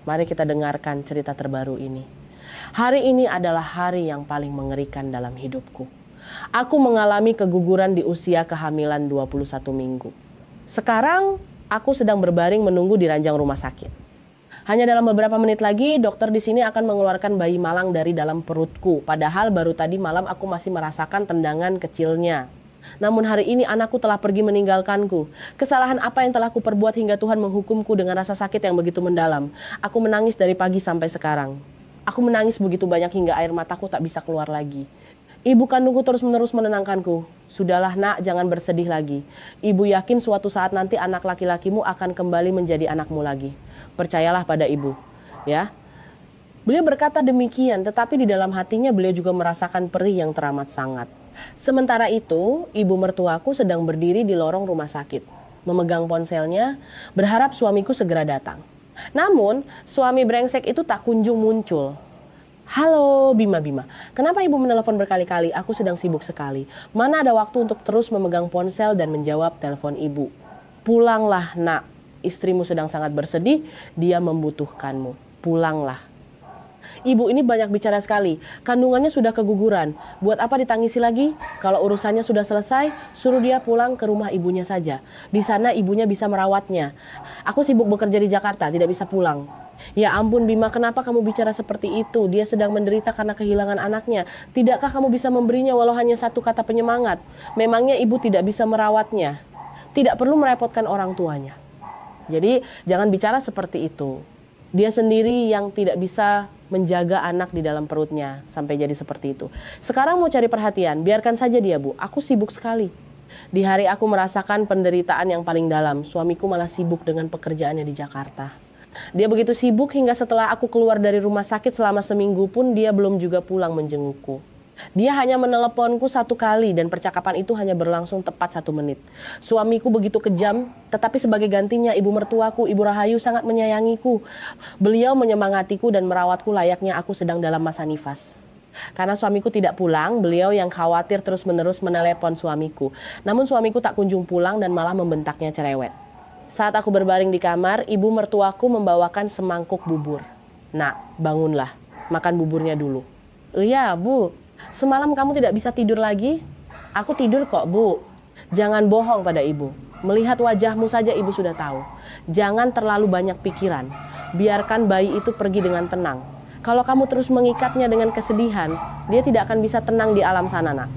Mari kita dengarkan cerita terbaru ini. Hari ini adalah hari yang paling mengerikan dalam hidupku. Aku mengalami keguguran di usia kehamilan 21 minggu. Sekarang aku sedang berbaring menunggu di ranjang rumah sakit. Hanya dalam beberapa menit lagi dokter di sini akan mengeluarkan bayi malang dari dalam perutku. Padahal baru tadi malam aku masih merasakan tendangan kecilnya. Namun hari ini anakku telah pergi meninggalkanku. Kesalahan apa yang telah kuperbuat hingga Tuhan menghukumku dengan rasa sakit yang begitu mendalam? Aku menangis dari pagi sampai sekarang. Aku menangis begitu banyak hingga air mataku tak bisa keluar lagi. Ibu kandungku terus-menerus menenangkanku. Sudahlah nak, jangan bersedih lagi. Ibu yakin suatu saat nanti anak laki-lakimu akan kembali menjadi anakmu lagi. Percayalah pada ibu, ya. Beliau berkata demikian, tetapi di dalam hatinya beliau juga merasakan perih yang teramat sangat. Sementara itu, ibu mertuaku sedang berdiri di lorong rumah sakit, memegang ponselnya, berharap suamiku segera datang. Namun, suami brengsek itu tak kunjung muncul. Halo Bima, kenapa ibu menelepon berkali-kali? Aku sedang sibuk sekali. Mana ada waktu untuk terus memegang ponsel dan menjawab telepon ibu. Pulanglah nak, istrimu sedang sangat bersedih, dia membutuhkanmu. Pulanglah. Ibu ini banyak bicara sekali, kandungannya sudah keguguran. Buat apa ditangisi lagi? Kalau urusannya sudah selesai, suruh dia pulang ke rumah ibunya saja. Di sana ibunya bisa merawatnya. Aku sibuk bekerja di Jakarta, tidak bisa pulang. Ya ampun Bima, kenapa kamu bicara seperti itu? Dia sedang menderita karena kehilangan anaknya. Tidakkah kamu bisa memberinya walau hanya satu kata penyemangat? Memangnya ibu tidak bisa merawatnya? Tidak perlu merepotkan orang tuanya. Jadi jangan bicara seperti itu. Dia sendiri yang tidak bisa menjaga anak di dalam perutnya sampai jadi seperti itu. Sekarang mau cari perhatian, biarkan saja dia bu. Aku sibuk sekali. Di hari aku merasakan penderitaan yang paling dalam, suamiku malah sibuk dengan pekerjaannya di Jakarta. Dia begitu sibuk hingga setelah aku keluar dari rumah sakit selama seminggu pun dia belum juga pulang menjengukku. Dia hanya meneleponku satu kali dan percakapan itu hanya berlangsung tepat 1 menit. Suamiku begitu kejam, tetapi sebagai gantinya ibu mertuaku, Ibu Rahayu sangat menyayangiku. Beliau menyemangatiku dan merawatku layaknya aku sedang dalam masa nifas. Karena suamiku tidak pulang, beliau yang khawatir terus-menerus menelepon suamiku. Namun suamiku tak kunjung pulang dan malah membentaknya cerewet. Saat aku berbaring di kamar, ibu mertuaku membawakan semangkuk bubur. Nak, bangunlah, makan buburnya dulu. Iya bu. Semalam kamu tidak bisa tidur lagi? Aku tidur kok bu. Jangan bohong pada ibu. Melihat wajahmu saja ibu sudah tahu. Jangan terlalu banyak pikiran. Biarkan bayi itu pergi dengan tenang. Kalau kamu terus mengikatnya dengan kesedihan, dia tidak akan bisa tenang di alam sana nak.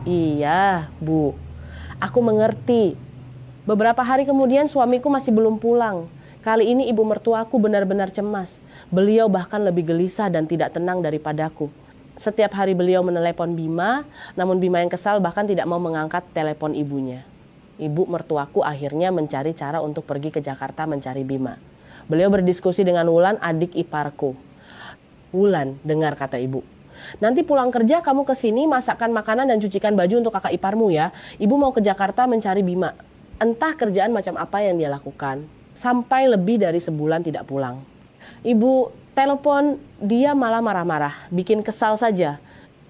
Iya bu, aku mengerti. Beberapa hari kemudian suamiku masih belum pulang. Kali ini ibu mertuaku benar-benar cemas. Beliau bahkan lebih gelisah dan tidak tenang daripadaku. Setiap hari beliau menelepon Bima, namun Bima yang kesal bahkan tidak mau mengangkat telepon ibunya. Ibu mertuaku akhirnya mencari cara untuk pergi ke Jakarta mencari Bima. Beliau berdiskusi dengan Wulan, adik iparku. Wulan, dengar kata ibu. Nanti pulang kerja kamu ke sini masakkan makanan dan cucikan baju untuk kakak iparmu ya. Ibu mau ke Jakarta mencari Bima. Entah kerjaan macam apa yang dia lakukan. Sampai lebih dari sebulan tidak pulang. Ibu telepon, dia malah marah-marah, bikin kesal saja.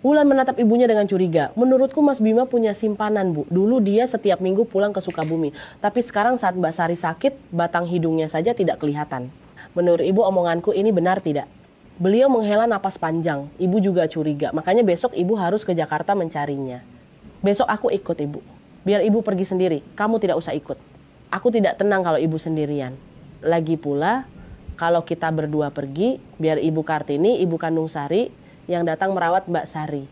Wulan menatap ibunya dengan curiga. Menurutku Mas Bima punya simpanan bu. Dulu dia setiap minggu pulang ke Sukabumi. Tapi sekarang saat Mbak Sari sakit, batang hidungnya saja tidak kelihatan. Menurut ibu omonganku ini benar tidak? Beliau menghela napas panjang. Ibu juga curiga. Makanya besok ibu harus ke Jakarta mencarinya. Besok aku ikut ibu. Biar ibu pergi sendiri. Kamu tidak usah ikut. Aku tidak tenang kalau ibu sendirian. Lagi pula, kalau kita berdua pergi, biar Ibu Kartini, Ibu kandung Sari, yang datang merawat Mbak Sari.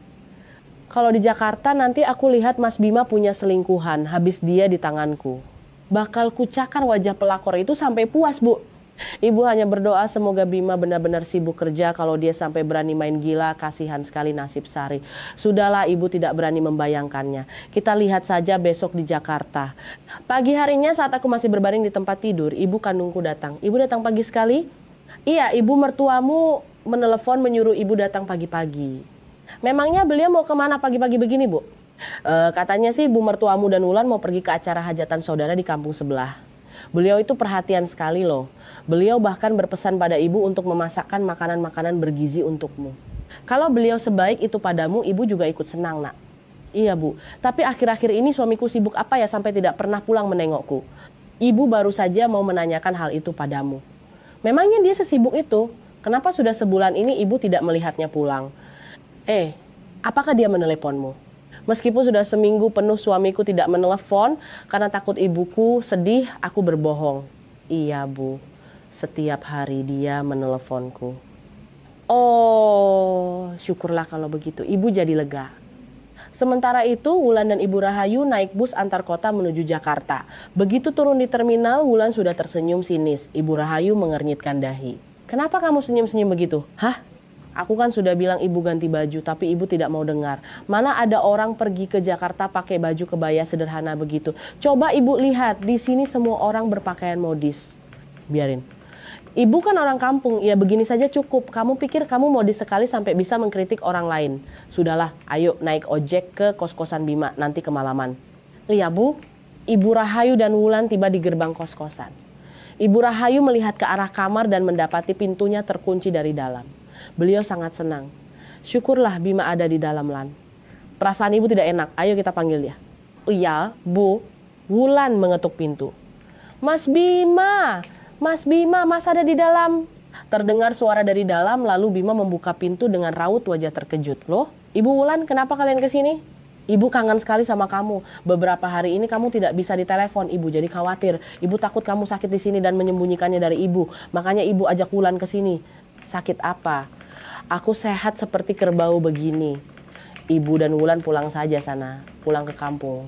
Kalau di Jakarta nanti aku lihat Mas Bima punya selingkuhan, habis dia di tanganku. Bakal kucakar wajah pelakor itu sampai puas bu. Ibu hanya berdoa semoga Bima benar-benar sibuk kerja kalau dia sampai berani main gila, kasihan sekali nasib Sari. Sudahlah ibu tidak berani membayangkannya. Kita lihat saja besok di Jakarta. Pagi harinya saat aku masih berbaring di tempat tidur, ibu kandungku datang. Ibu datang pagi sekali? Iya, ibu mertuamu menelepon menyuruh ibu datang pagi-pagi. Memangnya beliau mau kemana pagi-pagi begini bu? Katanya sih ibu mertuamu dan Wulan mau pergi ke acara hajatan saudara di kampung sebelah. Beliau itu perhatian sekali loh. Beliau bahkan berpesan pada ibu untuk memasakkan makanan-makanan bergizi untukmu. Kalau beliau sebaik itu padamu, ibu juga ikut senang nak. Iya bu, tapi akhir-akhir ini suamiku sibuk apa ya sampai tidak pernah pulang menengokku. Ibu baru saja mau menanyakan hal itu padamu. Memangnya dia sesibuk itu? Kenapa sudah sebulan ini ibu tidak melihatnya pulang? Apakah dia meneleponmu? Meskipun sudah seminggu penuh suamiku tidak menelepon karena takut ibuku sedih, aku berbohong. Iya bu, setiap hari dia meneleponku. Oh, syukurlah kalau begitu. Ibu jadi lega. Sementara itu, Wulan dan Ibu Rahayu naik bus antar kota menuju Jakarta. Begitu turun di terminal, Wulan sudah tersenyum sinis. Ibu Rahayu mengernyitkan dahi. Kenapa kamu senyum-senyum begitu? Hah? Aku kan sudah bilang ibu ganti baju, tapi ibu tidak mau dengar. Mana ada orang pergi ke Jakarta pakai baju kebaya sederhana begitu. Coba ibu lihat, di sini semua orang berpakaian modis. Biarin. Ibu kan orang kampung, ya begini saja cukup. Kamu pikir kamu modis sekali sampai bisa mengkritik orang lain. Sudahlah, ayo naik ojek ke kos-kosan Bima, nanti kemalaman. Iya bu, Ibu Rahayu dan Wulan tiba di gerbang kos-kosan. Ibu Rahayu melihat ke arah kamar dan mendapati pintunya terkunci dari dalam. Beliau sangat senang. Syukurlah Bima ada di dalam, Lan. Perasaan ibu tidak enak, ayo kita panggil dia. Iya, bu. Wulan mengetuk pintu. Mas Bima, Mas ada di dalam. Terdengar suara dari dalam, lalu Bima membuka pintu dengan raut wajah terkejut. Loh, Ibu Wulan, kenapa kalian kesini? Ibu kangen sekali sama kamu. Beberapa hari ini kamu tidak bisa ditelepon. Ibu jadi khawatir. Ibu takut kamu sakit di sini dan menyembunyikannya dari ibu. Makanya ibu ajak Wulan ke sini. Sakit apa? Aku sehat seperti kerbau begini. Ibu dan Wulan pulang saja sana, pulang ke kampung.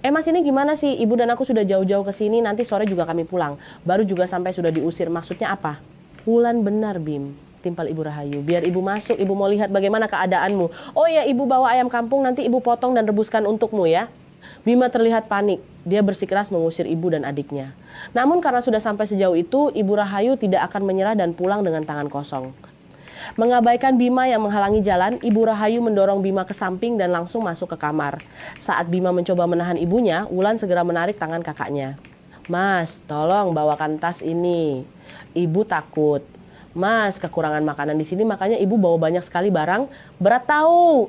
Mas ini gimana sih? Ibu dan aku sudah jauh-jauh ke sini, nanti sore juga kami pulang. Baru juga sampai sudah diusir, maksudnya apa? Wulan benar Bim, timpal Ibu Rahayu. Biar ibu masuk, ibu mau lihat bagaimana keadaanmu. Oh ya, ibu bawa ayam kampung, nanti ibu potong dan rebuskan untukmu ya. Bima terlihat panik, dia bersikeras mengusir ibu dan adiknya. Namun karena sudah sampai sejauh itu, Ibu Rahayu tidak akan menyerah dan pulang dengan tangan kosong. Mengabaikan Bima yang menghalangi jalan, Ibu Rahayu mendorong Bima ke samping dan langsung masuk ke kamar. Saat Bima mencoba menahan ibunya, Wulan segera menarik tangan kakaknya. Mas, tolong bawakan tas ini. Ibu takut. Mas, kekurangan makanan di sini, makanya ibu bawa banyak sekali barang. Berat tahu.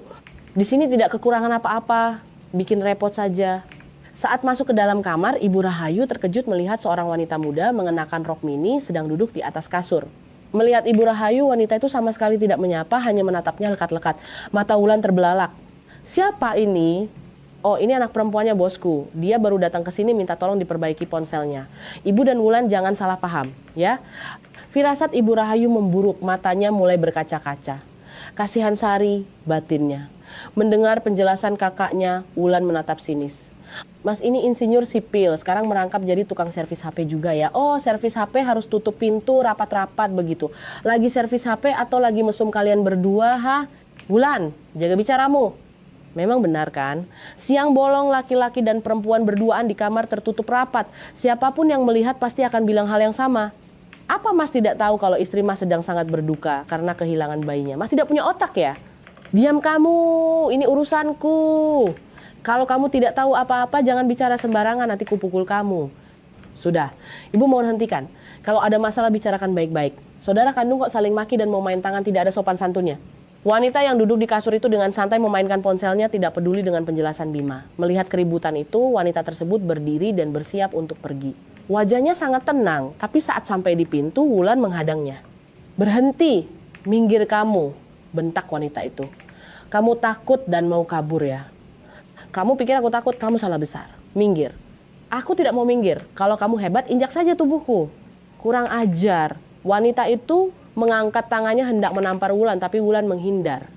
Di sini tidak kekurangan apa-apa. Bikin repot saja. Saat masuk ke dalam kamar, Ibu Rahayu terkejut melihat seorang wanita muda mengenakan rok mini sedang duduk di atas kasur. Melihat Ibu Rahayu, wanita itu sama sekali tidak menyapa, hanya menatapnya lekat-lekat. Mata Wulan terbelalak. Siapa ini? Oh, ini anak perempuannya bosku. Dia baru datang ke sini minta tolong diperbaiki ponselnya. Ibu dan Wulan jangan salah paham, ya. Firasat Ibu Rahayu memburuk, matanya mulai berkaca-kaca. Kasihan Sari, batinnya. Mendengar penjelasan kakaknya, Wulan menatap sinis. Mas ini insinyur sipil, sekarang merangkap jadi tukang servis HP juga ya. Oh, servis HP harus tutup pintu rapat-rapat begitu. Lagi servis HP atau lagi mesum kalian berdua, ha? Wulan, jaga bicaramu. Memang benar kan? Siang bolong laki-laki dan perempuan berduaan di kamar tertutup rapat. Siapapun yang melihat pasti akan bilang hal yang sama. Apa Mas tidak tahu kalau istri Mas sedang sangat berduka karena kehilangan bayinya? Mas tidak punya otak ya? Diam kamu, ini urusanku. Kalau kamu tidak tahu apa-apa jangan bicara sembarangan, nanti kupukul kamu. Sudah, ibu mohon hentikan. Kalau ada masalah bicarakan baik-baik. Saudara kandung kok saling maki dan mau main tangan, tidak ada sopan santunnya. Wanita yang duduk di kasur itu dengan santai memainkan ponselnya tidak peduli dengan penjelasan Bima. Melihat keributan itu, wanita tersebut berdiri dan bersiap untuk pergi. Wajahnya sangat tenang, tapi saat sampai di pintu, Wulan menghadangnya. Berhenti, minggir kamu, bentak wanita itu. Kamu takut dan mau kabur ya? Kamu pikir aku takut, kamu salah besar. Minggir. Aku tidak mau minggir. Kalau kamu hebat, injak saja tubuhku. Kurang ajar. Wanita itu mengangkat tangannya hendak menampar Wulan, tapi Wulan menghindar.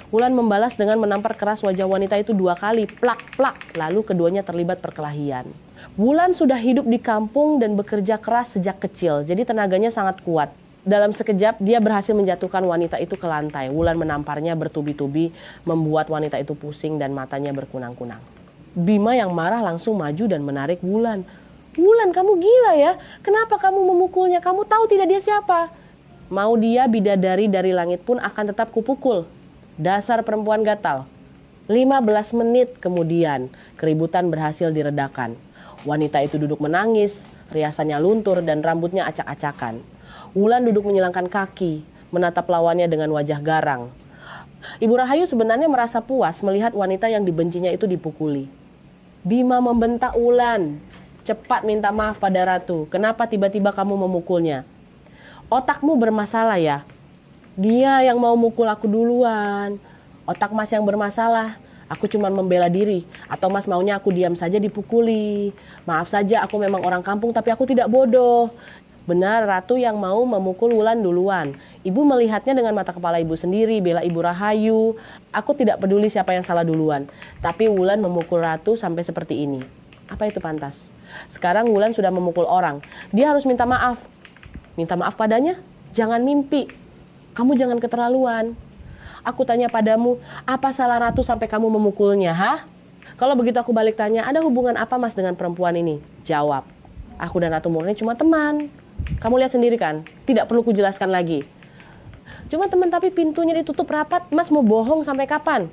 Wulan membalas dengan menampar keras wajah wanita itu 2 kali. Plak, plak. Lalu keduanya terlibat perkelahian. Wulan sudah hidup di kampung dan bekerja keras sejak kecil. Jadi tenaganya sangat kuat. Dalam sekejap dia berhasil menjatuhkan wanita itu ke lantai. Wulan menamparnya bertubi-tubi, membuat wanita itu pusing dan matanya berkunang-kunang. Bima yang marah langsung maju dan menarik Wulan. Wulan, kamu gila ya? Kenapa kamu memukulnya? Kamu tahu tidak dia siapa? Mau dia bidadari dari langit pun akan tetap kupukul. Dasar perempuan gatal. 15 menit kemudian keributan berhasil diredakan. Wanita itu duduk menangis, riasannya luntur dan rambutnya acak-acakan. Wulan duduk menyilangkan kaki, menatap lawannya dengan wajah garang. Ibu Rahayu sebenarnya merasa puas melihat wanita yang dibencinya itu dipukuli. Bima membentak Wulan, cepat minta maaf pada Ratu, kenapa tiba-tiba kamu memukulnya? Otakmu bermasalah ya? Dia yang mau mukul aku duluan. Otak Mas yang bermasalah. Aku cuma membela diri. Atau Mas maunya aku diam saja dipukuli. Maaf saja aku memang orang kampung tapi aku tidak bodoh. Benar Ratu yang mau memukul Wulan duluan. Ibu melihatnya dengan mata kepala ibu sendiri, bela Ibu Rahayu. Aku tidak peduli siapa yang salah duluan. Tapi Wulan memukul Ratu sampai seperti ini. Apa itu pantas? Sekarang Wulan sudah memukul orang. Dia harus minta maaf. Minta maaf padanya? Jangan mimpi. Kamu jangan keterlaluan. Aku tanya padamu, apa salah Ratu sampai kamu memukulnya, ha? Kalau begitu aku balik tanya, ada hubungan apa Mas dengan perempuan ini? Jawab, aku dan Ratu murni cuma teman. Kamu lihat sendiri kan, tidak perlu kujelaskan lagi. Cuma teman tapi pintunya ditutup rapat, Mas mau bohong sampai kapan?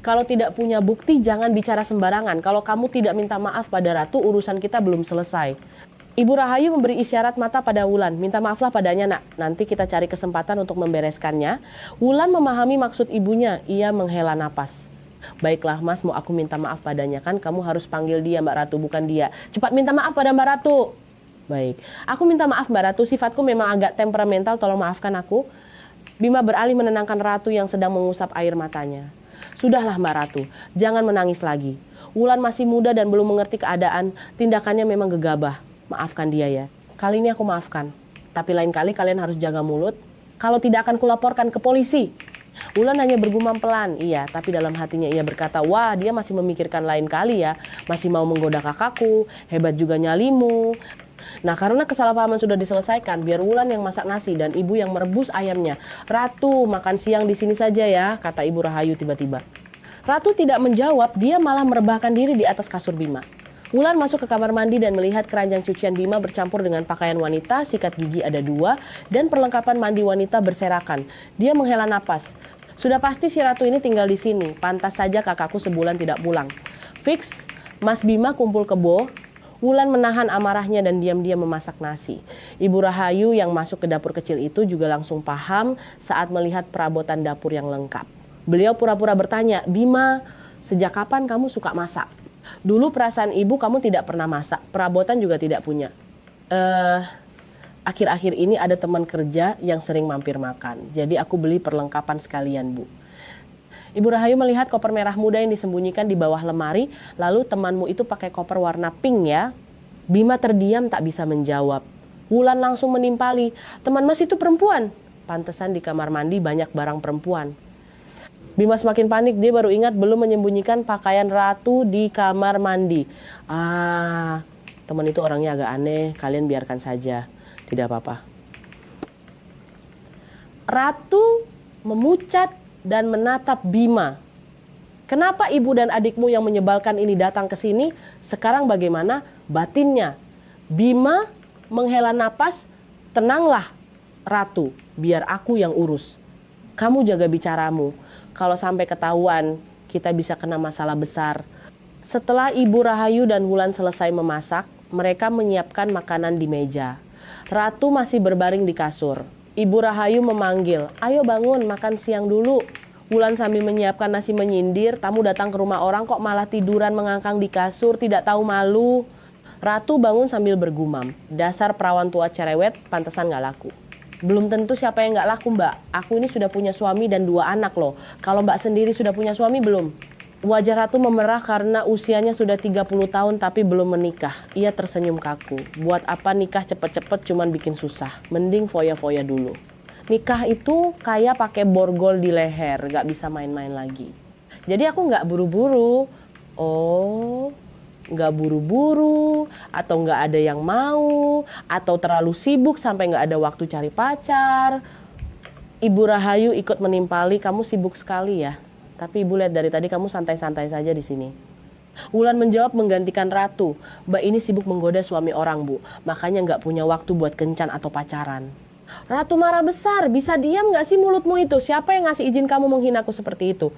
Kalau tidak punya bukti jangan bicara sembarangan. Kalau kamu tidak minta maaf pada Ratu, urusan kita belum selesai. Ibu Rahayu memberi isyarat mata pada Wulan. Minta maaflah padanya nak, nanti kita cari kesempatan untuk membereskannya. Wulan memahami maksud ibunya, ia menghela napas. Baiklah Mas, mau aku minta maaf padanya kan kamu harus panggil dia Mbak Ratu, bukan dia. Cepat minta maaf pada Mbak Ratu. Baik, aku minta maaf Mbak Ratu, sifatku memang agak temperamental, tolong maafkan aku. Bima beralih menenangkan Ratu yang sedang mengusap air matanya. Sudahlah Mbak Ratu, jangan menangis lagi. Wulan masih muda dan belum mengerti keadaan, tindakannya memang gegabah. Maafkan dia ya. Kali ini aku maafkan. Tapi lain kali kalian harus jaga mulut. Kalau tidak akan kulaporkan ke polisi. Wulan hanya bergumam pelan. Iya, tapi dalam hatinya ia berkata, wah dia masih memikirkan lain kali ya. Masih mau menggoda kakakku. Hebat juga nyalimu. Nah karena kesalahpahaman sudah diselesaikan, biar Wulan yang masak nasi dan ibu yang merebus ayamnya. Ratu makan siang di sini saja ya, kata Ibu Rahayu tiba-tiba. Ratu tidak menjawab, dia malah merebahkan diri di atas kasur Bima. Wulan masuk ke kamar mandi dan melihat keranjang cucian Bima bercampur dengan pakaian wanita, sikat gigi ada 2, dan perlengkapan mandi wanita berserakan. Dia menghela napas. Sudah pasti si Ratu ini tinggal di sini, pantas saja kakakku sebulan tidak pulang. Fix, Mas Bima kumpul kebo. Wulan menahan amarahnya dan diam-diam memasak nasi. Ibu Rahayu yang masuk ke dapur kecil itu juga langsung paham saat melihat perabotan dapur yang lengkap. Beliau pura-pura bertanya, Bima, sejak kapan kamu suka masak? Dulu perasaan ibu kamu tidak pernah masak, perabotan juga tidak punya. Akhir-akhir ini ada teman kerja yang sering mampir makan. Jadi aku beli perlengkapan sekalian Bu. Ibu Rahayu melihat koper merah muda yang disembunyikan di bawah lemari. Lalu temanmu itu pakai koper warna pink ya. Bima terdiam tak bisa menjawab. Wulan langsung menimpali, teman Mas itu perempuan. Pantesan di kamar mandi banyak barang perempuan. Bima semakin panik, dia baru ingat belum menyembunyikan pakaian Ratu di kamar mandi. Teman itu orangnya agak aneh, kalian biarkan saja, tidak apa-apa. Ratu memucat dan menatap Bima. Kenapa ibu dan adikmu yang menyebalkan ini datang ke sini? Sekarang bagaimana batinnya? Bima menghela napas, tenanglah Ratu, biar aku yang urus. Kamu jaga bicaramu. Kalau sampai ketahuan, kita bisa kena masalah besar. Setelah Ibu Rahayu dan Wulan selesai memasak, mereka menyiapkan makanan di meja. Ratu masih berbaring di kasur. Ibu Rahayu memanggil, ayo bangun makan siang dulu. Wulan sambil menyiapkan nasi menyindir, tamu datang ke rumah orang kok malah tiduran mengangkang di kasur, tidak tahu malu. Ratu bangun sambil bergumam, dasar perawan tua cerewet, pantesan gak laku. Belum tentu siapa yang gak laku mbak, aku ini sudah punya suami dan 2 anak loh. Kalau mbak sendiri sudah punya suami belum? Wajah Ratu memerah karena usianya sudah 30 tahun tapi belum menikah. Ia tersenyum kaku, buat apa nikah cepet-cepet cuman bikin susah. Mending foya-foya dulu. Nikah itu kayak pakai borgol di leher, gak bisa main-main lagi. Jadi aku gak buru-buru. Oh, gak buru-buru, atau gak ada yang mau, atau terlalu sibuk sampai gak ada waktu cari pacar. Ibu Rahayu ikut menimpali, kamu sibuk sekali ya. Tapi ibu lihat dari tadi kamu santai-santai saja di sini. Wulan menjawab menggantikan Ratu, mbak ini sibuk menggoda suami orang bu, makanya gak punya waktu buat kencan atau pacaran. Ratu marah besar, bisa diam gak sih mulutmu itu? Siapa yang ngasih izin kamu menghinaku seperti itu?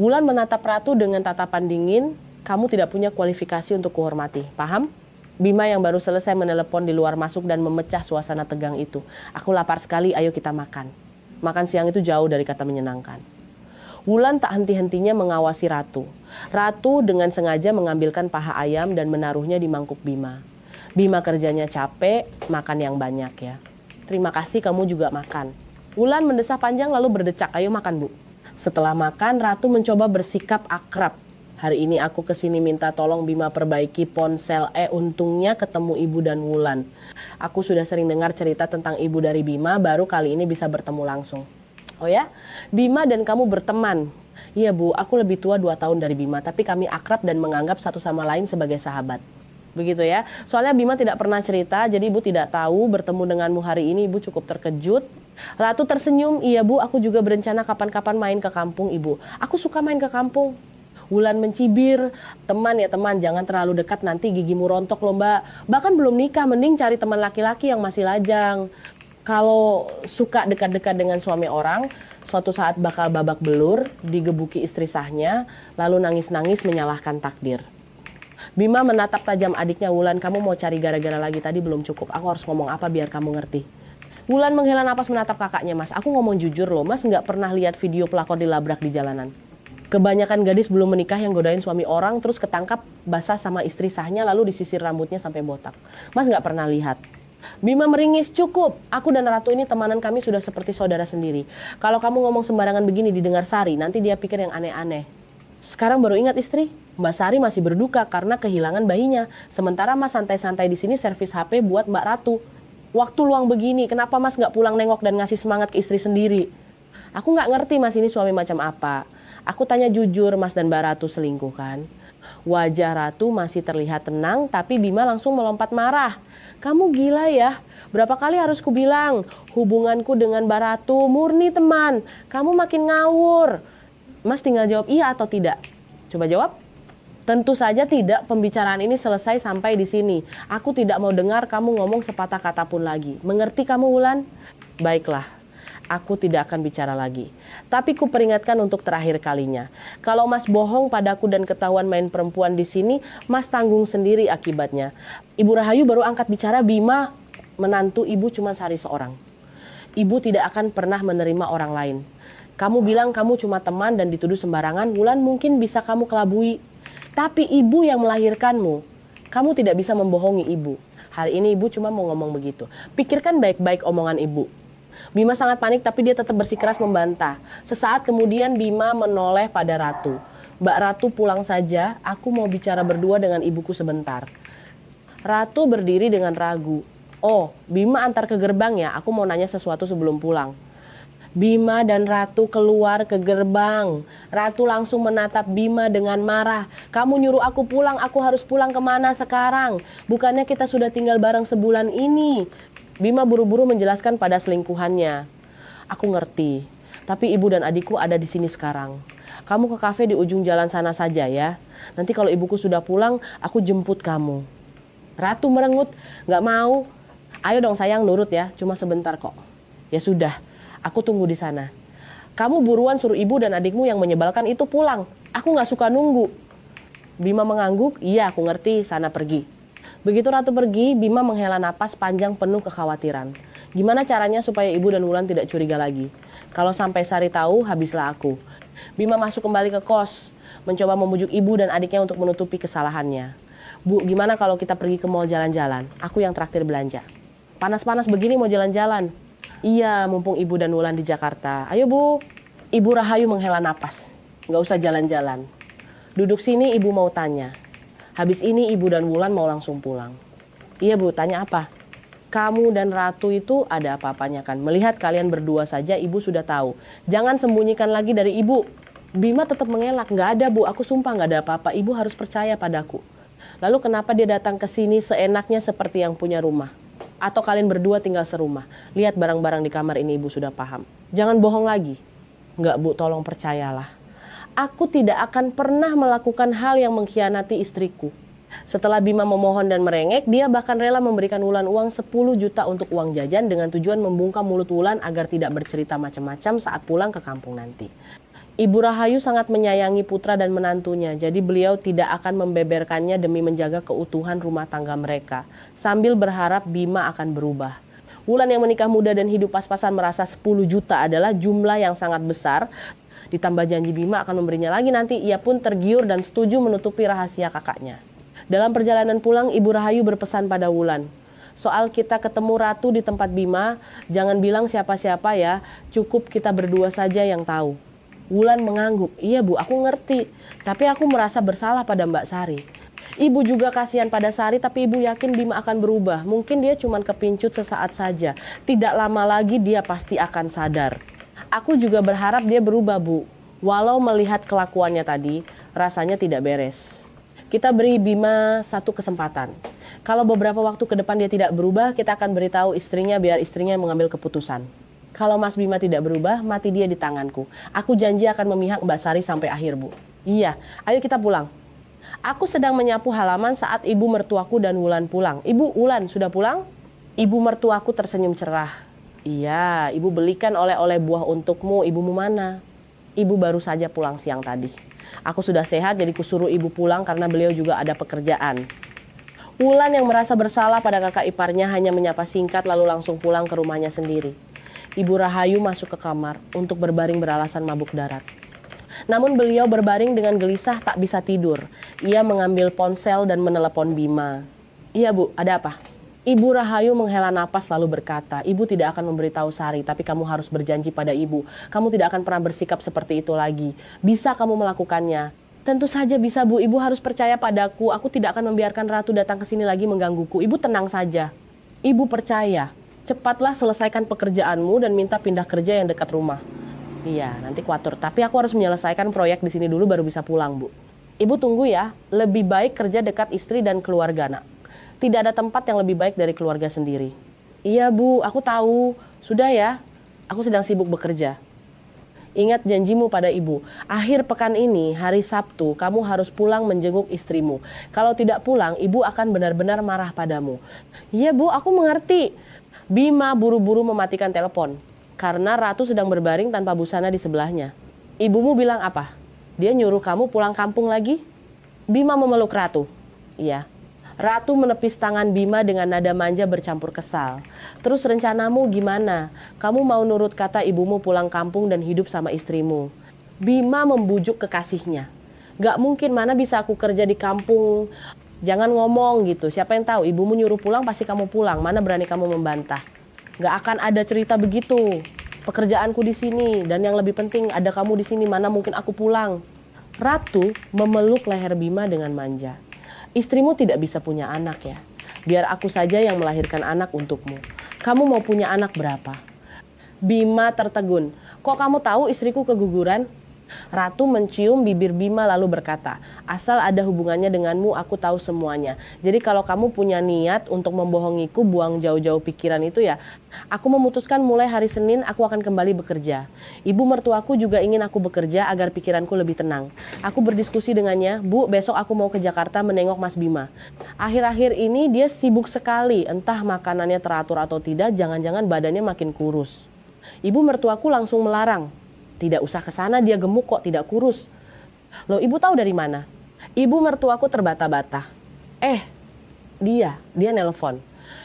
Wulan menatap Ratu dengan tatapan dingin. Kamu tidak punya kualifikasi untuk kuhormati, paham? Bima yang baru selesai menelepon di luar masuk dan memecah suasana tegang itu. Aku lapar sekali, ayo kita makan. Makan siang itu jauh dari kata menyenangkan. Wulan tak henti-hentinya mengawasi Ratu. Ratu dengan sengaja mengambilkan paha ayam dan menaruhnya di mangkuk Bima. Bima kerjanya capek, makan yang banyak ya. Terima kasih, kamu juga makan. Wulan mendesah panjang lalu berdecak, ayo makan Bu. Setelah makan, Ratu mencoba bersikap akrab. Hari ini aku kesini minta tolong Bima perbaiki ponsel. Untungnya ketemu Ibu dan Wulan. Aku sudah sering dengar cerita tentang Ibu dari Bima, baru kali ini bisa bertemu langsung. Oh ya, Bima dan kamu berteman. Iya Bu, aku lebih tua 2 tahun dari Bima, tapi kami akrab dan menganggap satu sama lain sebagai sahabat. Begitu ya, soalnya Bima tidak pernah cerita, jadi Ibu tidak tahu bertemu denganmu hari ini. Ibu cukup terkejut. Ratu tersenyum, iya Bu, aku juga berencana kapan-kapan main ke kampung Ibu. Aku suka main ke kampung. Wulan mencibir, teman ya teman, jangan terlalu dekat nanti gigimu rontok loh Mbak. Bahkan belum nikah, mending cari teman laki-laki yang masih lajang. Kalau suka dekat-dekat dengan suami orang, suatu saat bakal babak belur, digebuki istri sahnya, lalu nangis-nangis menyalahkan takdir. Bima menatap tajam adiknya, Wulan, kamu mau cari gara-gara lagi, tadi belum cukup. Aku harus ngomong apa biar kamu ngerti. Wulan menghela napas menatap kakaknya, Mas. Aku ngomong jujur loh, Mas nggak pernah lihat video pelakor dilabrak di jalanan. Kebanyakan gadis belum menikah yang godain suami orang, terus ketangkap basah sama istri sahnya, lalu disisir rambutnya sampai botak. Mas nggak pernah lihat. Bima meringis, cukup. Aku dan Ratu ini temanan, kami sudah seperti saudara sendiri. Kalau kamu ngomong sembarangan begini didengar Sari, nanti dia pikir yang aneh-aneh. Sekarang baru ingat istri, Mbak Sari masih berduka karena kehilangan bayinya. Sementara Mas santai-santai di sini servis HP buat Mbak Ratu. Waktu luang begini, kenapa Mas nggak pulang nengok dan ngasih semangat ke istri sendiri? Aku nggak ngerti Mas ini suami macam apa. Aku tanya jujur, Mas dan Mbak Ratu selingkuh kan? Wajah Ratu masih terlihat tenang, tapi Bima langsung melompat marah. Kamu gila ya? Berapa kali harus kubilang, hubunganku dengan Mbak Ratu murni teman. Kamu makin ngawur. Mas tinggal jawab iya atau tidak. Coba jawab. Tentu saja tidak, pembicaraan ini selesai sampai di sini. Aku tidak mau dengar kamu ngomong sepatah kata pun lagi. Mengerti kamu, Wulan? Baiklah, aku tidak akan bicara lagi. Tapi ku peringatkan untuk terakhir kalinya. Kalau Mas bohong padaku dan ketahuan main perempuan di sini, Mas tanggung sendiri akibatnya. Ibu Rahayu baru angkat bicara, Bima, menantu ibu cuma Sari seorang. Ibu tidak akan pernah menerima orang lain. Kamu bilang kamu cuma teman dan dituduh sembarangan, Wulan mungkin bisa kamu kelabui. Tapi ibu yang melahirkanmu, kamu tidak bisa membohongi ibu. Hari ini ibu cuma mau ngomong begitu. Pikirkan baik-baik omongan ibu. Bima sangat panik tapi dia tetap bersikeras membantah. Sesaat kemudian Bima menoleh pada Ratu. Mbak Ratu pulang saja, aku mau bicara berdua dengan ibuku sebentar. Ratu berdiri dengan ragu. Oh, Bima antar ke gerbang ya, aku mau nanya sesuatu sebelum pulang. Bima dan Ratu keluar ke gerbang. Ratu langsung menatap Bima dengan marah. Kamu nyuruh aku pulang, aku harus pulang kemana sekarang? Bukannya kita sudah tinggal bareng sebulan ini? Bima buru-buru menjelaskan pada selingkuhannya. Aku ngerti, tapi ibu dan adikku ada di sini sekarang. Kamu ke kafe di ujung jalan sana saja ya. Nanti kalau ibuku sudah pulang, aku jemput kamu. Ratu merengut, gak mau. Ayo dong sayang nurut ya, cuma sebentar kok. Ya sudah. Aku tunggu di sana. Kamu buruan suruh ibu dan adikmu yang menyebalkan itu pulang. Aku gak suka nunggu. Bima mengangguk, iya aku ngerti, sana pergi. Begitu Ratu pergi, Bima menghela napas panjang penuh kekhawatiran. Gimana caranya supaya ibu dan Wulan tidak curiga lagi? Kalau sampai Sari tahu, habislah aku. Bima masuk kembali ke kos, mencoba membujuk ibu dan adiknya untuk menutupi kesalahannya. Bu, gimana kalau kita pergi ke mall jalan-jalan? Aku yang traktir belanja. Panas-panas begini mau jalan-jalan. Iya, mumpung ibu dan Wulan di Jakarta. Ayo Bu. Ibu Rahayu menghela napas. Nggak usah jalan-jalan. Duduk sini ibu mau tanya. Habis ini ibu dan Wulan mau langsung pulang. Iya Bu, tanya apa? Kamu dan Ratu itu ada apa-apanya kan? Melihat kalian berdua saja ibu sudah tahu. Jangan sembunyikan lagi dari ibu. Bima tetap mengelak. Nggak ada Bu, aku sumpah nggak ada apa-apa. Ibu harus percaya padaku. Lalu kenapa dia datang ke sini seenaknya seperti yang punya rumah? Atau kalian berdua tinggal serumah. Lihat barang-barang di kamar ini ibu sudah paham. Jangan bohong lagi. Enggak Bu, tolong percayalah. Aku tidak akan pernah melakukan hal yang mengkhianati istriku. Setelah Bima memohon dan merengek, dia bahkan rela memberikan Wulan uang 10 juta untuk uang jajan dengan tujuan membungkam mulut Wulan agar tidak bercerita macam-macam saat pulang ke kampung nanti. Ibu Rahayu sangat menyayangi putra dan menantunya, jadi beliau tidak akan membeberkannya demi menjaga keutuhan rumah tangga mereka, sambil berharap Bima akan berubah. Wulan yang menikah muda dan hidup pas-pasan merasa 10 juta adalah jumlah yang sangat besar, ditambah janji Bima akan memberinya lagi nanti, ia pun tergiur dan setuju menutupi rahasia kakaknya. Dalam perjalanan pulang, Ibu Rahayu berpesan pada Wulan, Soal kita ketemu Ratu di tempat Bima, jangan bilang siapa-siapa ya, cukup kita berdua saja yang tahu. Wulan mengangguk, iya Bu, aku ngerti. Tapi aku merasa bersalah pada Mbak Sari. Ibu juga kasihan pada Sari, tapi ibu yakin Bima akan berubah. Mungkin dia cuma kepincut sesaat saja. Tidak lama lagi dia pasti akan sadar. Aku juga berharap dia berubah, Bu. Walau melihat kelakuannya tadi, rasanya tidak beres. Kita beri Bima satu kesempatan. Kalau beberapa waktu ke depan dia tidak berubah, kita akan beritahu istrinya biar istrinya mengambil keputusan. Kalau Mas Bima tidak berubah, mati dia di tanganku. Aku janji akan memihak Mbak Sari sampai akhir, Bu. Iya, ayo kita pulang. Aku sedang menyapu halaman saat ibu mertuaku dan Wulan pulang. Ibu, Wulan sudah pulang? Ibu mertuaku tersenyum cerah. Iya, ibu belikan oleh-oleh buah untukmu. Ibumu mana? Ibu baru saja pulang siang tadi. Aku sudah sehat jadi kusuruh ibu pulang karena beliau juga ada pekerjaan. Wulan yang merasa bersalah pada kakak iparnya hanya menyapa singkat lalu langsung pulang ke rumahnya sendiri. Ibu Rahayu masuk ke kamar untuk berbaring beralasan mabuk darat. Namun beliau berbaring dengan gelisah tak bisa tidur. Ia mengambil ponsel dan menelepon Bima. Iya Bu, ada apa? Ibu Rahayu menghela napas lalu berkata, Ibu tidak akan memberitahu Sari, tapi kamu harus berjanji pada Ibu. Kamu tidak akan pernah bersikap seperti itu lagi. Bisa kamu melakukannya? Tentu saja bisa Bu, Ibu harus percaya padaku. Aku tidak akan membiarkan Ratu datang ke sini lagi menggangguku. Ibu tenang saja. Ibu percaya. Cepatlah selesaikan pekerjaanmu dan minta pindah kerja yang dekat rumah. Iya, nanti kuatur. Tapi aku harus menyelesaikan proyek di sini dulu baru bisa pulang, Bu. Ibu tunggu ya. Lebih baik kerja dekat istri dan keluarga, Nak. Tidak ada tempat yang lebih baik dari keluarga sendiri. Iya, Bu. Aku tahu. Sudah ya. Aku sedang sibuk bekerja. Ingat janjimu pada Ibu. Akhir pekan ini, hari Sabtu, kamu harus pulang menjenguk istrimu. Kalau tidak pulang, Ibu akan benar-benar marah padamu. Iya, Bu. Aku mengerti. Bima buru-buru mematikan telepon. Karena Ratu sedang berbaring tanpa busana di sebelahnya. Ibumu bilang apa? Dia nyuruh kamu pulang kampung lagi? Bima memeluk Ratu. Iya. Ratu menepis tangan Bima dengan nada manja bercampur kesal. Terus rencanamu gimana? Kamu mau nurut kata ibumu pulang kampung dan hidup sama istrimu? Bima membujuk kekasihnya. Gak mungkin, mana bisa aku kerja di kampung? Jangan ngomong gitu. Siapa yang tahu ibumu nyuruh pulang pasti kamu pulang. Mana berani kamu membantah? Gak akan ada cerita begitu. Pekerjaanku di sini dan yang lebih penting ada kamu di sini. Mana mungkin aku pulang? Ratu memeluk leher Bima dengan manja. Istrimu tidak bisa punya anak ya. Biar aku saja yang melahirkan anak untukmu. Kamu mau punya anak berapa? Bima tertegun. Kok kamu tahu istriku keguguran? Ratu mencium bibir Bima lalu berkata, asal ada hubungannya denganmu aku tahu semuanya. Jadi kalau kamu punya niat untuk membohongiku, buang jauh-jauh pikiran itu ya. Aku memutuskan mulai hari Senin aku akan kembali bekerja. Ibu mertuaku juga ingin aku bekerja agar pikiranku lebih tenang. Aku berdiskusi dengannya, Bu besok aku mau ke Jakarta menengok Mas Bima. Akhir-akhir ini dia sibuk sekali, entah makanannya teratur atau tidak, jangan-jangan badannya makin kurus. Ibu mertuaku langsung melarang. Tidak usah ke sana, dia gemuk kok, tidak kurus. Loh, ibu tahu dari mana? Ibu mertuaku terbata-bata. Dia nelpon.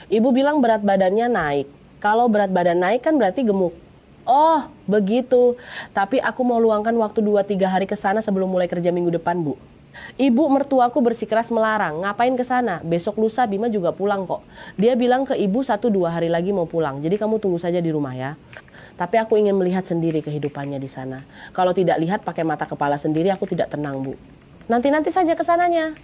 Ibu bilang berat badannya naik. Kalau berat badan naik kan berarti gemuk. Oh, begitu. Tapi aku mau luangkan waktu 2-3 hari ke sana sebelum mulai kerja minggu depan, Bu. Ibu mertuaku bersikeras melarang. Ngapain ke sana? Besok lusa Bima juga pulang kok. Dia bilang ke ibu 1-2 hari lagi mau pulang. Jadi kamu tunggu saja di rumah ya. Tapi aku ingin melihat sendiri kehidupannya di sana. Kalau tidak lihat pakai mata kepala sendiri aku tidak tenang, Bu. Nanti-nanti saja ke sananya.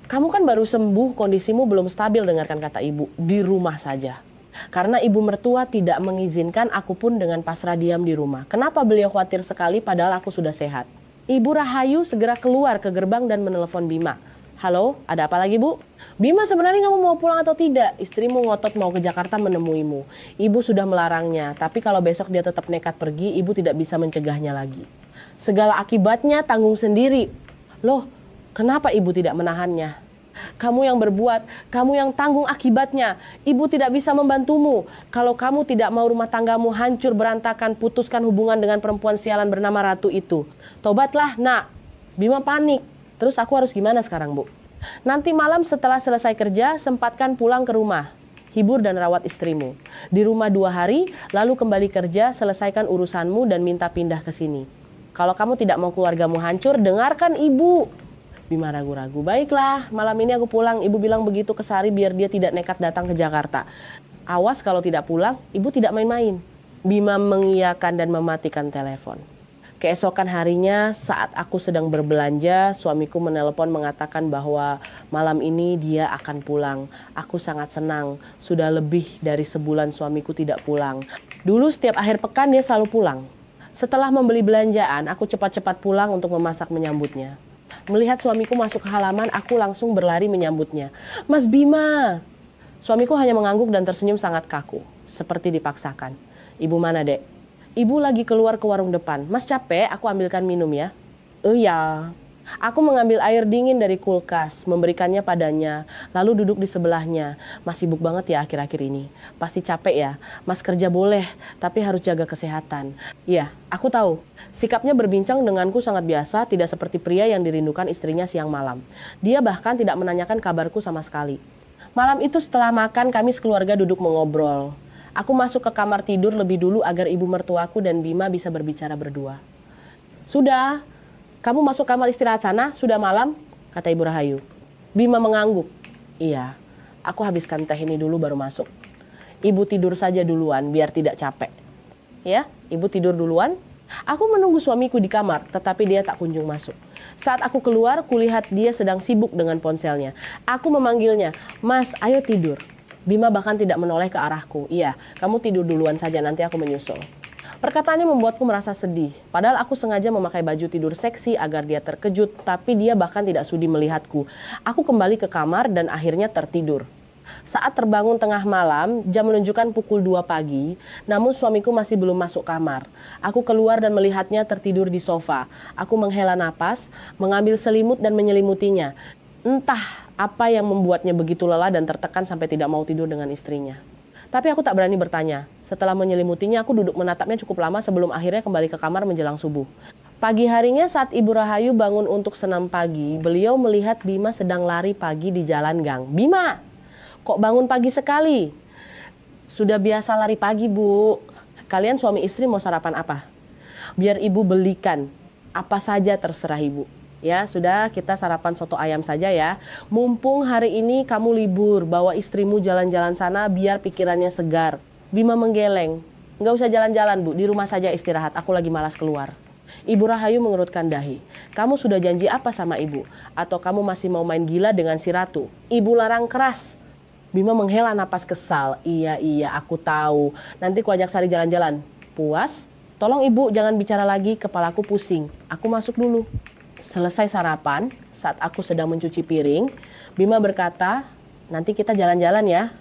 Kamu kan baru sembuh, kondisimu belum stabil, dengarkan kata ibu. Di rumah saja. Karena ibu mertua tidak mengizinkan aku pun dengan pasrah diam di rumah. Kenapa beliau khawatir sekali padahal aku sudah sehat? Ibu Rahayu segera keluar ke gerbang dan menelepon Bima. Halo, ada apa lagi Bu? Bima, sebenarnya kamu mau pulang atau tidak? Istrimu ngotot mau ke Jakarta menemuimu. Ibu sudah melarangnya, tapi kalau besok dia tetap nekat pergi, ibu tidak bisa mencegahnya lagi. Segala akibatnya tanggung sendiri. Loh, kenapa ibu tidak menahannya? Kamu yang berbuat, kamu yang tanggung akibatnya. Ibu tidak bisa membantumu. Kalau kamu tidak mau rumah tanggamu hancur berantakan, putuskan hubungan dengan perempuan sialan bernama Ratu itu. Tobatlah, Nak. Bima panik. Terus aku harus gimana sekarang, Bu? Nanti malam setelah selesai kerja, sempatkan pulang ke rumah. Hibur dan rawat istrimu. Di rumah 2 hari, lalu kembali kerja, selesaikan urusanmu dan minta pindah ke sini. Kalau kamu tidak mau keluargamu hancur, dengarkan ibu. Bima ragu-ragu. Baiklah, malam ini aku pulang. Ibu bilang begitu ke Sari biar dia tidak nekat datang ke Jakarta. Awas kalau tidak pulang, ibu tidak main-main. Bima mengiyakan dan mematikan telepon. Keesokan harinya saat aku sedang berbelanja, suamiku menelpon mengatakan bahwa malam ini dia akan pulang. Aku sangat senang, sudah lebih dari sebulan suamiku tidak pulang. Dulu setiap akhir pekan dia selalu pulang. Setelah membeli belanjaan, aku cepat-cepat pulang untuk memasak menyambutnya. Melihat suamiku masuk ke halaman, aku langsung berlari menyambutnya. Mas Bima! Suamiku hanya mengangguk dan tersenyum sangat kaku, seperti dipaksakan. Ibu mana, Dek? Ibu lagi keluar ke warung depan. Mas capek, aku ambilkan minum ya. Iya. Aku mengambil air dingin dari kulkas, memberikannya padanya, lalu duduk di sebelahnya. Mas sibuk banget ya akhir-akhir ini. Pasti capek ya. Mas kerja boleh, tapi harus jaga kesehatan. Iya, aku tahu. Sikapnya berbincang denganku sangat biasa, tidak seperti pria yang dirindukan istrinya siang malam. Dia bahkan tidak menanyakan kabarku sama sekali. Malam itu setelah makan, kami sekeluarga duduk mengobrol. Aku masuk ke kamar tidur lebih dulu agar ibu mertuaku dan Bima bisa berbicara berdua. Sudah, kamu masuk kamar istirahat sana, sudah malam, kata Ibu Rahayu. Bima mengangguk. Iya, aku habiskan teh ini dulu baru masuk. Ibu tidur saja duluan biar tidak capek. Ya, ibu tidur duluan. Aku menunggu suamiku di kamar, tetapi dia tak kunjung masuk. Saat aku keluar, kulihat dia sedang sibuk dengan ponselnya. Aku memanggilnya, Mas, ayo tidur. Bima bahkan tidak menoleh ke arahku. Iya, kamu tidur duluan saja, nanti aku menyusul. Perkataannya membuatku merasa sedih. Padahal aku sengaja memakai baju tidur seksi agar dia terkejut, tapi dia bahkan tidak sudi melihatku. Aku kembali ke kamar dan akhirnya tertidur. Saat terbangun tengah malam, jam menunjukkan pukul 2 pagi, namun suamiku masih belum masuk kamar. Aku keluar dan melihatnya tertidur di sofa. Aku menghela napas, mengambil selimut dan menyelimutinya. Entah apa yang membuatnya begitu lelah dan tertekan sampai tidak mau tidur dengan istrinya. Tapi aku tak berani bertanya. Setelah menyelimutinya, aku duduk menatapnya cukup lama sebelum akhirnya kembali ke kamar menjelang subuh. Pagi harinya saat Ibu Rahayu bangun untuk senam pagi, beliau melihat Bima sedang lari pagi di jalan gang. Bima, kok bangun pagi sekali? Sudah biasa lari pagi, Bu. Kalian suami istri mau sarapan apa? Biar ibu belikan. Apa saja terserah ibu. Ya sudah, kita sarapan soto ayam saja ya. Mumpung hari ini kamu libur, bawa istrimu jalan-jalan sana biar pikirannya segar. Bima menggeleng. Nggak usah jalan-jalan Bu, di rumah saja istirahat, aku lagi malas keluar. Ibu Rahayu mengerutkan dahi. Kamu sudah janji apa sama ibu? Atau kamu masih mau main gila dengan si Ratu? Ibu larang keras. Bima menghela napas kesal. Iya, aku tahu. Nanti ku ajak Sari jalan-jalan. Puas? Tolong ibu jangan bicara lagi, kepalaku pusing. Aku masuk dulu. Selesai sarapan, saat aku sedang mencuci piring, Bima berkata, nanti kita jalan-jalan ya.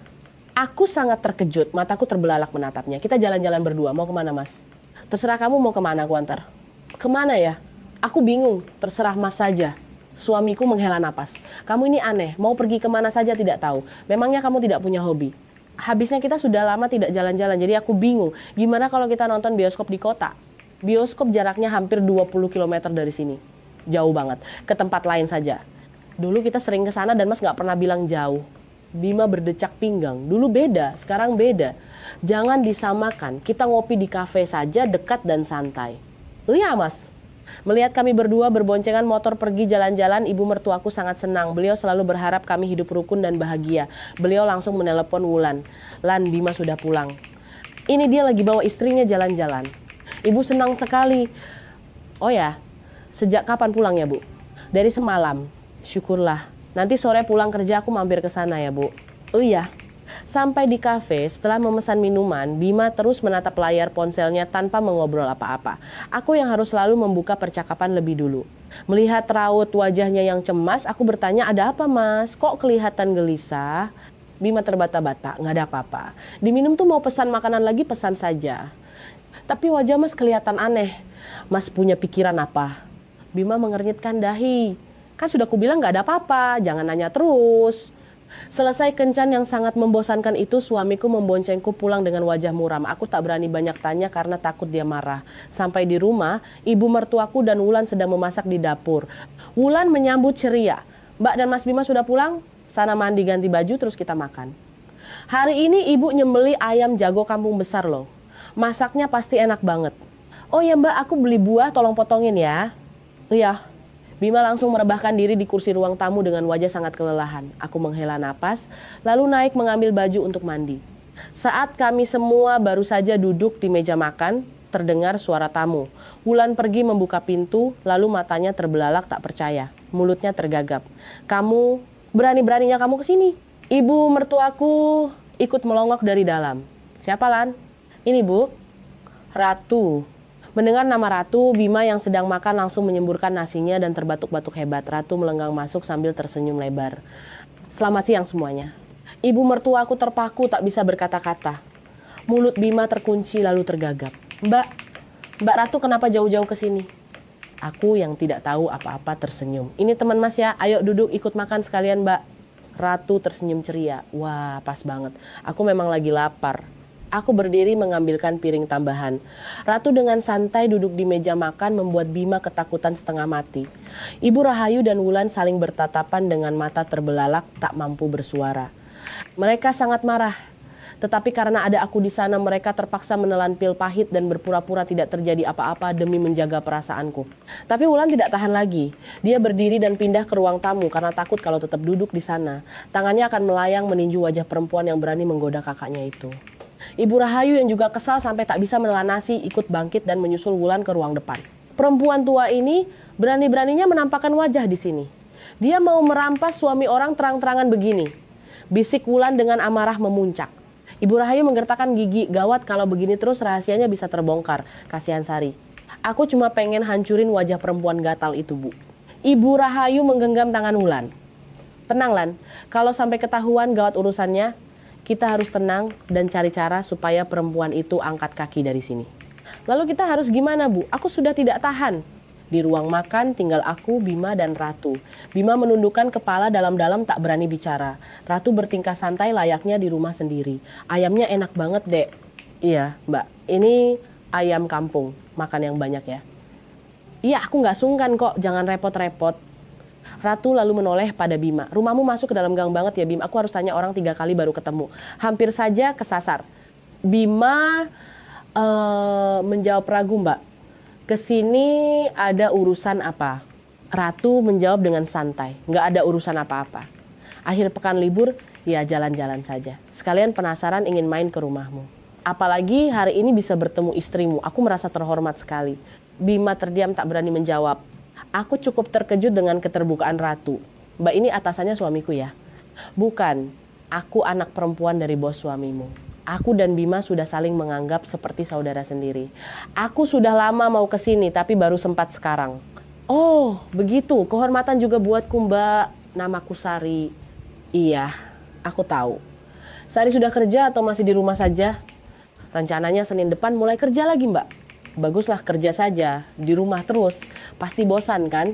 Aku sangat terkejut, mataku terbelalak menatapnya. Kita jalan-jalan berdua, mau kemana Mas? Terserah kamu mau kemana, aku antar. Kemana ya? Aku bingung, terserah Mas saja. Suamiku menghela napas. Kamu ini aneh, mau pergi kemana saja tidak tahu. Memangnya kamu tidak punya hobi? Habisnya kita sudah lama tidak jalan-jalan, jadi aku bingung. Gimana kalau kita nonton bioskop di kota? Bioskop jaraknya hampir 20 km dari sini. Jauh banget, ke tempat lain saja. Dulu kita sering ke sana dan Mas gak pernah bilang jauh. Bima berdecak pinggang. Dulu beda, sekarang beda. Jangan disamakan, kita ngopi di kafe saja dekat dan santai. Iya Mas. Melihat kami berdua berboncengan motor pergi jalan-jalan, ibu mertuaku sangat senang. Beliau selalu berharap kami hidup rukun dan bahagia. Beliau langsung menelepon Wulan. Lan, Bima sudah pulang. Ini dia lagi bawa istrinya jalan-jalan. Ibu senang sekali. Oh ya, sejak kapan pulang ya Bu? Dari semalam. Syukurlah. Nanti sore pulang kerja aku mampir ke sana ya Bu. Oh iya. Sampai di kafe, setelah memesan minuman, Bima terus menatap layar ponselnya tanpa mengobrol apa-apa. Aku yang harus selalu membuka percakapan lebih dulu. Melihat raut wajahnya yang cemas, aku bertanya, ada apa Mas? Kok kelihatan gelisah? Bima terbata-bata, nggak ada apa-apa. Diminum tuh mau pesan makanan lagi, pesan saja. Tapi wajah Mas kelihatan aneh. Mas punya pikiran apa? Bima mengernyitkan dahi. Kan sudah kubilang nggak ada apa-apa, jangan nanya terus. Selesai kencan yang sangat membosankan itu, suamiku memboncengku pulang dengan wajah muram. Aku tak berani banyak tanya karena takut dia marah. Sampai di rumah, ibu mertuaku dan Wulan sedang memasak di dapur. Wulan menyambut ceria. Mbak dan Mas Bima sudah pulang? Sana mandi ganti baju terus kita makan. Hari ini ibu nyembeli ayam jago kampung besar loh. Masaknya pasti enak banget. Oh ya Mbak, aku beli buah tolong potongin ya. Iya. Bima langsung merebahkan diri di kursi ruang tamu dengan wajah sangat kelelahan. Aku menghela napas, lalu naik mengambil baju untuk mandi. Saat kami semua baru saja duduk di meja makan, terdengar suara tamu. Wulan pergi membuka pintu, lalu matanya terbelalak tak percaya. Mulutnya tergagap. "Kamu, berani-beraninya kamu kesini?" Ibu mertuaku ikut melongok dari dalam. "Siapa, Lan?" "Ini, Bu, Ratu." Mendengar nama Ratu, Bima yang sedang makan langsung menyemburkan nasinya dan terbatuk-batuk hebat. Ratu melenggang masuk sambil tersenyum lebar. "Selamat siang semuanya." Ibu mertuaku terpaku tak bisa berkata-kata. Mulut Bima terkunci lalu tergagap. Mbak Ratu kenapa jauh-jauh ke sini?" Aku yang tidak tahu apa-apa tersenyum. "Ini teman Mas ya, ayo duduk ikut makan sekalian, Mbak." Ratu tersenyum ceria. Wah, pas banget. Aku memang lagi lapar. Aku berdiri mengambilkan piring tambahan. Ratu dengan santai duduk di meja makan membuat Bima ketakutan setengah mati. Ibu Rahayu dan Wulan saling bertatapan dengan mata terbelalak tak mampu bersuara. Mereka sangat marah. Tetapi karena ada aku di sana, mereka terpaksa menelan pil pahit dan berpura-pura tidak terjadi apa-apa demi menjaga perasaanku. Tapi Wulan tidak tahan lagi. Dia berdiri dan pindah ke ruang tamu karena takut kalau tetap duduk di sana, tangannya akan melayang meninju wajah perempuan yang berani menggoda kakaknya itu. Ibu Rahayu yang juga kesal sampai tak bisa menelan nasi ikut bangkit dan menyusul Wulan ke ruang depan. Perempuan tua ini berani-beraninya menampakkan wajah di sini. Dia mau merampas suami orang terang-terangan begini. Bisik Wulan dengan amarah memuncak. Ibu Rahayu menggertakkan gigi. Gawat kalau begini terus rahasianya bisa terbongkar. Kasihan Sari. "Aku cuma pengen hancurin wajah perempuan gatal itu, Bu." Ibu Rahayu menggenggam tangan Wulan. "Tenang, Lan. Kalau sampai ketahuan gawat urusannya, kita harus tenang dan cari cara supaya perempuan itu angkat kaki dari sini." "Lalu kita harus gimana, Bu? Aku sudah tidak tahan." Di ruang makan tinggal aku, Bima, dan Ratu. Bima menundukkan kepala dalam-dalam tak berani bicara. Ratu bertingkah santai layaknya di rumah sendiri. "Ayamnya enak banget, Dek." "Iya, Mbak. Ini ayam kampung. Makan yang banyak ya." "Iya, aku nggak sungkan kok. Jangan repot-repot." Ratu lalu menoleh pada Bima. "Rumahmu masuk ke dalam gang banget ya, Bim. Aku harus tanya orang 3 kali baru ketemu." Hampir saja kesasar. Bima menjawab ragu, "Mbak, kesini ada urusan apa?" Ratu menjawab dengan santai. "Nggak ada urusan apa-apa. Akhir pekan libur, ya jalan-jalan saja. Sekalian penasaran ingin main ke rumahmu. Apalagi hari ini bisa bertemu istrimu. Aku merasa terhormat sekali." Bima terdiam tak berani menjawab. Aku cukup terkejut dengan keterbukaan Ratu. "Mbak ini atasannya suamiku ya?" "Bukan, aku anak perempuan dari bos suamimu. Aku dan Bima sudah saling menganggap seperti saudara sendiri. Aku sudah lama mau ke sini tapi baru sempat sekarang." "Oh, begitu. Kehormatan juga buatku, Mbak. Namaku Sari." "Iya, aku tahu." "Sari sudah kerja atau masih di rumah saja?" "Rencananya Senin depan mulai kerja lagi, Mbak." "Baguslah, kerja saja. Di rumah terus. Pasti bosan kan?"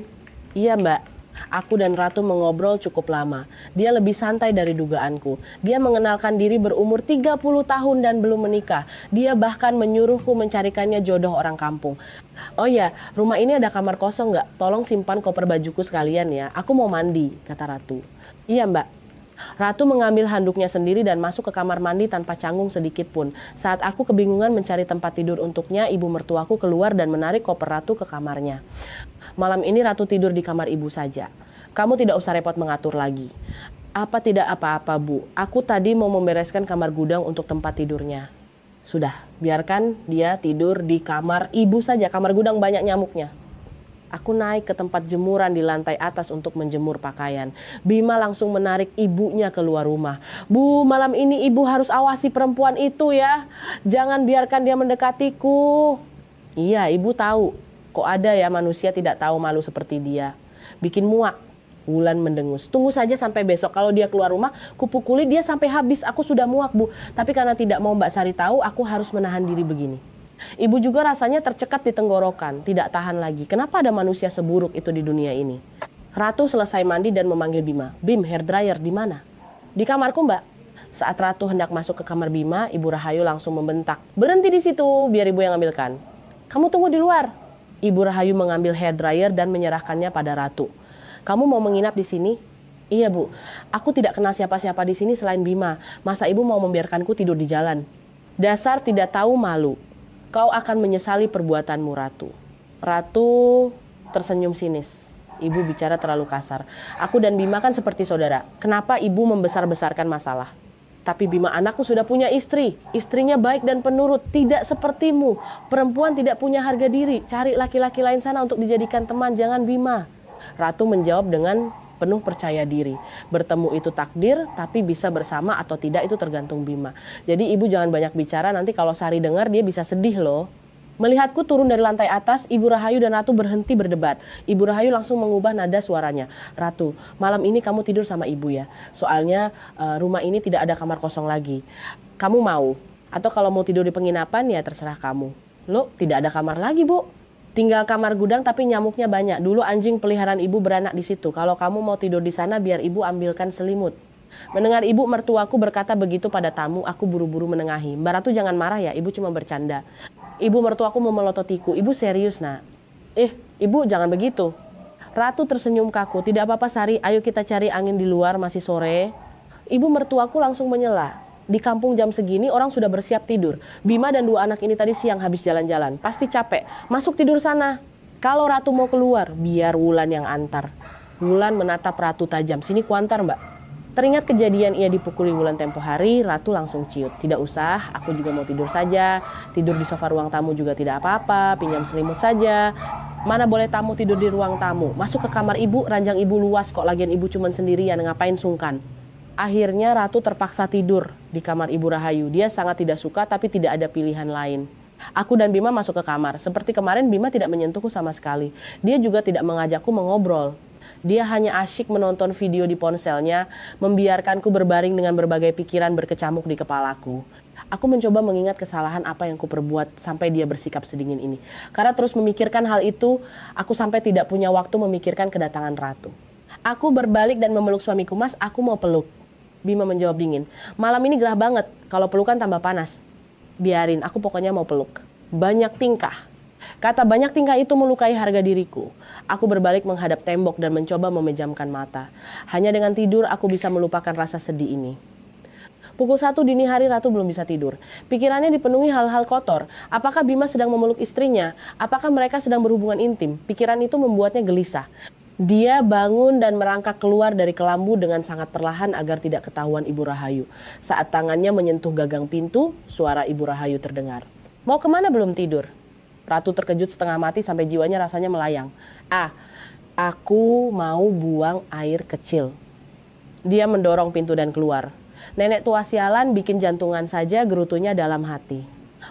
"Iya, Mbak." Aku dan Ratu mengobrol cukup lama. Dia lebih santai dari dugaanku. Dia mengenalkan diri berumur 30 tahun dan belum menikah. Dia bahkan menyuruhku mencarikannya jodoh orang kampung. "Oh ya, rumah ini ada kamar kosong nggak? Tolong simpan koper bajuku sekalian ya. Aku mau mandi," kata Ratu. "Iya, Mbak." Ratu mengambil handuknya sendiri dan masuk ke kamar mandi tanpa canggung sedikit pun. Saat aku kebingungan mencari tempat tidur untuknya, ibu mertuaku keluar dan menarik koper Ratu ke kamarnya. "Malam ini Ratu tidur di kamar ibu saja. Kamu tidak usah repot mengatur lagi." "Apa tidak apa-apa, Bu. Aku tadi mau membereskan kamar gudang untuk tempat tidurnya." "Sudah, biarkan dia tidur di kamar ibu saja. Kamar gudang banyak nyamuknya." Aku naik ke tempat jemuran di lantai atas untuk menjemur pakaian. Bima langsung menarik ibunya keluar rumah. "Bu, malam ini ibu harus awasi perempuan itu ya. Jangan biarkan dia mendekatiku." "Iya, ibu tahu. Kok ada ya manusia tidak tahu malu seperti dia. Bikin muak." Wulan mendengus. "Tunggu saja sampai besok. Kalau dia keluar rumah, kupukuli dia sampai habis. Aku sudah muak, Bu. Tapi karena tidak mau Mbak Sari tahu, aku harus menahan diri begini." Ibu juga rasanya tercekat di tenggorokan, tidak tahan lagi. Kenapa ada manusia seburuk itu di dunia ini? Ratu selesai mandi dan memanggil Bima. "Bim, hair dryer di mana?" "Di kamarku, Mbak." Saat Ratu hendak masuk ke kamar Bima, Ibu Rahayu langsung membentak. "Berhenti di situ, biar ibu yang ambilkan." "Kamu tunggu di luar." Ibu Rahayu mengambil hair dryer dan menyerahkannya pada Ratu. "Kamu mau menginap di sini?" "Iya, Bu. Aku tidak kenal siapa-siapa di sini selain Bima. Masa ibu mau membiarkanku tidur di jalan?" "Dasar tidak tahu malu. Kau akan menyesali perbuatanmu, Ratu." Ratu tersenyum sinis. Ibu bicara terlalu kasar. Aku dan Bima kan seperti saudara. Kenapa ibu membesar-besarkan masalah? Tapi Bima, anakku sudah punya istri. Istrinya baik dan penurut, tidak sepertimu. Perempuan tidak punya harga diri. Cari laki-laki lain sana untuk dijadikan teman, jangan Bima. Ratu menjawab dengan penuh percaya diri. Bertemu itu takdir, tapi bisa bersama atau tidak itu tergantung Bima. Jadi ibu jangan banyak bicara, nanti kalau Sari dengar dia bisa sedih loh. Melihatku turun dari lantai atas, Ibu Rahayu dan Ratu berhenti berdebat. Ibu Rahayu langsung mengubah nada suaranya. Ratu, malam ini kamu tidur sama ibu ya. Soalnya rumah ini tidak ada kamar kosong lagi. Kamu mau? Atau kalau mau tidur di penginapan ya terserah kamu. Loh, tidak ada kamar lagi, Bu. Tinggal kamar gudang tapi nyamuknya banyak. Dulu anjing peliharaan ibu beranak di situ. Kalau kamu mau tidur di sana biar ibu ambilkan selimut. Mendengar ibu mertuaku berkata begitu pada tamu, aku buru-buru menengahi. Mbak Ratu jangan marah ya, ibu cuma bercanda. Ibu mertuaku memelototiku. Ibu serius nak? Ibu jangan begitu. Ratu tersenyum kaku. Tidak apa-apa Sari, ayo kita cari angin di luar, masih sore. Ibu mertuaku langsung menyela. Di kampung jam segini orang sudah bersiap tidur. Bima dan dua anak ini tadi siang habis jalan-jalan. Pasti capek. Masuk tidur sana. Kalau Ratu mau keluar, biar Wulan yang antar. Wulan menatap Ratu tajam. Sini kuantar mbak. Teringat kejadian ia dipukuli Wulan tempo hari, Ratu langsung ciut. Tidak usah, aku juga mau tidur saja. Tidur di sofa ruang tamu juga tidak apa-apa. Pinjam selimut saja. Mana boleh tamu tidur di ruang tamu. Masuk ke kamar ibu, ranjang ibu luas kok. Lagian ibu cuman sendirian, ngapain sungkan. Akhirnya Ratu terpaksa tidur di kamar Ibu Rahayu. Dia sangat tidak suka tapi tidak ada pilihan lain. Aku dan Bima masuk ke kamar. Seperti kemarin Bima tidak menyentuhku sama sekali. Dia juga tidak mengajakku mengobrol. Dia hanya asyik menonton video di ponselnya, membiarkanku berbaring dengan berbagai pikiran berkecamuk di kepalaku. Aku mencoba mengingat kesalahan apa yang kuperbuat sampai dia bersikap sedingin ini. Karena terus memikirkan hal itu, aku sampai tidak punya waktu memikirkan kedatangan Ratu. Aku berbalik dan memeluk suamiku. Mas, aku mau peluk. Bima menjawab dingin. Malam ini gerah banget, kalau pelukan tambah panas. Biarin, aku pokoknya mau peluk. Banyak tingkah. Kata banyak tingkah itu melukai harga diriku. Aku berbalik menghadap tembok dan mencoba memejamkan mata. Hanya dengan tidur aku bisa melupakan rasa sedih ini. Pukul 1 dini hari Ratu belum bisa tidur. Pikirannya dipenuhi hal-hal kotor. Apakah Bima sedang memeluk istrinya? Apakah mereka sedang berhubungan intim? Pikiran itu membuatnya gelisah. Dia bangun dan merangkak keluar dari kelambu dengan sangat perlahan agar tidak ketahuan Ibu Rahayu. Saat tangannya menyentuh gagang pintu, suara Ibu Rahayu terdengar. Mau kemana belum tidur? Ratu terkejut setengah mati sampai jiwanya rasanya melayang. Aku mau buang air kecil. Dia mendorong pintu dan keluar. Nenek tua sialan bikin jantungan saja gerutunya dalam hati.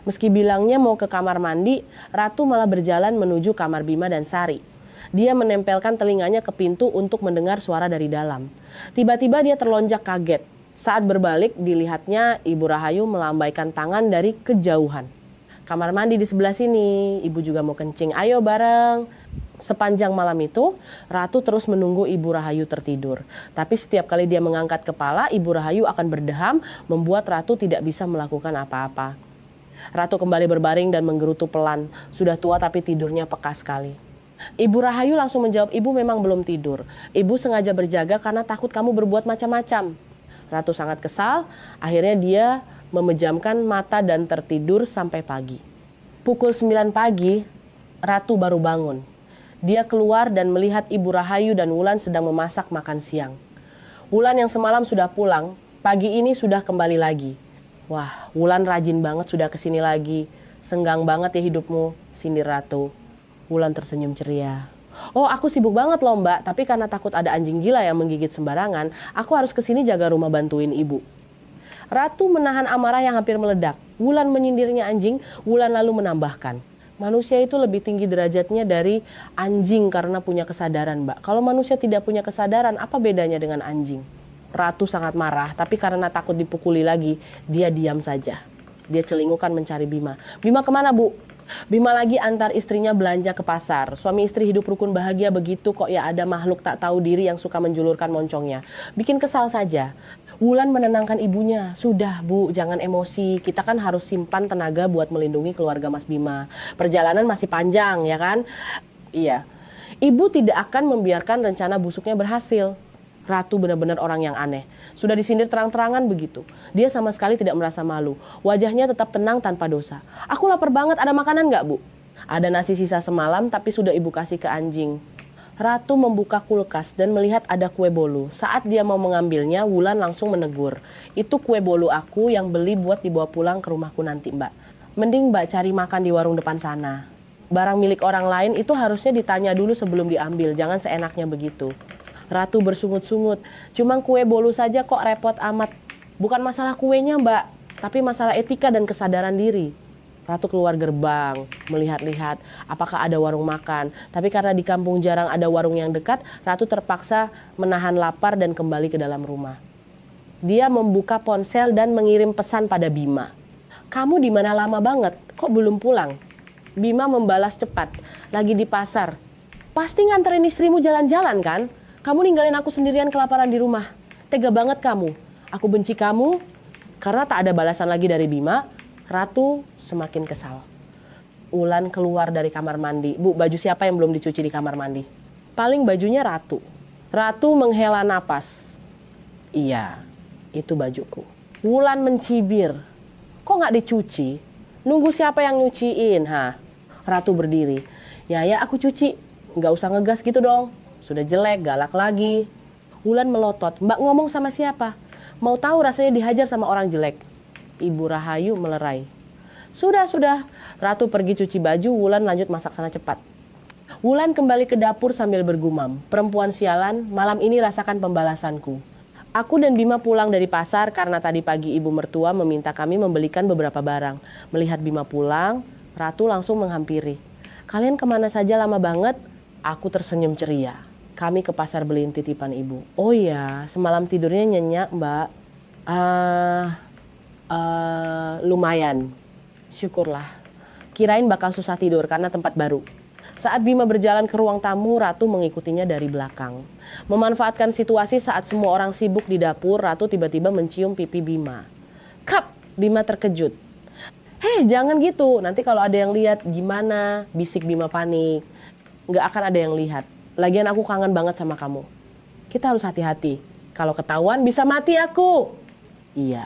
Meski bilangnya mau ke kamar mandi, Ratu malah berjalan menuju kamar Bima dan Sari. Dia menempelkan telinganya ke pintu untuk mendengar suara dari dalam. Tiba-tiba dia terlonjak kaget. Saat berbalik, dilihatnya Ibu Rahayu melambaikan tangan dari kejauhan. Kamar mandi di sebelah sini, ibu juga mau kencing, ayo bareng. Sepanjang malam itu, Ratu terus menunggu Ibu Rahayu tertidur. Tapi setiap kali dia mengangkat kepala, Ibu Rahayu akan berdeham, membuat Ratu tidak bisa melakukan apa-apa. Ratu kembali berbaring dan menggerutu pelan. Sudah tua tapi tidurnya peka sekali. Ibu Rahayu langsung menjawab, ibu memang belum tidur. Ibu sengaja berjaga karena takut kamu berbuat macam-macam. Ratu sangat kesal, akhirnya dia memejamkan mata dan tertidur sampai pagi. Pukul 9 pagi, Ratu baru bangun. Dia keluar dan melihat Ibu Rahayu dan Wulan sedang memasak makan siang. Wulan yang semalam sudah pulang, pagi ini sudah kembali lagi. Wah, Wulan rajin banget sudah kesini lagi. Senggang banget ya hidupmu, sindir Ratu. Wulan tersenyum ceria. Oh, aku sibuk banget loh mbak, tapi karena takut ada anjing gila yang menggigit sembarangan, aku harus kesini jaga rumah bantuin ibu. Ratu menahan amarah yang hampir meledak. Wulan menyindirnya anjing, Wulan lalu menambahkan. Manusia itu lebih tinggi derajatnya dari anjing karena punya kesadaran mbak. Kalau manusia tidak punya kesadaran, apa bedanya dengan anjing? Ratu sangat marah, tapi karena takut dipukuli lagi, dia diam saja. Dia celingukan mencari Bima. Bima kemana bu? Bima lagi antar istrinya belanja ke pasar. Suami istri hidup rukun bahagia begitu kok ya ada makhluk tak tahu diri yang suka menjulurkan moncongnya. Bikin kesal saja. Wulan menenangkan ibunya. Sudah bu, jangan emosi. Kita kan harus simpan tenaga buat melindungi keluarga Mas Bima. Perjalanan masih panjang ya kan? Iya. Ibu tidak akan membiarkan rencana busuknya berhasil. Ratu benar-benar orang yang aneh. Sudah disindir terang-terangan begitu. Dia sama sekali tidak merasa malu. Wajahnya tetap tenang tanpa dosa. Aku lapar banget, ada makanan nggak bu? Ada nasi sisa semalam tapi sudah ibu kasih ke anjing. Ratu membuka kulkas dan melihat ada kue bolu. Saat dia mau mengambilnya, Wulan langsung menegur. Itu kue bolu aku yang beli buat dibawa pulang ke rumahku nanti, Mbak. Mending Mbak cari makan di warung depan sana. Barang milik orang lain itu harusnya ditanya dulu sebelum diambil, jangan seenaknya begitu. Ratu bersungut-sungut, cuma kue bolu saja kok repot amat. Bukan masalah kuenya, Mbak, tapi masalah etika dan kesadaran diri. Ratu keluar gerbang, melihat-lihat apakah ada warung makan. Tapi karena di kampung jarang ada warung yang dekat, Ratu terpaksa menahan lapar dan kembali ke dalam rumah. Dia membuka ponsel dan mengirim pesan pada Bima. Kamu di mana lama banget? Kok belum pulang? Bima membalas cepat, lagi di pasar. Pasti nganterin istrimu jalan-jalan kan? Kamu ninggalin aku sendirian kelaparan di rumah. Tega banget kamu. Aku benci kamu. Karena tak ada balasan lagi dari Bima, Ratu semakin kesal. Wulan keluar dari kamar mandi. Bu, baju siapa yang belum dicuci di kamar mandi? Paling bajunya Ratu. Ratu menghela napas. Iya, itu bajuku. Wulan mencibir. Kok nggak dicuci? Nunggu siapa yang nyuciin, ha? Ratu berdiri. Ya aku cuci. Nggak usah ngegas gitu dong. Sudah jelek, galak lagi. Wulan melotot. Mbak ngomong sama siapa? Mau tahu rasanya dihajar sama orang jelek? Ibu Rahayu melerai. Sudah. Ratu pergi cuci baju, Wulan lanjut masak sana cepat. Wulan kembali ke dapur sambil bergumam. Perempuan sialan, malam ini rasakan pembalasanku. Aku dan Bima pulang dari pasar karena tadi pagi ibu mertua meminta kami membelikan beberapa barang. Melihat Bima pulang, Ratu langsung menghampiri. Kalian kemana saja lama banget? Aku tersenyum ceria. Kami ke pasar beliin titipan ibu. Oh iya, semalam tidurnya nyenyak, Mbak. Lumayan. Syukurlah. Kirain bakal susah tidur karena tempat baru. Saat Bima berjalan ke ruang tamu, Ratu mengikutinya dari belakang. Memanfaatkan situasi saat semua orang sibuk di dapur, Ratu tiba-tiba mencium pipi Bima. Kap! Bima terkejut. Hei, jangan gitu. Nanti kalau ada yang lihat gimana? Bisik Bima panik. Nggak akan ada yang lihat. Lagian aku kangen banget sama kamu. Kita harus hati-hati. Kalau ketahuan bisa mati aku. Iya.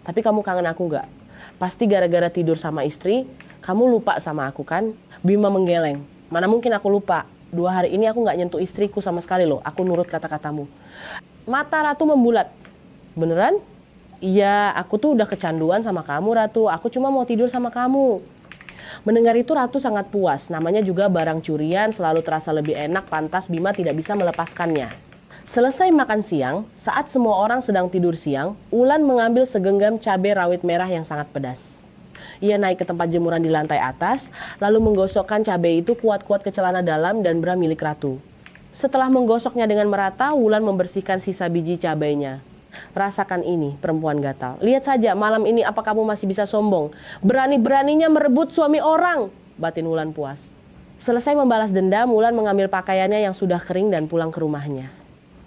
Tapi kamu kangen aku nggak? Pasti gara-gara tidur sama istri, kamu lupa sama aku kan? Bima menggeleng. Mana mungkin aku lupa? 2 hari ini aku nggak nyentuh istriku sama sekali loh. Aku nurut kata-katamu. Mata Ratu membulat. Beneran? Iya, aku tuh udah kecanduan sama kamu, Ratu. Aku cuma mau tidur sama kamu. Mendengar itu Ratu sangat puas. Namanya juga barang curian, selalu terasa lebih enak, pantas Bima tidak bisa melepaskannya. Selesai makan siang, saat semua orang sedang tidur siang, Wulan mengambil segenggam cabai rawit merah yang sangat pedas. Ia naik ke tempat jemuran di lantai atas, lalu menggosokkan cabai itu kuat-kuat ke celana dalam dan bra milik Ratu. Setelah menggosoknya dengan merata, Wulan membersihkan sisa biji cabainya. Rasakan ini, perempuan gatal. Lihat saja, malam ini apa kamu masih bisa sombong? Berani-beraninya merebut suami orang, batin Wulan puas. Selesai membalas dendam, Wulan mengambil pakaiannya yang sudah kering dan pulang ke rumahnya.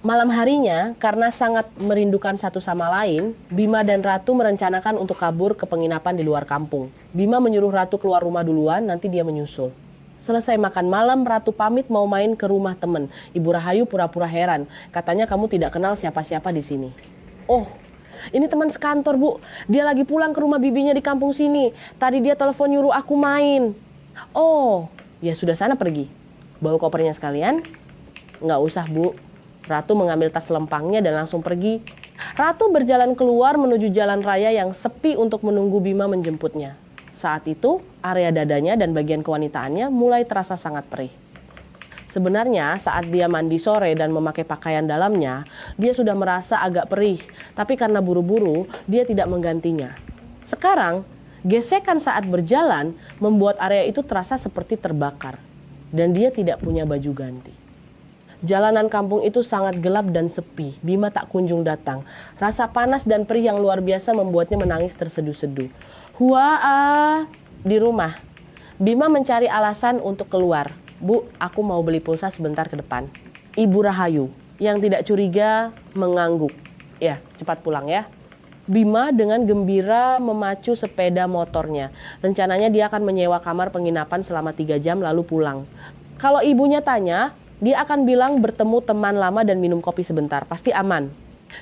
Malam harinya, karena sangat merindukan satu sama lain, Bima dan Ratu merencanakan untuk kabur ke penginapan di luar kampung. Bima menyuruh Ratu keluar rumah duluan, nanti dia menyusul. Selesai makan malam, Ratu pamit mau main ke rumah temen. Ibu Rahayu pura-pura heran, katanya kamu tidak kenal siapa-siapa di sini. Oh, ini teman sekantor, Bu. Dia lagi pulang ke rumah bibinya di kampung sini. Tadi dia telepon nyuruh aku main. Oh, ya sudah sana pergi. Bawa kopernya sekalian? Nggak usah, Bu. Ratu mengambil tas lempangnya dan langsung pergi. Ratu berjalan keluar menuju jalan raya yang sepi untuk menunggu Bima menjemputnya. Saat itu, area dadanya dan bagian kewanitaannya mulai terasa sangat perih. Sebenarnya saat dia mandi sore dan memakai pakaian dalamnya, dia sudah merasa agak perih. Tapi karena buru-buru, dia tidak menggantinya. Sekarang, gesekan saat berjalan membuat area itu terasa seperti terbakar. Dan dia tidak punya baju ganti. Jalanan kampung itu sangat gelap dan sepi. Bima tak kunjung datang. Rasa panas dan perih yang luar biasa membuatnya menangis terseduh-seduh. Di rumah. Bima mencari alasan untuk keluar. Bu, aku mau beli pulsa sebentar ke depan. Ibu Rahayu yang tidak curiga mengangguk. Ya, cepat pulang ya. Bima dengan gembira memacu sepeda motornya. Rencananya dia akan menyewa kamar penginapan selama 3 jam lalu pulang. Kalau ibunya tanya, dia akan bilang bertemu teman lama dan minum kopi sebentar, pasti aman.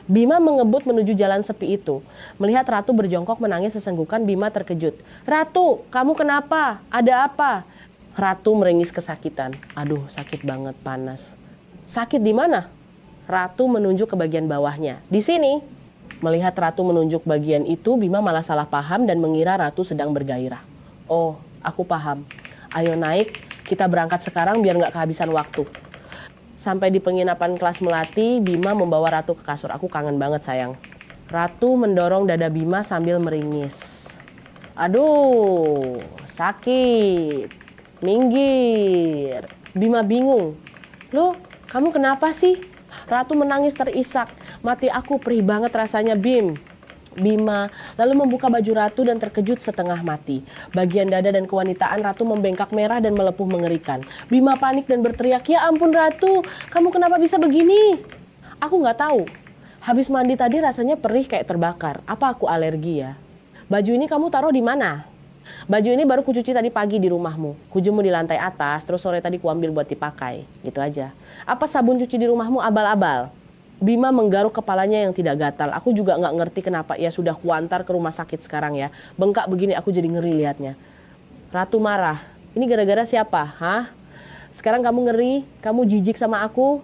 Bima mengebut menuju jalan sepi itu. Melihat Ratu berjongkok menangis sesenggukan, Bima terkejut. Ratu, kamu kenapa? Ada apa? Ratu meringis kesakitan. Aduh, sakit banget, panas. Sakit di mana? Ratu menunjuk ke bagian bawahnya. Di sini. Melihat Ratu menunjuk bagian itu, Bima malah salah paham dan mengira Ratu sedang bergairah. Oh, aku paham. Ayo naik, kita berangkat sekarang biar nggak kehabisan waktu. Sampai di penginapan kelas Melati, Bima membawa Ratu ke kasur. Aku kangen banget sayang. Ratu mendorong dada Bima sambil meringis. Aduh, sakit. Minggir. Bima bingung. Loh, kamu kenapa sih? Ratu menangis terisak. Mati aku perih banget rasanya, Bim. Bima lalu membuka baju Ratu dan terkejut setengah mati. Bagian dada dan kewanitaan Ratu membengkak merah dan melepuh mengerikan. Bima panik dan berteriak, "Ya ampun Ratu, kamu kenapa bisa begini?" Aku nggak tahu. Habis mandi tadi rasanya perih kayak terbakar. Apa aku alergi ya? Baju ini kamu taruh di mana? Baju ini baru kucuci tadi pagi di rumahmu. Kujemu di lantai atas, terus sore tadi kuambil buat dipakai. Gitu aja. Apa sabun cuci di rumahmu abal-abal? Bima menggaruk kepalanya yang tidak gatal. Aku juga nggak ngerti kenapa ia sudah kuantar ke rumah sakit sekarang ya. Bengkak begini aku jadi ngeri liatnya. Ratu marah. Ini gara-gara siapa? Hah? Sekarang kamu ngeri? Kamu jijik sama aku?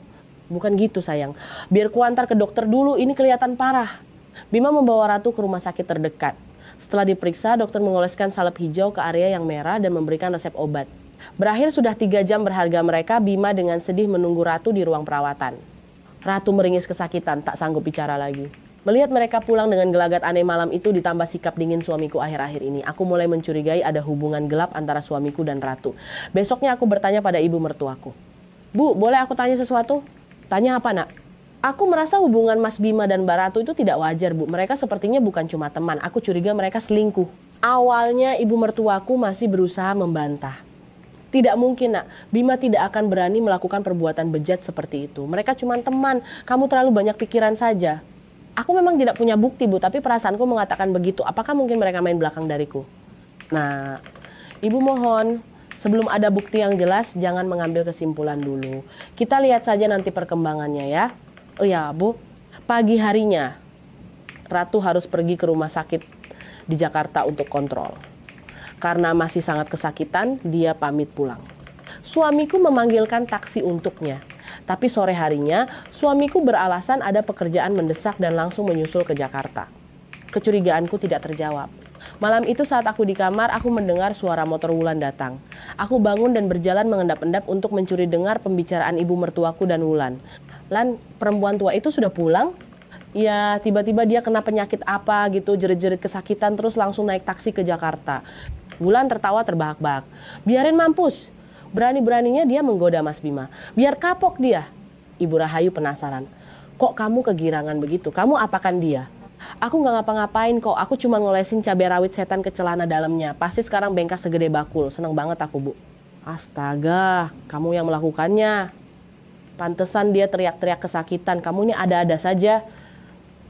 Bukan gitu sayang. Biar kuantar ke dokter dulu, ini kelihatan parah. Bima membawa Ratu ke rumah sakit terdekat. Setelah diperiksa, dokter mengoleskan salep hijau ke area yang merah dan memberikan resep obat. Berakhir sudah 3 jam berharga mereka, Bima dengan sedih menunggu Ratu di ruang perawatan. Ratu meringis kesakitan, tak sanggup bicara lagi. Melihat mereka pulang dengan gelagat aneh malam itu ditambah sikap dingin suamiku akhir-akhir ini, aku mulai mencurigai ada hubungan gelap antara suamiku dan Ratu. Besoknya aku bertanya pada ibu mertuaku. Bu, boleh aku tanya sesuatu? Tanya apa nak? Aku merasa hubungan Mas Bima dan Mbak Ratu itu tidak wajar, Bu. Mereka sepertinya bukan cuma teman. Aku curiga mereka selingkuh. Awalnya ibu mertuaku masih berusaha membantah. Tidak mungkin, nak. Bima tidak akan berani melakukan perbuatan bejat seperti itu. Mereka cuma teman. Kamu terlalu banyak pikiran saja. Aku memang tidak punya bukti, Bu. Tapi perasaanku mengatakan begitu. Apakah mungkin mereka main belakang dariku? Nah, ibu mohon. Sebelum ada bukti yang jelas, jangan mengambil kesimpulan dulu. Kita lihat saja nanti perkembangannya ya. Oh ya, Bu. Pagi harinya, Ratu harus pergi ke rumah sakit di Jakarta untuk kontrol. Karena masih sangat kesakitan, dia pamit pulang. Suamiku memanggilkan taksi untuknya. Tapi sore harinya, suamiku beralasan ada pekerjaan mendesak dan langsung menyusul ke Jakarta. Kecurigaanku tidak terjawab. Malam itu saat aku di kamar, aku mendengar suara motor Wulan datang. Aku bangun dan berjalan mengendap-endap untuk mencuri dengar pembicaraan ibu mertuaku dan Wulan. Lan, perempuan tua itu sudah pulang? Ya, tiba-tiba dia kena penyakit apa gitu, jerit-jerit kesakitan terus langsung naik taksi ke Jakarta. Wulan tertawa terbahak-bahak. Biarin mampus. Berani-beraninya dia menggoda Mas Bima. Biar kapok dia. Ibu Rahayu penasaran. Kok kamu kegirangan begitu? Kamu apakan dia? Aku gak ngapa-ngapain kok. Aku cuma ngolesin cabai rawit setan ke celana dalamnya. Pasti sekarang bengkas segede bakul. Seneng banget aku, Bu. Astaga, kamu yang melakukannya. Pantesan dia teriak-teriak kesakitan. Kamu ini ada-ada saja.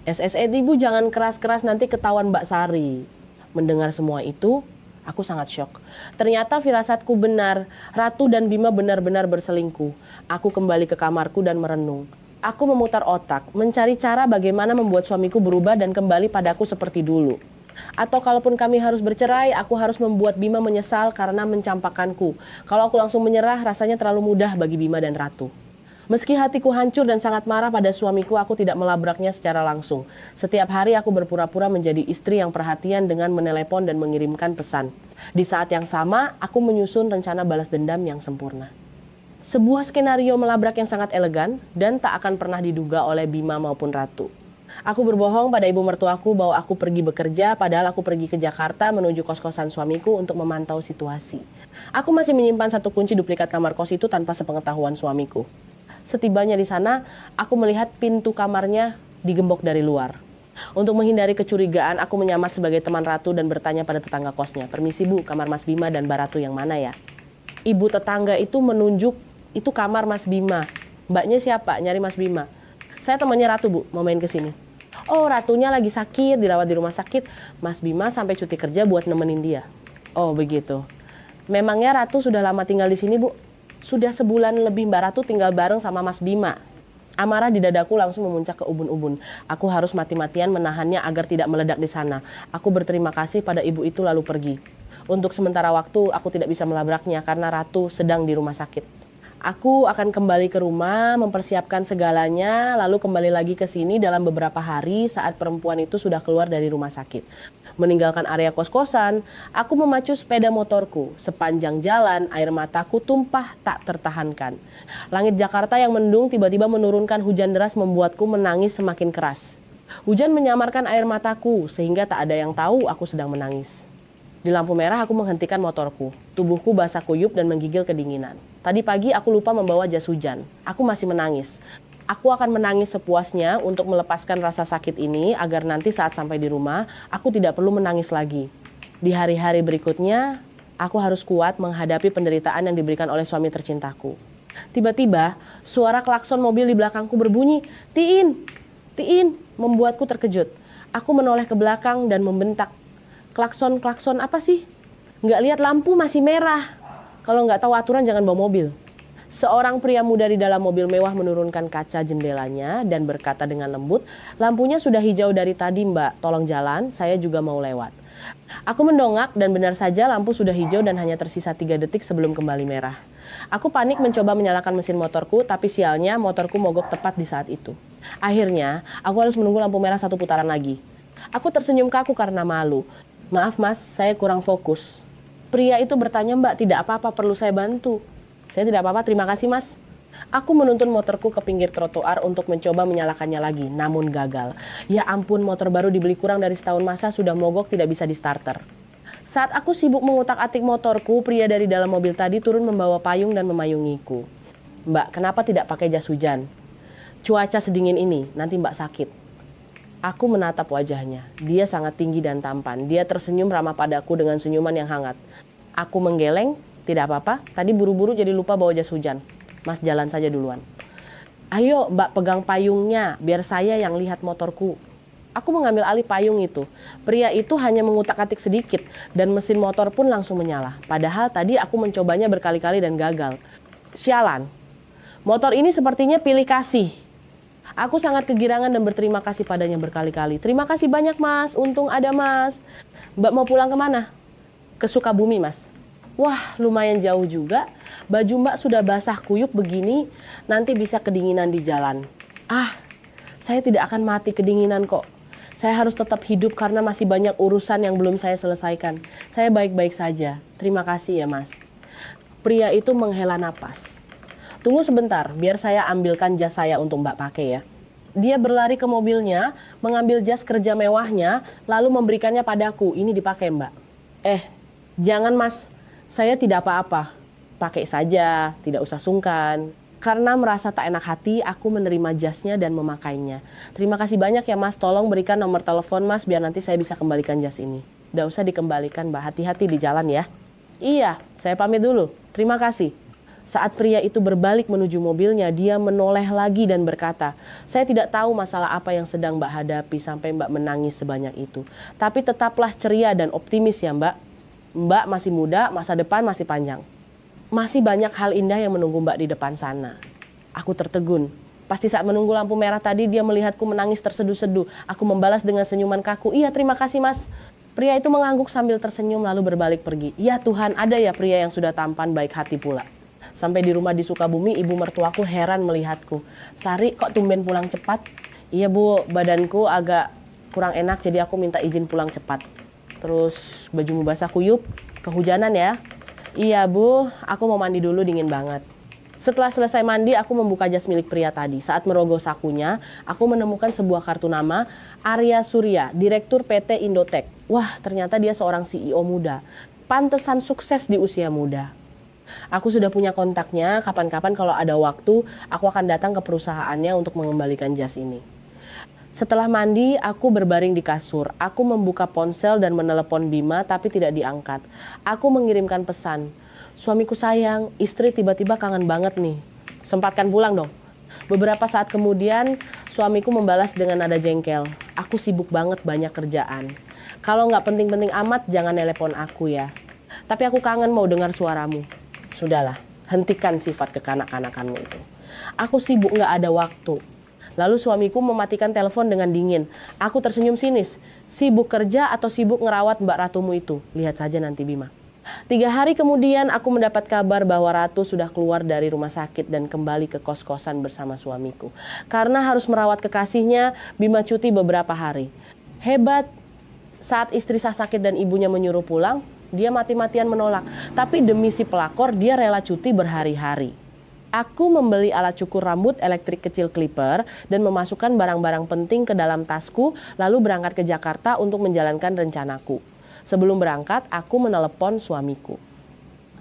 SSE ibu jangan keras-keras nanti ketahuan Mbak Sari. Mendengar semua itu, aku sangat syok. Ternyata firasatku benar. Ratu dan Bima benar-benar berselingkuh. Aku kembali ke kamarku dan merenung. Aku memutar otak, mencari cara bagaimana membuat suamiku berubah dan kembali padaku seperti dulu. Atau kalaupun kami harus bercerai, aku harus membuat Bima menyesal karena mencampakkanku. Kalau aku langsung menyerah, rasanya terlalu mudah bagi Bima dan Ratu. Meski hatiku hancur dan sangat marah pada suamiku, aku tidak melabraknya secara langsung. Setiap hari aku berpura-pura menjadi istri yang perhatian dengan menelepon dan mengirimkan pesan. Di saat yang sama, aku menyusun rencana balas dendam yang sempurna. Sebuah skenario melabrak yang sangat elegan dan tak akan pernah diduga oleh Bima maupun Ratu. Aku berbohong pada ibu mertuaku bahwa aku pergi bekerja, padahal aku pergi ke Jakarta menuju kos-kosan suamiku untuk memantau situasi. Aku masih menyimpan satu kunci duplikat kamar kos itu tanpa sepengetahuan suamiku. Setibanya di sana, aku melihat pintu kamarnya digembok dari luar. Untuk menghindari kecurigaan, aku menyamar sebagai teman Ratu dan bertanya pada tetangga kosnya, "Permisi Bu, kamar Mas Bima dan Mbak Ratu yang mana ya?" Ibu tetangga itu menunjuk, "Itu kamar Mas Bima." "Mbaknya siapa? Nyari Mas Bima." "Saya temannya Ratu Bu, mau main ke sini." "Oh, Ratunya lagi sakit, dirawat di rumah sakit. Mas Bima sampai cuti kerja buat nemenin dia." "Oh begitu. Memangnya Ratu sudah lama tinggal di sini Bu?" "Sudah sebulan lebih Mbak Ratu tinggal bareng sama Mas Bima." Amarah di dadaku langsung memuncak ke ubun-ubun. Aku harus mati-matian menahannya agar tidak meledak di sana. Aku berterima kasih pada ibu itu lalu pergi. Untuk sementara waktu aku tidak bisa melabraknya karena Ratu sedang di rumah sakit. Aku akan kembali ke rumah, mempersiapkan segalanya, lalu kembali lagi ke sini dalam beberapa hari saat perempuan itu sudah keluar dari rumah sakit. Meninggalkan area kos-kosan, aku memacu sepeda motorku. Sepanjang jalan, air mataku tumpah tak tertahankan. Langit Jakarta yang mendung tiba-tiba menurunkan hujan deras membuatku menangis semakin keras. Hujan menyamarkan air mataku sehingga tak ada yang tahu aku sedang menangis. Di lampu merah aku menghentikan motorku. Tubuhku basah kuyup dan menggigil kedinginan. Tadi pagi aku lupa membawa jas hujan. Aku masih menangis. Aku akan menangis sepuasnya untuk melepaskan rasa sakit ini agar nanti saat sampai di rumah, aku tidak perlu menangis lagi. Di hari-hari berikutnya, aku harus kuat menghadapi penderitaan yang diberikan oleh suami tercintaku. Tiba-tiba, suara klakson mobil di belakangku berbunyi, "Tiin! Tiin!" membuatku terkejut. Aku menoleh ke belakang dan membentak, "Klakson apa sih? Nggak lihat lampu masih merah. Kalau nggak tahu aturan jangan bawa mobil." Seorang pria muda di dalam mobil mewah menurunkan kaca jendelanya dan berkata dengan lembut, "Lampunya sudah hijau dari tadi, Mbak. Tolong jalan, saya juga mau lewat." Aku mendongak dan benar saja lampu sudah hijau dan hanya tersisa 3 detik sebelum kembali merah. Aku panik mencoba menyalakan mesin motorku, tapi sialnya motorku mogok tepat di saat itu. Akhirnya, aku harus menunggu lampu merah 1 putaran lagi. Aku tersenyum kaku karena malu. "Maaf mas, saya kurang fokus." Pria itu bertanya, "Mbak, tidak apa-apa, perlu saya bantu?" "Saya tidak apa-apa, terima kasih mas." Aku menuntun motorku ke pinggir trotoar untuk mencoba menyalakannya lagi, namun gagal. Ya ampun, motor baru dibeli kurang dari setahun masa sudah mogok tidak bisa di starter. Saat aku sibuk mengutak-atik motorku, pria dari dalam mobil tadi turun membawa payung dan memayungiku. "Mbak, kenapa tidak pakai jas hujan? Cuaca sedingin ini, nanti Mbak sakit." Aku menatap wajahnya. Dia sangat tinggi dan tampan. Dia tersenyum ramah padaku dengan senyuman yang hangat. Aku menggeleng, "Tidak apa-apa, tadi buru-buru jadi lupa bawa jas hujan. Mas jalan saja duluan." "Ayo Mbak pegang payungnya, biar saya yang lihat motorku." Aku mengambil alih payung itu. Pria itu hanya mengutak-atik sedikit dan mesin motor pun langsung menyala. Padahal tadi aku mencobanya berkali-kali dan gagal. Sialan. Motor ini sepertinya pilih kasih. Aku sangat kegirangan dan berterima kasih padanya berkali-kali. "Terima kasih banyak mas, untung ada mas." "Mbak mau pulang kemana?" "Ke Sukabumi mas." "Wah, lumayan jauh juga. Baju Mbak sudah basah kuyup begini, nanti bisa kedinginan di jalan." "Ah, saya tidak akan mati kedinginan kok. Saya harus tetap hidup karena masih banyak urusan yang belum saya selesaikan. Saya baik-baik saja. Terima kasih ya mas." Pria itu menghela napas. "Tunggu sebentar, biar saya ambilkan jas saya untuk Mbak pakai ya." Dia berlari ke mobilnya, mengambil jas kerja mewahnya, lalu memberikannya padaku. "Ini dipakai Mbak." Jangan mas. Saya tidak apa-apa. Pakai saja, tidak usah sungkan." Karena merasa tak enak hati, aku menerima jasnya dan memakainya. "Terima kasih banyak ya mas, tolong berikan nomor telepon mas biar nanti saya bisa kembalikan jas ini." "Nggak usah dikembalikan Mbak, hati-hati di jalan ya." "Iya, saya pamit dulu. Terima kasih." Saat pria itu berbalik menuju mobilnya, dia menoleh lagi dan berkata, "Saya tidak tahu masalah apa yang sedang Mbak hadapi sampai Mbak menangis sebanyak itu. Tapi tetaplah ceria dan optimis ya Mbak. Mbak masih muda, masa depan masih panjang. Masih banyak hal indah yang menunggu Mbak di depan sana." Aku tertegun. Pasti saat menunggu lampu merah tadi dia melihatku menangis terseduh-seduh. Aku membalas dengan senyuman kaku, "Iya terima kasih mas." Pria itu mengangguk sambil tersenyum lalu berbalik pergi. Ya Tuhan, ada ya pria yang sudah tampan baik hati pula. Sampai di rumah di Sukabumi, ibu mertuaku heran melihatku. "Sari, kok tumben pulang cepat?" "Iya bu, badanku agak kurang enak jadi aku minta izin pulang cepat." "Terus bajumu basah kuyup, kehujanan ya?" "Iya bu, aku mau mandi dulu, dingin banget." Setelah selesai mandi, aku membuka jas milik pria tadi. Saat merogoh sakunya, aku menemukan sebuah kartu nama, Arya Surya, Direktur PT Indotech. Wah, ternyata dia seorang CEO muda. Pantesan sukses di usia muda. Aku sudah punya kontaknya, kapan-kapan kalau ada waktu, aku akan datang ke perusahaannya untuk mengembalikan jas ini. Setelah mandi, aku berbaring di kasur. Aku membuka ponsel dan menelepon Bima, tapi tidak diangkat. Aku mengirimkan pesan. "Suamiku sayang, istri tiba-tiba kangen banget nih. Sempatkan pulang dong." Beberapa saat kemudian, suamiku membalas dengan nada jengkel. "Aku sibuk banget, banyak kerjaan. Kalau nggak penting-penting amat, jangan telepon aku ya. Tapi aku kangen mau dengar suaramu." Sudahlah, hentikan sifat kekanak-kanakanmu itu. "Aku sibuk nggak ada waktu." Lalu suamiku mematikan telepon dengan dingin. Aku tersenyum sinis. "Sibuk kerja atau sibuk ngerawat Mbak Ratumu itu? Lihat saja nanti Bima." 3 hari kemudian aku mendapat kabar bahwa Ratu sudah keluar dari rumah sakit dan kembali ke kos-kosan bersama suamiku. Karena harus merawat kekasihnya, Bima cuti beberapa hari. Hebat, saat istri sah sakit dan ibunya menyuruh pulang, dia mati-matian menolak. Tapi demi si pelakor, dia rela cuti berhari-hari. Aku membeli alat cukur rambut elektrik kecil clipper dan memasukkan barang-barang penting ke dalam tasku, lalu berangkat ke Jakarta untuk menjalankan rencanaku. Sebelum berangkat, aku menelepon suamiku.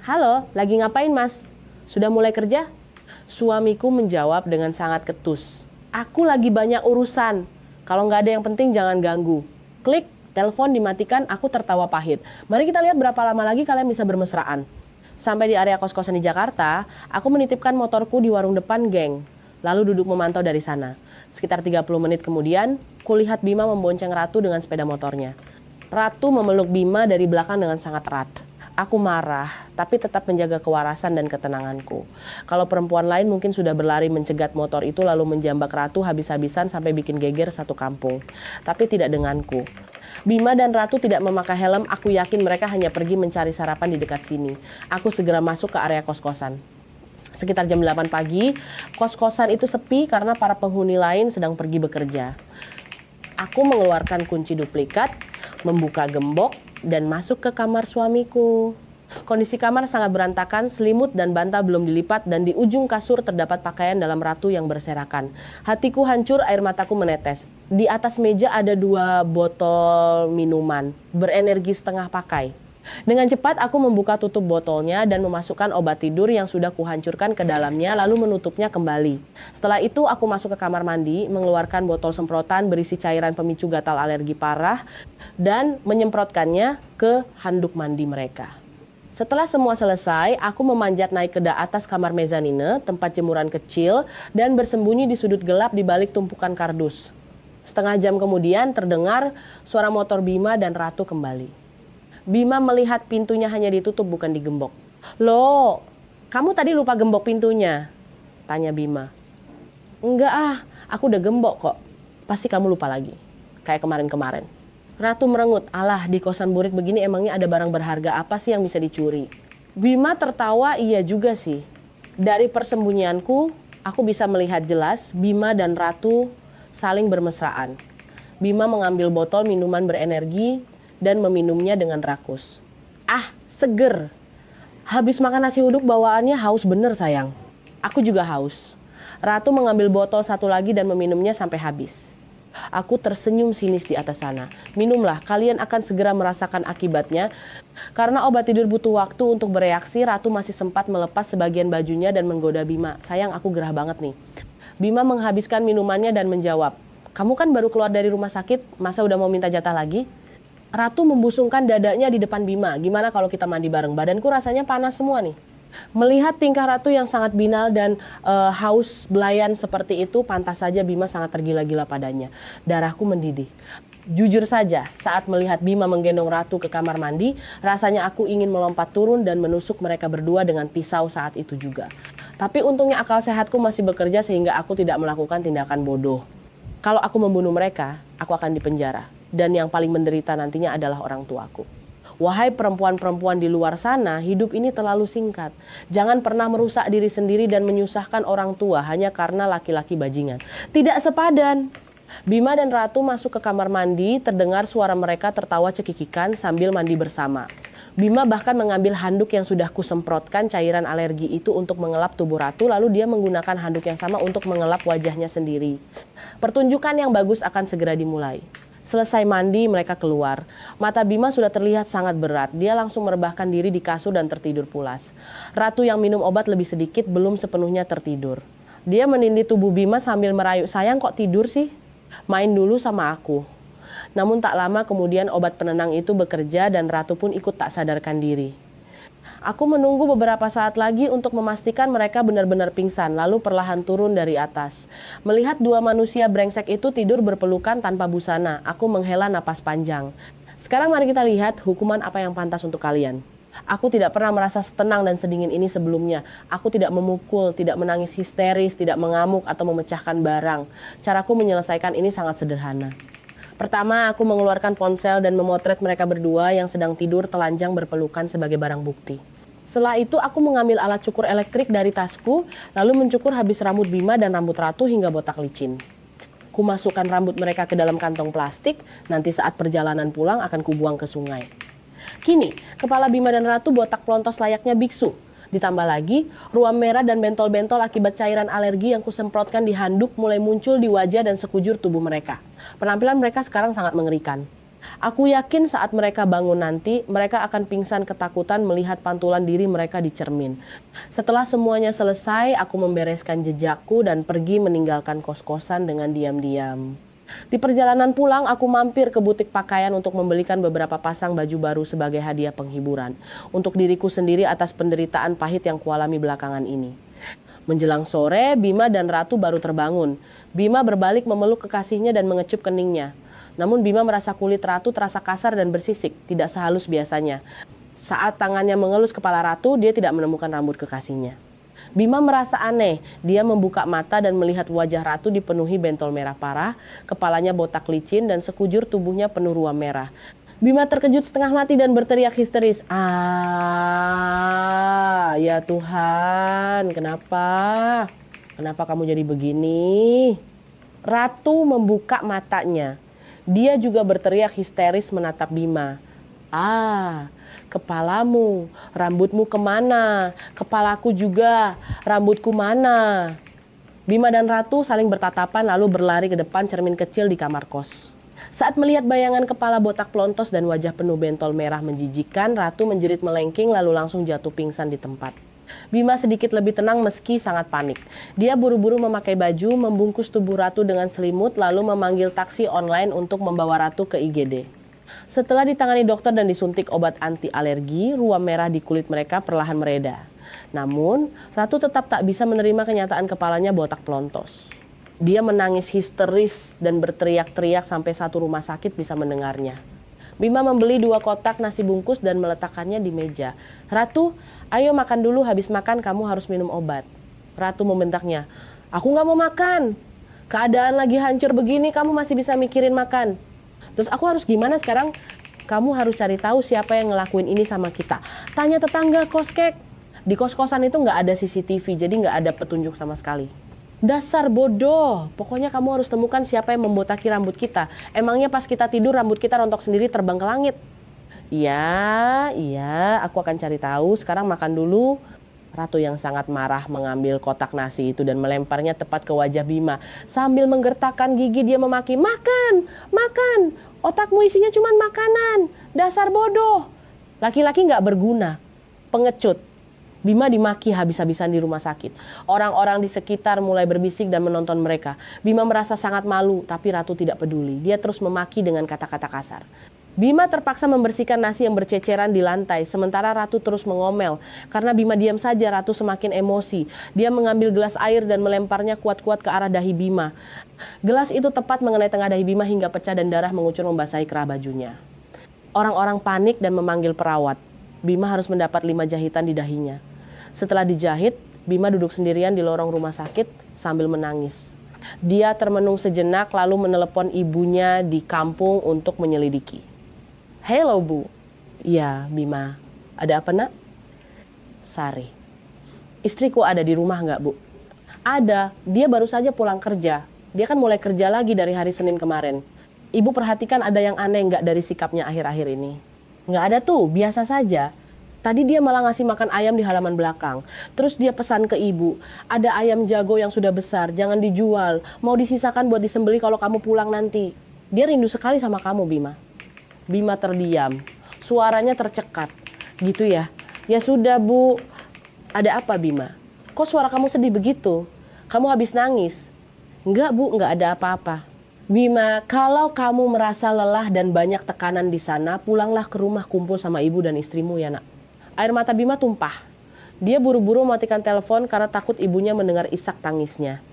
Halo, lagi ngapain mas? Sudah mulai kerja? Suamiku menjawab dengan sangat ketus. Aku lagi banyak urusan. Kalau nggak ada yang penting jangan ganggu. Klik, telepon dimatikan, aku tertawa pahit. Mari kita lihat berapa lama lagi kalian bisa bermesraan. Sampai di area kos-kosan di Jakarta, aku menitipkan motorku di warung depan geng. Lalu duduk memantau dari sana. Sekitar 30 menit kemudian, kulihat Bima membonceng Ratu dengan sepeda motornya. Ratu memeluk Bima dari belakang dengan sangat erat. Aku marah, tapi tetap menjaga kewarasan dan ketenanganku. Kalau perempuan lain mungkin sudah berlari mencegat motor itu lalu menjambak Ratu habis-habisan sampai bikin geger satu kampung. Tapi tidak denganku. Bima dan Ratu tidak memakai helm, aku yakin mereka hanya pergi mencari sarapan di dekat sini. Aku segera masuk ke area kos-kosan. Sekitar jam 8 pagi, kos-kosan itu sepi karena para penghuni lain sedang pergi bekerja. Aku mengeluarkan kunci duplikat, membuka gembok, dan masuk ke kamar suamiku. Kondisi kamar sangat berantakan, selimut dan bantal belum dilipat, dan di ujung kasur terdapat pakaian dalam Ratu yang berserakan. Hatiku hancur, air mataku menetes. Di atas meja ada 2 botol minuman, berenergi setengah pakai. Dengan cepat aku membuka tutup botolnya dan memasukkan obat tidur yang sudah kuhancurkan ke dalamnya lalu menutupnya kembali. Setelah itu aku masuk ke kamar mandi, mengeluarkan botol semprotan berisi cairan pemicu gatal alergi parah dan menyemprotkannya ke handuk mandi mereka. Setelah semua selesai, aku memanjat naik ke atas kamar mezanine, tempat jemuran kecil, dan bersembunyi di sudut gelap di balik tumpukan kardus. Setengah jam kemudian terdengar suara motor Bima dan Ratu kembali. Bima melihat pintunya hanya ditutup bukan digembok. Loh, kamu tadi lupa gembok pintunya? Tanya Bima. Enggak aku udah gembok kok. Pasti kamu lupa lagi. Kayak kemarin-kemarin. Ratu merengut, alah di kosan burik begini emangnya ada barang berharga apa sih yang bisa dicuri? Bima tertawa, iya juga sih. Dari persembunyianku, aku bisa melihat jelas Bima dan Ratu saling bermesraan. Bima mengambil botol minuman berenergi dan meminumnya dengan rakus. Seger. Habis makan nasi uduk bawaannya haus bener sayang. Aku juga haus. Ratu mengambil botol satu lagi dan meminumnya sampai habis. Aku tersenyum sinis di atas sana. Minumlah, kalian akan segera merasakan akibatnya. Karena obat tidur butuh waktu untuk bereaksi, Ratu masih sempat melepas sebagian bajunya dan menggoda Bima. Sayang, aku gerah banget nih. Bima menghabiskan minumannya dan menjawab, kamu kan baru keluar dari rumah sakit, masa udah mau minta jatah lagi? Ratu membusungkan dadanya di depan Bima. Gimana kalau kita mandi bareng? Badanku rasanya panas semua nih. Melihat tingkah Ratu yang sangat binal dan haus belayan seperti itu, pantas saja Bima sangat tergila-gila padanya. Darahku mendidih. Jujur saja, saat melihat Bima menggendong Ratu ke kamar mandi, rasanya aku ingin melompat turun dan menusuk mereka berdua dengan pisau saat itu juga. Tapi untungnya akal sehatku masih bekerja sehingga aku tidak melakukan tindakan bodoh. Kalau aku membunuh mereka, aku akan dipenjara. Dan yang paling menderita nantinya adalah orang tuaku. Wahai perempuan-perempuan di luar sana, hidup ini terlalu singkat. Jangan pernah merusak diri sendiri dan menyusahkan orang tua hanya karena laki-laki bajingan. Tidak sepadan. Bima dan Ratu masuk ke kamar mandi, terdengar suara mereka tertawa cekikikan sambil mandi bersama. Bima bahkan mengambil handuk yang sudah kusemprotkan cairan alergi itu untuk mengelap tubuh Ratu, lalu dia menggunakan handuk yang sama untuk mengelap wajahnya sendiri. Pertunjukan yang bagus akan segera dimulai. Selesai mandi, mereka keluar. Mata Bima sudah terlihat sangat berat. Dia langsung merebahkan diri di kasur dan tertidur pulas. Ratu yang minum obat lebih sedikit belum sepenuhnya tertidur. Dia menindih tubuh Bima sambil merayu, sayang kok tidur sih? Main dulu sama aku. Namun tak lama kemudian obat penenang itu bekerja dan Ratu pun ikut tak sadarkan diri. Aku menunggu beberapa saat lagi untuk memastikan mereka benar-benar pingsan, lalu perlahan turun dari atas. Melihat 2 manusia brengsek itu tidur berpelukan tanpa busana, aku menghela napas panjang. Sekarang mari kita lihat hukuman apa yang pantas untuk kalian. Aku tidak pernah merasa setenang dan sedingin ini sebelumnya. Aku tidak memukul, tidak menangis histeris, tidak mengamuk atau memecahkan barang. Caraku menyelesaikan ini sangat sederhana. Pertama, aku mengeluarkan ponsel dan memotret mereka berdua yang sedang tidur telanjang berpelukan sebagai barang bukti. Setelah itu, aku mengambil alat cukur elektrik dari tasku, lalu mencukur habis rambut Bima dan rambut Ratu hingga botak licin. Ku masukkan rambut mereka ke dalam kantong plastik, nanti saat perjalanan pulang akan kubuang ke sungai. Kini, kepala Bima dan Ratu botak pelontos layaknya biksu. Ditambah lagi, ruam merah dan bentol-bentol akibat cairan alergi yang kusemprotkan di handuk mulai muncul di wajah dan sekujur tubuh mereka. Penampilan mereka sekarang sangat mengerikan. Aku yakin saat mereka bangun nanti, mereka akan pingsan ketakutan melihat pantulan diri mereka di cermin. Setelah semuanya selesai, aku membereskan jejakku dan pergi meninggalkan kos-kosan dengan diam-diam. Di perjalanan pulang, aku mampir ke butik pakaian untuk membelikan beberapa pasang baju baru sebagai hadiah penghiburan untuk diriku sendiri atas penderitaan pahit yang kualami belakangan ini. Menjelang sore, Bima dan Ratu baru terbangun. Bima berbalik memeluk kekasihnya dan mengecup keningnya. Namun Bima merasa kulit Ratu terasa kasar dan bersisik, tidak sehalus biasanya. Saat tangannya mengelus kepala Ratu, dia tidak menemukan rambut kekasihnya. Bima merasa aneh, dia membuka mata dan melihat wajah Ratu dipenuhi bentol merah parah, kepalanya botak licin dan sekujur tubuhnya penuh ruam merah. Bima terkejut setengah mati dan berteriak histeris, "Ah, ya Tuhan, kenapa? Kenapa kamu jadi begini?" Ratu membuka matanya. Dia juga berteriak histeris menatap Bima. "Ah, kepalamu, rambutmu kemana? Kepalaku juga, rambutku mana?" Bima dan Ratu saling bertatapan lalu berlari ke depan cermin kecil di kamar kos. Saat melihat bayangan kepala botak pelontos dan wajah penuh bentol merah menjijikan, Ratu menjerit melengking lalu langsung jatuh pingsan di tempat. Bima sedikit lebih tenang meski sangat panik. Dia buru-buru memakai baju, membungkus tubuh Ratu dengan selimut lalu memanggil taksi online untuk membawa Ratu ke IGD. Setelah ditangani dokter dan disuntik obat anti alergi, ruam merah di kulit mereka perlahan mereda. Namun, Ratu tetap tak bisa menerima kenyataan kepalanya botak pelontos. Dia menangis histeris dan berteriak-teriak sampai satu rumah sakit bisa mendengarnya. Bima membeli 2 kotak nasi bungkus dan meletakkannya di meja. "Ratu, ayo makan dulu, habis makan kamu harus minum obat." Ratu membentaknya, "Aku gak mau makan. Keadaan lagi hancur begini kamu masih bisa mikirin makan. Terus aku harus gimana sekarang? Kamu harus cari tahu siapa yang ngelakuin ini sama kita. Tanya tetangga koskek." Di kos-kosan itu nggak ada CCTV, jadi nggak ada petunjuk sama sekali. "Dasar bodoh, pokoknya kamu harus temukan siapa yang membotaki rambut kita. Emangnya pas kita tidur rambut kita rontok sendiri terbang ke langit?" Iya, aku akan cari tahu, sekarang makan dulu." Ratu yang sangat marah mengambil kotak nasi itu dan melemparnya tepat ke wajah Bima. Sambil menggertakkan gigi dia memaki, "Makan, makan, otakmu isinya cuma makanan, dasar bodoh. Laki-laki gak berguna, pengecut." Bima dimaki habis-habisan di rumah sakit. Orang-orang di sekitar mulai berbisik dan menonton mereka. Bima merasa sangat malu, tapi Ratu tidak peduli. Dia terus memaki dengan kata-kata kasar. Bima terpaksa membersihkan nasi yang berceceran di lantai, sementara Ratu terus mengomel. Karena Bima diam saja, Ratu semakin emosi. Dia mengambil gelas air dan melemparnya kuat-kuat ke arah dahi Bima. Gelas itu tepat mengenai tengah dahi Bima hingga pecah dan darah mengucur membasahi kerah bajunya. Orang-orang panik dan memanggil perawat. Bima harus mendapat 5 jahitan di dahinya. Setelah dijahit, Bima duduk sendirian di lorong rumah sakit sambil menangis. Dia termenung sejenak lalu menelepon ibunya di kampung untuk menyelidiki. "Halo Bu." "Iya Bima, ada apa nak?" "Sari, istriku ada di rumah nggak Bu?" "Ada, dia baru saja pulang kerja. Dia kan mulai kerja lagi dari hari Senin kemarin. Ibu perhatikan ada yang aneh nggak dari sikapnya akhir-akhir ini?" "Nggak ada tuh, biasa saja. Tadi dia malah ngasih makan ayam di halaman belakang. Terus dia pesan ke ibu, ada ayam jago yang sudah besar, jangan dijual. Mau disisakan buat disembelih kalau kamu pulang nanti. Dia rindu sekali sama kamu Bima." Bima terdiam. Suaranya tercekat. "Gitu ya? Ya sudah Bu." "Ada apa Bima? Kok suara kamu sedih begitu? Kamu habis nangis?" "Enggak Bu, enggak ada apa-apa." "Bima, kalau kamu merasa lelah dan banyak tekanan di sana, pulanglah ke rumah kumpul sama ibu dan istrimu ya nak." Air mata Bima tumpah. Dia buru-buru mematikan telepon karena takut ibunya mendengar isak tangisnya.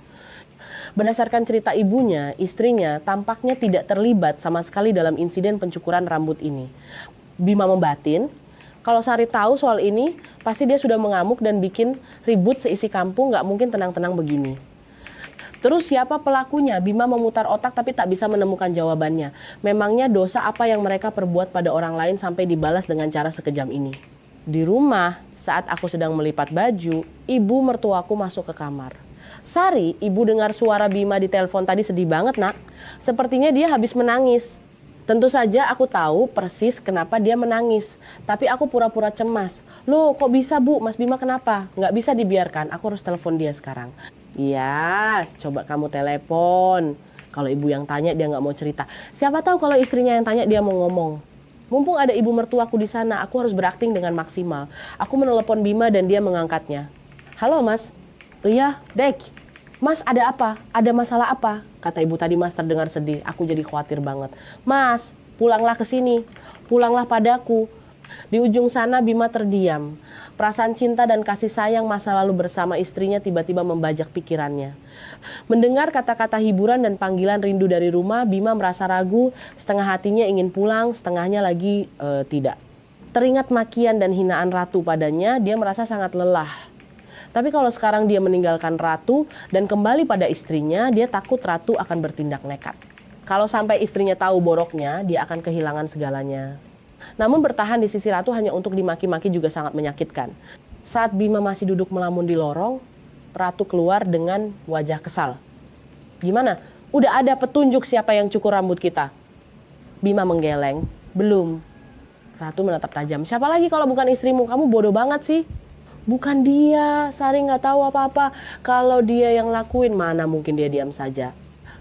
Berdasarkan cerita ibunya, istrinya tampaknya tidak terlibat sama sekali dalam insiden pencukuran rambut ini. Bima membatin, kalau Sari tahu soal ini, pasti dia sudah mengamuk dan bikin ribut seisi kampung, gak mungkin tenang-tenang begini. Terus siapa pelakunya? Bima memutar otak tapi tak bisa menemukan jawabannya. Memangnya dosa apa yang mereka perbuat pada orang lain sampai dibalas dengan cara sekejam ini? Di rumah, saat aku sedang melipat baju, ibu mertuaku masuk ke kamar. Sari, ibu dengar suara Bima di telepon tadi sedih banget, Nak. Sepertinya dia habis menangis. Tentu saja aku tahu persis kenapa dia menangis. Tapi aku pura-pura cemas. Loh, kok bisa, Bu? Mas Bima kenapa? Nggak bisa dibiarkan, aku harus telepon dia sekarang. Iya, coba kamu telepon. Kalau ibu yang tanya dia nggak mau cerita. Siapa tahu kalau istrinya yang tanya dia mau ngomong. Mumpung ada ibu mertuaku di sana, aku harus berakting dengan maksimal. Aku menelepon Bima dan dia mengangkatnya. Halo, Mas. Iya, Dek. Mas, ada apa? Ada masalah apa? Kata ibu tadi. Mas terdengar sedih. Aku jadi khawatir banget. Mas, pulanglah ke sini. Pulanglah padaku. Di ujung sana Bima terdiam. Perasaan cinta dan kasih sayang masa lalu bersama istrinya tiba-tiba membajak pikirannya. Mendengar kata-kata hiburan dan panggilan rindu dari rumah, Bima merasa ragu, setengah hatinya ingin pulang, setengahnya lagi tidak. Teringat makian dan hinaan Ratu padanya, dia merasa sangat lelah. Tapi kalau sekarang dia meninggalkan Ratu dan kembali pada istrinya, dia takut Ratu akan bertindak nekat. Kalau sampai istrinya tahu boroknya, dia akan kehilangan segalanya. Namun bertahan di sisi Ratu hanya untuk dimaki-maki juga sangat menyakitkan. Saat Bima masih duduk melamun di lorong, Ratu keluar dengan wajah kesal. Gimana? Udah ada petunjuk siapa yang cukur rambut kita? Bima menggeleng. Belum. Ratu menatap tajam. Siapa lagi kalau bukan istrimu? Kamu bodoh banget sih. Bukan dia, Sari nggak tahu apa-apa. Kalau dia yang lakuin, mana mungkin dia diam saja.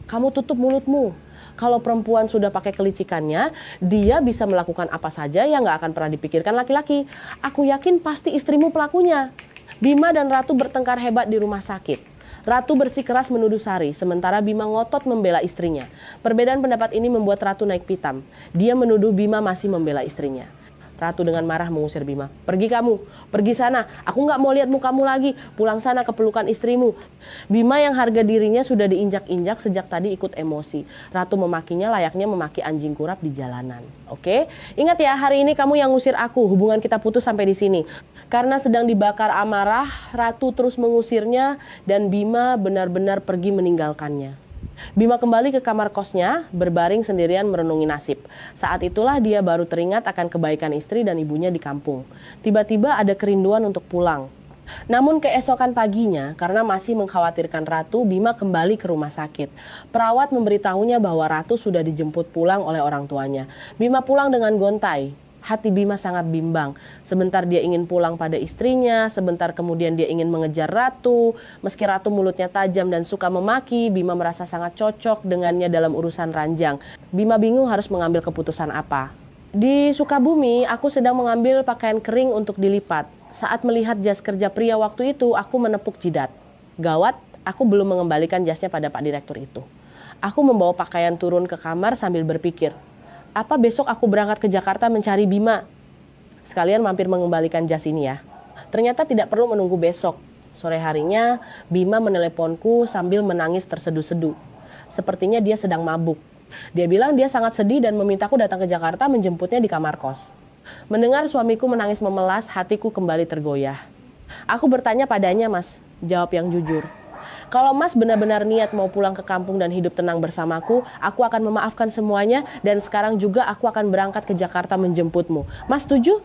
Kamu tutup mulutmu. Kalau perempuan sudah pakai kelicikannya, dia bisa melakukan apa saja yang nggak akan pernah dipikirkan laki-laki. Aku yakin pasti istrimu pelakunya. Bima dan Ratu bertengkar hebat di rumah sakit. Ratu bersikeras menuduh Sari, sementara Bima ngotot membela istrinya. Perbedaan pendapat ini membuat Ratu naik pitam. Dia menuduh Bima masih membela istrinya. Ratu dengan marah mengusir Bima. Pergi kamu, pergi sana. Aku nggak mau lihat mukamu lagi. Pulang sana ke pelukan istrimu. Bima yang harga dirinya sudah diinjak-injak sejak tadi ikut emosi. Ratu memakinya layaknya memaki anjing kurap di jalanan. Oke? Ingat ya, hari ini kamu yang ngusir aku. Hubungan kita putus sampai di sini. Karena sedang dibakar amarah, Ratu terus mengusirnya dan Bima benar-benar pergi meninggalkannya. Bima kembali ke kamar kosnya, berbaring sendirian merenungi nasib. Saat itulah dia baru teringat akan kebaikan istri dan ibunya di kampung. Tiba-tiba ada kerinduan untuk pulang. Namun keesokan paginya, karena masih mengkhawatirkan Ratu, Bima kembali ke rumah sakit. Perawat memberitahunya bahwa Ratu sudah dijemput pulang oleh orang tuanya. Bima pulang dengan gontai. Hati Bima sangat bimbang. Sebentar dia ingin pulang pada istrinya, sebentar kemudian dia ingin mengejar Ratu. Meski Ratu mulutnya tajam dan suka memaki, Bima merasa sangat cocok dengannya dalam urusan ranjang. Bima bingung harus mengambil keputusan apa. Di Sukabumi, aku sedang mengambil pakaian kering untuk dilipat. Saat melihat jas kerja pria waktu itu, aku menepuk jidat. Gawat, aku belum mengembalikan jasnya pada Pak Direktur itu. Aku membawa pakaian turun ke kamar sambil berpikir, apa besok aku berangkat ke Jakarta mencari Bima? Sekalian mampir mengembalikan jas ini ya. Ternyata tidak perlu menunggu besok. Sore harinya, Bima meneleponku sambil menangis terseduh-seduh. Sepertinya dia sedang mabuk. Dia bilang dia sangat sedih dan memintaku datang ke Jakarta menjemputnya di kamar kos. Mendengar suamiku menangis memelas, hatiku kembali tergoyah. Aku bertanya padanya, Mas. Jawab yang jujur. Kalau Mas benar-benar niat mau pulang ke kampung dan hidup tenang bersamaku, aku akan memaafkan semuanya dan sekarang juga aku akan berangkat ke Jakarta menjemputmu. Mas setuju?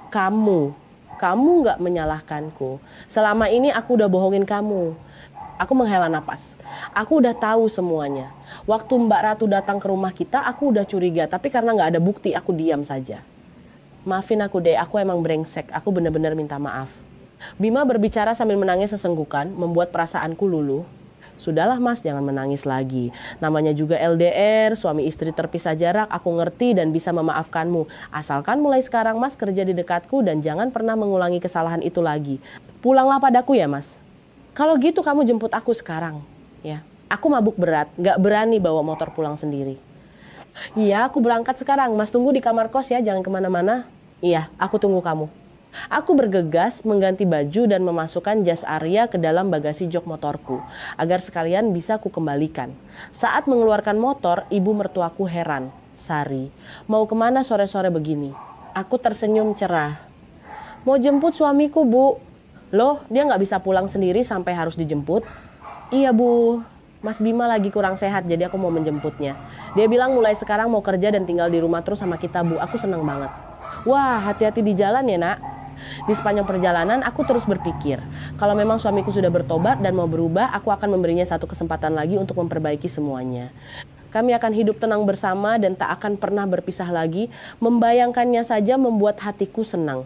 Kamu nggak menyalahkanku. Selama ini aku udah bohongin kamu. Aku menghela napas. Aku udah tahu semuanya. Waktu Mbak Ratu datang ke rumah kita, aku udah curiga. Tapi karena nggak ada bukti, aku diam saja. Maafin aku deh, aku emang brengsek. Aku benar-benar minta maaf. Bima berbicara sambil menangis sesenggukan, membuat perasaanku luluh. Sudahlah Mas, jangan menangis lagi. Namanya juga LDR, suami istri terpisah jarak, aku ngerti dan bisa memaafkanmu. Asalkan mulai sekarang Mas kerja di dekatku dan jangan pernah mengulangi kesalahan itu lagi. Pulanglah padaku ya Mas. Kalau gitu kamu jemput aku sekarang. Ya, aku mabuk berat, gak berani bawa motor pulang sendiri. Iya, aku berangkat sekarang. Mas tunggu di kamar kos ya, jangan kemana-mana. Iya, aku tunggu kamu. Aku bergegas mengganti baju dan memasukkan jas Arya ke dalam bagasi jok motorku agar sekalian bisa kukembalikan. Saat mengeluarkan motor, ibu mertuaku heran. Sari, mau kemana sore-sore begini? Aku tersenyum cerah. Mau jemput suamiku, Bu. Loh, dia nggak bisa pulang sendiri sampai harus dijemput? Iya, Bu. Mas Bima lagi kurang sehat, jadi aku mau menjemputnya. Dia bilang mulai sekarang mau kerja dan tinggal di rumah terus sama kita, Bu. Aku senang banget. Wah, hati-hati di jalan ya, Nak. Di sepanjang perjalanan, aku terus berpikir, kalau memang suamiku sudah bertobat dan mau berubah, aku akan memberinya satu kesempatan lagi untuk memperbaiki semuanya. Kami akan hidup tenang bersama dan tak akan pernah berpisah lagi. Membayangkannya saja membuat hatiku senang.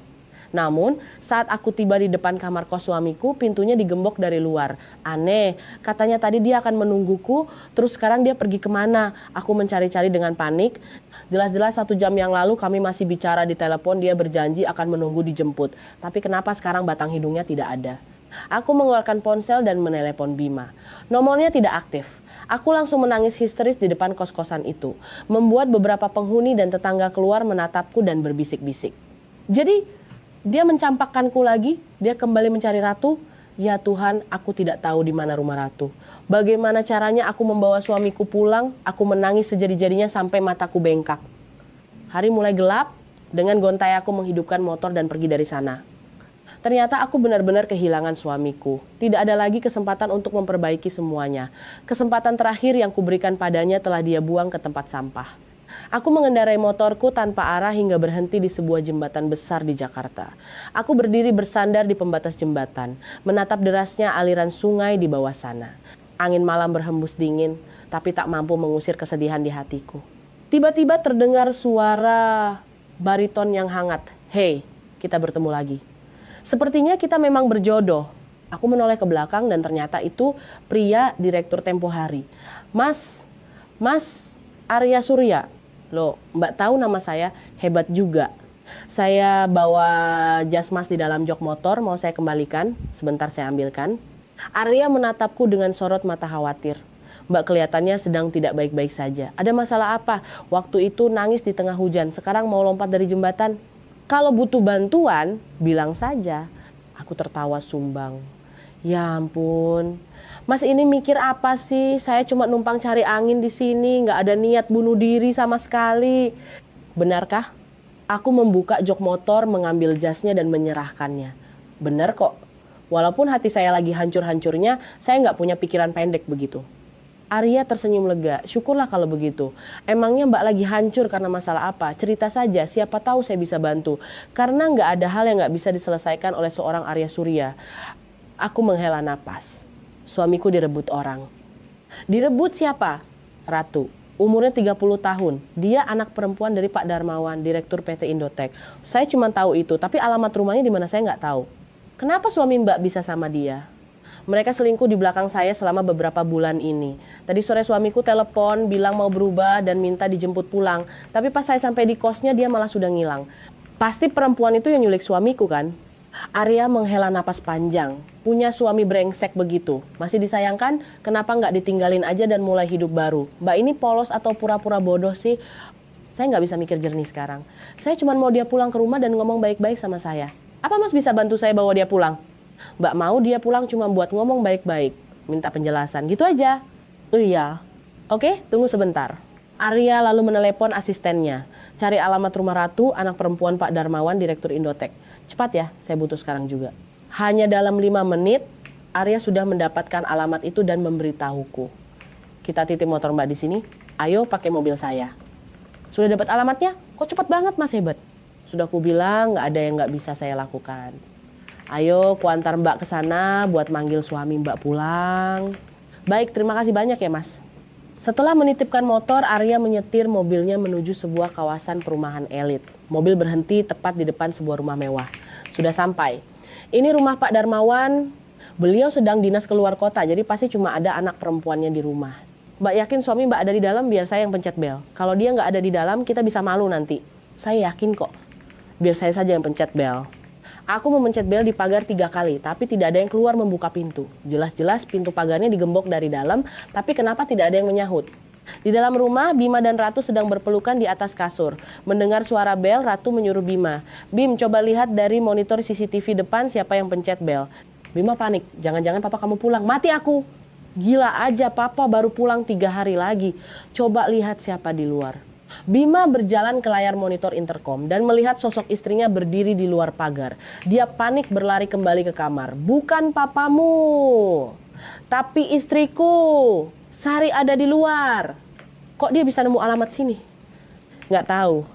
Namun, saat aku tiba di depan kamar kos suamiku, pintunya digembok dari luar. Aneh, katanya tadi dia akan menungguku, terus sekarang dia pergi kemana? Aku mencari-cari dengan panik. Jelas-jelas 1 jam yang lalu kami masih bicara di telepon, dia berjanji akan menunggu dijemput. Tapi kenapa sekarang batang hidungnya tidak ada? Aku mengeluarkan ponsel dan menelepon Bima. Nomornya tidak aktif. Aku langsung menangis histeris di depan kos-kosan itu, membuat beberapa penghuni dan tetangga keluar menatapku dan berbisik-bisik. Jadi, dia mencampakkanku lagi, dia kembali mencari Ratu. Ya Tuhan, aku tidak tahu di mana rumah Ratu. Bagaimana caranya aku membawa suamiku pulang? Aku menangis sejadi-jadinya sampai mataku bengkak. Hari mulai gelap, dengan gontai aku menghidupkan motor dan pergi dari sana. Ternyata aku benar-benar kehilangan suamiku. Tidak ada lagi kesempatan untuk memperbaiki semuanya. Kesempatan terakhir yang kuberikan padanya telah dia buang ke tempat sampah. Aku mengendarai motorku tanpa arah hingga berhenti di sebuah jembatan besar di Jakarta. Aku berdiri bersandar di pembatas jembatan, menatap derasnya aliran sungai di bawah sana. Angin malam berhembus dingin, tapi tak mampu mengusir kesedihan di hatiku. Tiba-tiba terdengar suara bariton yang hangat. Hei, kita bertemu lagi. Sepertinya kita memang berjodoh. Aku menoleh ke belakang dan ternyata itu pria direktur Tempo Hari. Mas Arya Surya. Loh, Mbak tahu nama saya, hebat juga. Saya bawa jas mas di dalam jok motor, mau saya kembalikan. Sebentar saya ambilkan. Arya menatapku dengan sorot mata khawatir. Mbak kelihatannya sedang tidak baik-baik saja. Ada masalah apa? Waktu itu nangis di tengah hujan, sekarang mau lompat dari jembatan. Kalau butuh bantuan, bilang saja. Aku tertawa sumbang. Ya ampun. Mas ini mikir apa sih? Saya cuma numpang cari angin di sini, nggak ada niat bunuh diri sama sekali. Benarkah? Aku membuka jok motor, mengambil jasnya dan menyerahkannya. Benar kok. Walaupun hati saya lagi hancur-hancurnya, saya nggak punya pikiran pendek begitu. Arya tersenyum lega. Syukurlah kalau begitu. Emangnya Mbak lagi hancur karena masalah apa? Cerita saja, siapa tahu saya bisa bantu. Karena nggak ada hal yang nggak bisa diselesaikan oleh seorang Arya Surya. Aku menghela napas. Suamiku direbut orang. Direbut siapa? Ratu. Umurnya 30 tahun. Dia anak perempuan dari Pak Darmawan, Direktur PT Indotek. Saya cuma tahu itu, tapi alamat rumahnya di mana saya nggak tahu. Kenapa suami Mbak bisa sama dia? Mereka selingkuh di belakang saya selama beberapa bulan ini. Tadi sore suamiku telepon, bilang mau berubah dan minta dijemput pulang. Tapi pas saya sampai di kosnya, dia malah sudah ngilang. Pasti perempuan itu yang nyulik suamiku kan? Arya menghela napas panjang. Punya suami brengsek begitu. Masih disayangkan? Kenapa nggak ditinggalin aja dan mulai hidup baru? Mbak ini polos atau pura-pura bodoh sih? Saya nggak bisa mikir jernih sekarang. Saya cuma mau dia pulang ke rumah dan ngomong baik-baik sama saya. Apa Mas bisa bantu saya bawa dia pulang? Mbak mau dia pulang cuma buat ngomong baik-baik. Minta penjelasan. Gitu aja. Oh iya. Oke, tunggu sebentar. Arya lalu menelepon asistennya. Cari alamat rumah Ratu, anak perempuan Pak Darmawan, Direktur Indotek. Cepat ya, saya butuh sekarang juga. Hanya dalam 5 menit, Arya sudah mendapatkan alamat itu dan memberitahuku. Kita titip motor Mbak di sini. Ayo pakai mobil saya. Sudah dapat alamatnya? Kok cepat banget Mas, hebat. Sudah ku bilang nggak ada yang nggak bisa saya lakukan. Ayo kuantar Mbak ke sana buat manggil suami Mbak pulang. Baik, terima kasih banyak ya Mas. Setelah menitipkan motor, Arya menyetir mobilnya menuju sebuah kawasan perumahan elit. Mobil berhenti tepat di depan sebuah rumah mewah. Sudah sampai. Ini rumah Pak Darmawan. Beliau sedang dinas keluar kota, jadi pasti cuma ada anak perempuannya di rumah. Mbak yakin suami Mbak ada di dalam, biar saya yang pencet bel. Kalau dia nggak ada di dalam, kita bisa malu nanti. Saya yakin kok. Biar saya saja yang pencet bel. Aku memencet bel di pagar 3 kali, tapi tidak ada yang keluar membuka pintu. Jelas-jelas pintu pagarnya digembok dari dalam, tapi kenapa tidak ada yang menyahut? Di dalam rumah, Bima dan Ratu sedang berpelukan di atas kasur. Mendengar suara bel, Ratu menyuruh Bima. Bim, coba lihat dari monitor CCTV depan siapa yang pencet bel. Bima panik, jangan-jangan papa kamu pulang, mati aku. Gila aja, papa baru pulang 3 hari lagi. Coba lihat siapa di luar. Bima berjalan ke layar monitor intercom dan melihat sosok istrinya berdiri di luar pagar. Dia panik berlari kembali ke kamar. Bukan papamu, tapi istriku. Sari ada di luar. Kok dia bisa nemu alamat sini? Nggak tahu.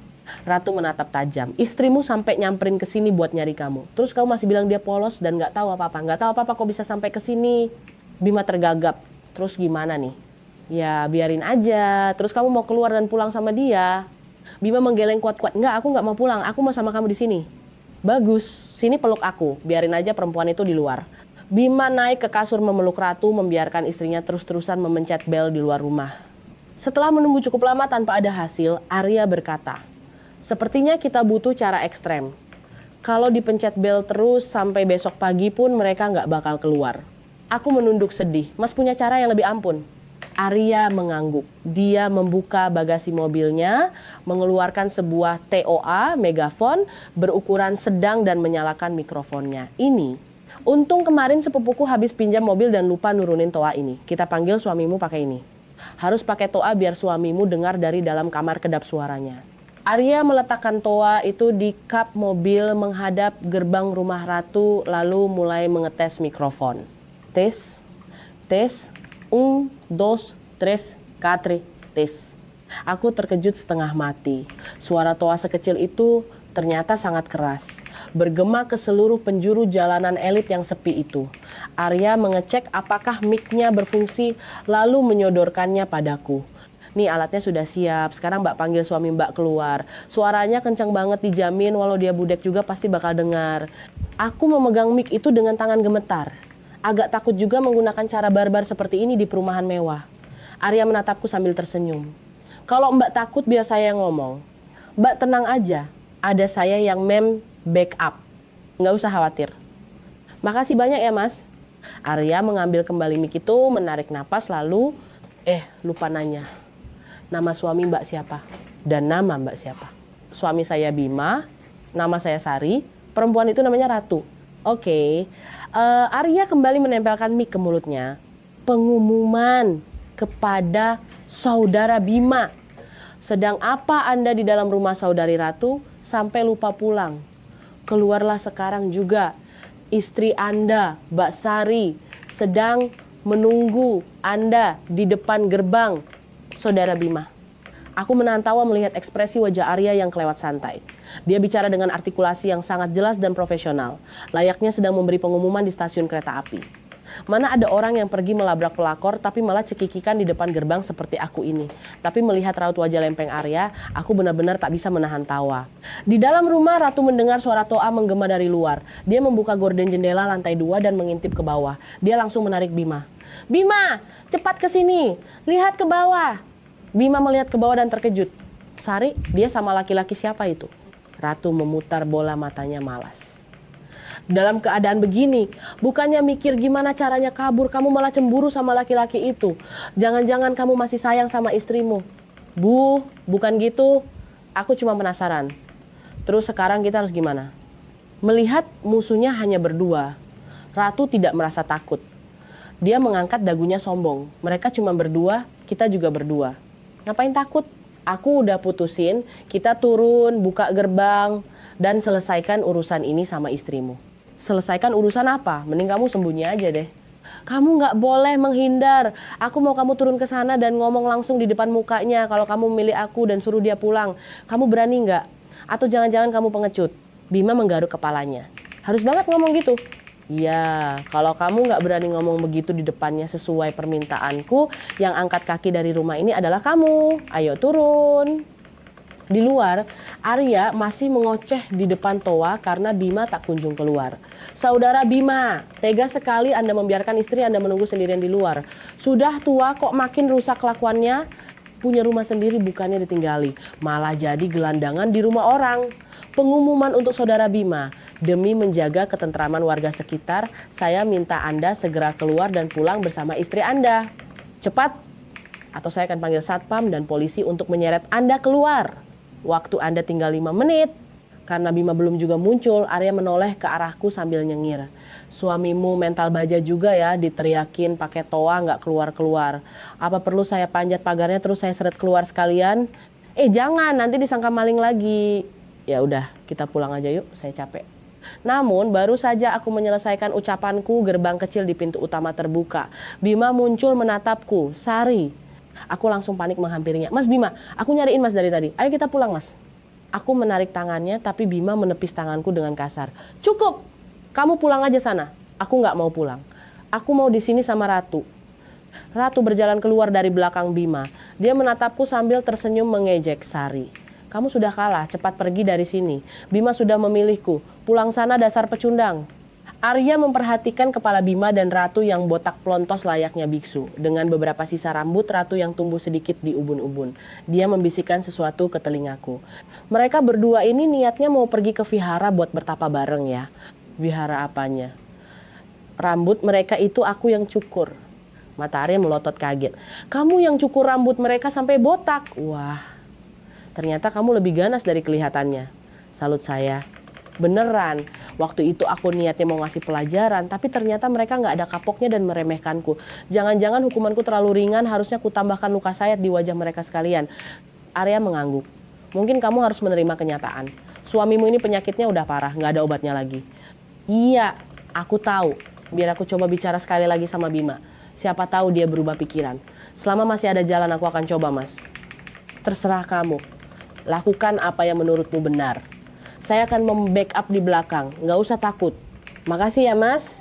Ratu menatap tajam. Istrimu sampai nyamperin ke sini buat nyari kamu. Terus kamu masih bilang dia polos dan nggak tahu apa-apa. Nggak tahu apa-apa kok bisa sampai ke sini. Bima tergagap. Terus gimana nih? Ya biarin aja. Terus kamu mau keluar dan pulang sama dia. Bima menggeleng kuat-kuat. Nggak, aku nggak mau pulang. Aku mau sama kamu di sini. Bagus. Sini peluk aku. Biarin aja perempuan itu di luar. Bima naik ke kasur memeluk Ratu, membiarkan istrinya terus-terusan memencet bel di luar rumah. Setelah menunggu cukup lama tanpa ada hasil, Arya berkata, sepertinya kita butuh cara ekstrem. Kalau dipencet bel terus sampai besok pagi pun mereka nggak bakal keluar. Aku menunduk sedih. Mas punya cara yang lebih ampun. Arya mengangguk. Dia membuka bagasi mobilnya, mengeluarkan sebuah TOA, megafon, berukuran sedang dan menyalakan mikrofonnya. Ini, untung kemarin sepupuku habis pinjam mobil dan lupa nurunin TOA ini. Kita panggil suamimu pakai ini. Harus pakai TOA biar suamimu dengar dari dalam kamar kedap suaranya. Arya meletakkan TOA itu di kap mobil menghadap gerbang rumah Ratu lalu mulai mengetes mikrofon. Tes, tes, 1, 2, 3, 4, tes. Aku terkejut setengah mati. Suara TOA sekecil itu ternyata sangat keras. Bergema ke seluruh penjuru jalanan elit yang sepi itu. Arya mengecek apakah mic-nya berfungsi lalu menyodorkannya padaku. Nih alatnya sudah siap, sekarang Mbak panggil suami Mbak keluar. Suaranya kencang banget dijamin walau dia budek juga pasti bakal dengar. Aku memegang mic itu dengan tangan gemetar. Agak takut juga menggunakan cara barbar seperti ini di perumahan mewah. Arya menatapku sambil tersenyum. Kalau Mbak takut biar saya yang ngomong. Mbak tenang aja, ada saya yang backup. Nggak usah khawatir. Makasih banyak ya Mas. Arya mengambil kembali mic itu, menarik napas lalu, lupa nanya. Nama suami Mbak siapa? Dan nama Mbak siapa? Suami saya Bima, nama saya Sari, perempuan itu namanya Ratu. Oke. Arya kembali menempelkan mic ke mulutnya. Pengumuman kepada saudara Bima. Sedang apa Anda di dalam rumah saudari Ratu sampai lupa pulang? Keluarlah sekarang juga. Istri Anda, Mbak Sari, sedang menunggu Anda di depan gerbang saudara Bima. Aku menahan tawa melihat ekspresi wajah Arya yang kelewat santai. Dia bicara dengan artikulasi yang sangat jelas dan profesional, layaknya sedang memberi pengumuman di stasiun kereta api. Mana ada orang yang pergi melabrak pelakor tapi malah cekikikan di depan gerbang seperti aku ini. Tapi melihat raut wajah lempeng Arya, aku benar-benar tak bisa menahan tawa. Di dalam rumah, Ratu mendengar suara TOA menggema dari luar. Dia membuka gorden jendela lantai 2 dan mengintip ke bawah. Dia langsung menarik Bima. Bima, cepat ke sini. Lihat ke bawah. Bima melihat ke bawah dan terkejut. Sari, dia sama laki-laki siapa itu? Ratu memutar bola matanya malas. Dalam keadaan begini, bukannya mikir gimana caranya kabur, kamu malah cemburu sama laki-laki itu. Jangan-jangan kamu masih sayang sama istrimu. Bu, bukan gitu. Aku cuma penasaran. Terus sekarang kita harus gimana? Melihat musuhnya hanya berdua, Ratu tidak merasa takut. Dia mengangkat dagunya sombong. Mereka cuma berdua, kita juga berdua. Ngapain takut? Aku udah putusin, kita turun, buka gerbang, dan selesaikan urusan ini sama istrimu. Selesaikan urusan apa? Mending kamu sembunyi aja deh. Kamu nggak boleh menghindar. Aku mau kamu turun ke sana dan ngomong langsung di depan mukanya kalau kamu milih aku dan suruh dia pulang. Kamu berani nggak? Atau jangan-jangan kamu pengecut? Bima menggaruk kepalanya. Harus banget ngomong gitu. Ya, kalau kamu nggak berani ngomong begitu di depannya sesuai permintaanku, yang angkat kaki dari rumah ini adalah kamu. Ayo turun. Di luar, Arya masih mengoceh di depan TOA karena Bima tak kunjung keluar. Saudara Bima, tega sekali Anda membiarkan istri Anda menunggu sendirian di luar. Sudah tua kok makin rusak kelakuannya. Punya rumah sendiri bukannya ditinggali, malah jadi gelandangan di rumah orang. Pengumuman untuk saudara Bima, demi menjaga ketentraman warga sekitar, saya minta Anda segera keluar dan pulang bersama istri Anda. Cepat, atau saya akan panggil satpam dan polisi untuk menyeret Anda keluar. Waktu Anda tinggal 5 menit. Karena Bima belum juga muncul, Arya menoleh ke arahku sambil nyengir. Suamimu mental baja juga ya, diteriakin pakai TOA nggak keluar-keluar. Apa perlu saya panjat pagarnya terus saya seret keluar sekalian? Jangan, nanti disangka maling lagi. Ya udah, kita pulang aja yuk, saya capek. Namun baru saja aku menyelesaikan ucapanku, gerbang kecil di pintu utama terbuka. Bima muncul menatapku. Sari. Aku langsung panik menghampirinya. Mas Bima, aku nyariin Mas dari tadi. Ayo kita pulang Mas. Aku menarik tangannya tapi Bima menepis tanganku dengan kasar. Cukup, kamu pulang aja sana. Aku nggak mau pulang. Aku mau di sini sama Ratu. Ratu berjalan keluar dari belakang Bima. Dia menatapku sambil tersenyum mengejek. Sari, kamu sudah kalah, cepat pergi dari sini. Bima sudah memilihku. Pulang sana dasar pecundang. Arya memperhatikan kepala Bima dan Ratu yang botak plontos layaknya biksu. Dengan beberapa sisa rambut Ratu yang tumbuh sedikit di ubun-ubun. Dia membisikkan sesuatu ke telingaku. Mereka berdua ini niatnya mau pergi ke vihara buat bertapa bareng ya. Vihara apanya? Rambut mereka itu aku yang cukur. Mata Arya melotot kaget. Kamu yang cukur rambut mereka sampai botak. Wah, ternyata kamu lebih ganas dari kelihatannya. Salut saya. Beneran, waktu itu aku niatnya mau ngasih pelajaran, tapi ternyata mereka nggak ada kapoknya dan meremehkanku. Jangan-jangan hukumanku terlalu ringan, harusnya ku tambahkan luka sayat di wajah mereka sekalian. Arya mengangguk. Mungkin kamu harus menerima kenyataan. Suamimu ini penyakitnya udah parah, nggak ada obatnya lagi. Iya, aku tahu. Biar aku coba bicara sekali lagi sama Bima. Siapa tahu dia berubah pikiran. Selama masih ada jalan aku akan coba, Mas. Terserah kamu. Lakukan apa yang menurutmu benar. Saya akan membackup di belakang, nggak usah takut. Makasih ya Mas.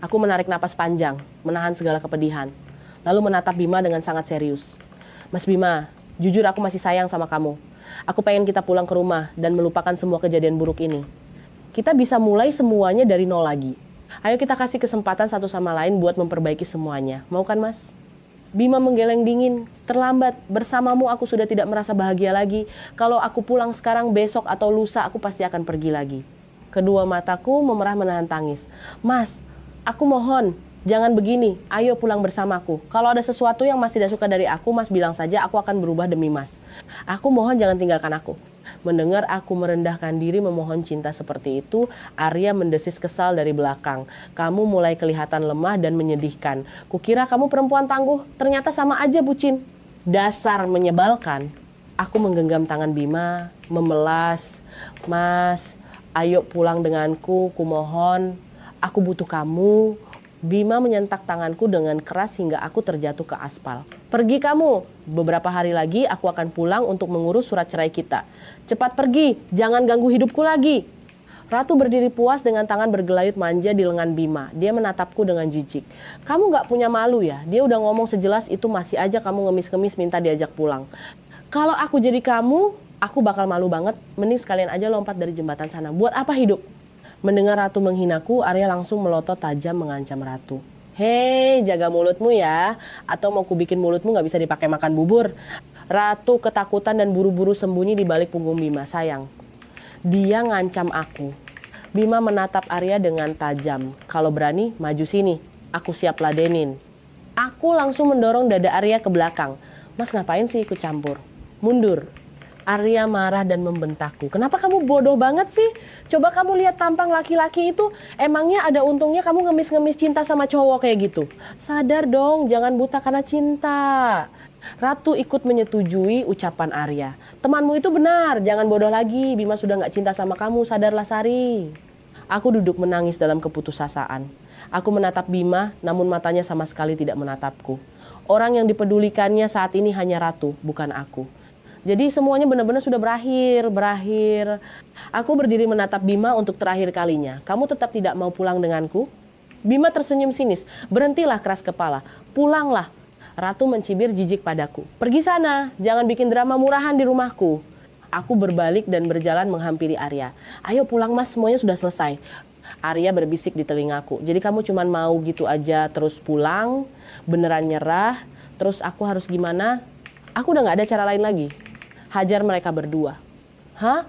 Aku menarik napas panjang, menahan segala kepedihan. Lalu menatap Bima dengan sangat serius. Mas Bima, jujur aku masih sayang sama kamu. Aku pengen kita pulang ke rumah dan melupakan semua kejadian buruk ini. Kita bisa mulai semuanya dari nol lagi. Ayo kita kasih kesempatan satu sama lain buat memperbaiki semuanya. Mau kan Mas? Bima menggeleng dingin. Terlambat, bersamamu aku sudah tidak merasa bahagia lagi. Kalau aku pulang sekarang, besok atau lusa aku pasti akan pergi lagi. Kedua mataku memerah menahan tangis. Mas, aku mohon, jangan begini. Ayo pulang bersamaku. Kalau ada sesuatu yang Mas tidak suka dari aku, Mas bilang saja, aku akan berubah demi Mas. Aku mohon jangan tinggalkan aku. Mendengar aku merendahkan diri memohon cinta seperti itu, Arya mendesis kesal dari belakang. Kamu mulai kelihatan lemah dan menyedihkan. Kukira kamu perempuan tangguh, ternyata sama aja bucin. Dasar menyebalkan. Aku menggenggam tangan Bima, memelas. Mas, ayo pulang denganku, kumohon. Aku butuh kamu. Bima menyentak tanganku dengan keras hingga aku terjatuh ke aspal. Pergi kamu, beberapa hari lagi aku akan pulang untuk mengurus surat cerai kita. Cepat pergi, jangan ganggu hidupku lagi. Ratu berdiri puas dengan tangan bergelayut manja di lengan Bima. Dia menatapku dengan jijik. Kamu gak punya malu ya? Dia udah ngomong sejelas itu masih aja kamu ngemis-ngemis minta diajak pulang. Kalau aku jadi kamu, aku bakal malu banget. Mending sekalian aja lompat dari jembatan sana. Buat apa hidup? Mendengar Ratu menghinaku, Arya langsung melotot tajam mengancam Ratu. Hei, jaga mulutmu ya. Atau mau ku bikin mulutmu gak bisa dipakai makan bubur. Ratu ketakutan dan buru-buru sembunyi di balik punggung Bima. Sayang, dia ngancam aku. Bima menatap Arya dengan tajam. Kalau berani, maju sini. Aku siap ladenin. Aku langsung mendorong dada Arya ke belakang. Mas ngapain sih ikut campur? Mundur. Arya marah dan membentakku. Kenapa kamu bodoh banget sih? Coba kamu lihat tampang laki-laki itu. Emangnya ada untungnya kamu ngemis-ngemis cinta sama cowok kayak gitu? Sadar dong, jangan buta karena cinta. Ratu ikut menyetujui ucapan Arya. Temanmu itu benar, jangan bodoh lagi. Bima sudah gak cinta sama kamu, sadarlah Sari. Aku duduk menangis dalam keputusasaan. Aku menatap Bima, namun matanya sama sekali tidak menatapku. Orang yang dipedulikannya saat ini hanya Ratu, bukan aku. Jadi semuanya benar-benar sudah berakhir. Aku berdiri menatap Bima untuk terakhir kalinya. Kamu tetap tidak mau pulang denganku? Bima tersenyum sinis. Berhentilah keras kepala. Pulanglah. Ratu mencibir jijik padaku. Pergi sana, jangan bikin drama murahan di rumahku. Aku berbalik dan berjalan menghampiri Arya. Ayo pulang Mas, semuanya sudah selesai. Arya berbisik di telingaku. Jadi kamu cuma mau gitu aja terus pulang? Beneran nyerah? Terus aku harus gimana? Aku udah gak ada cara lain lagi. Hajar mereka berdua. Hah?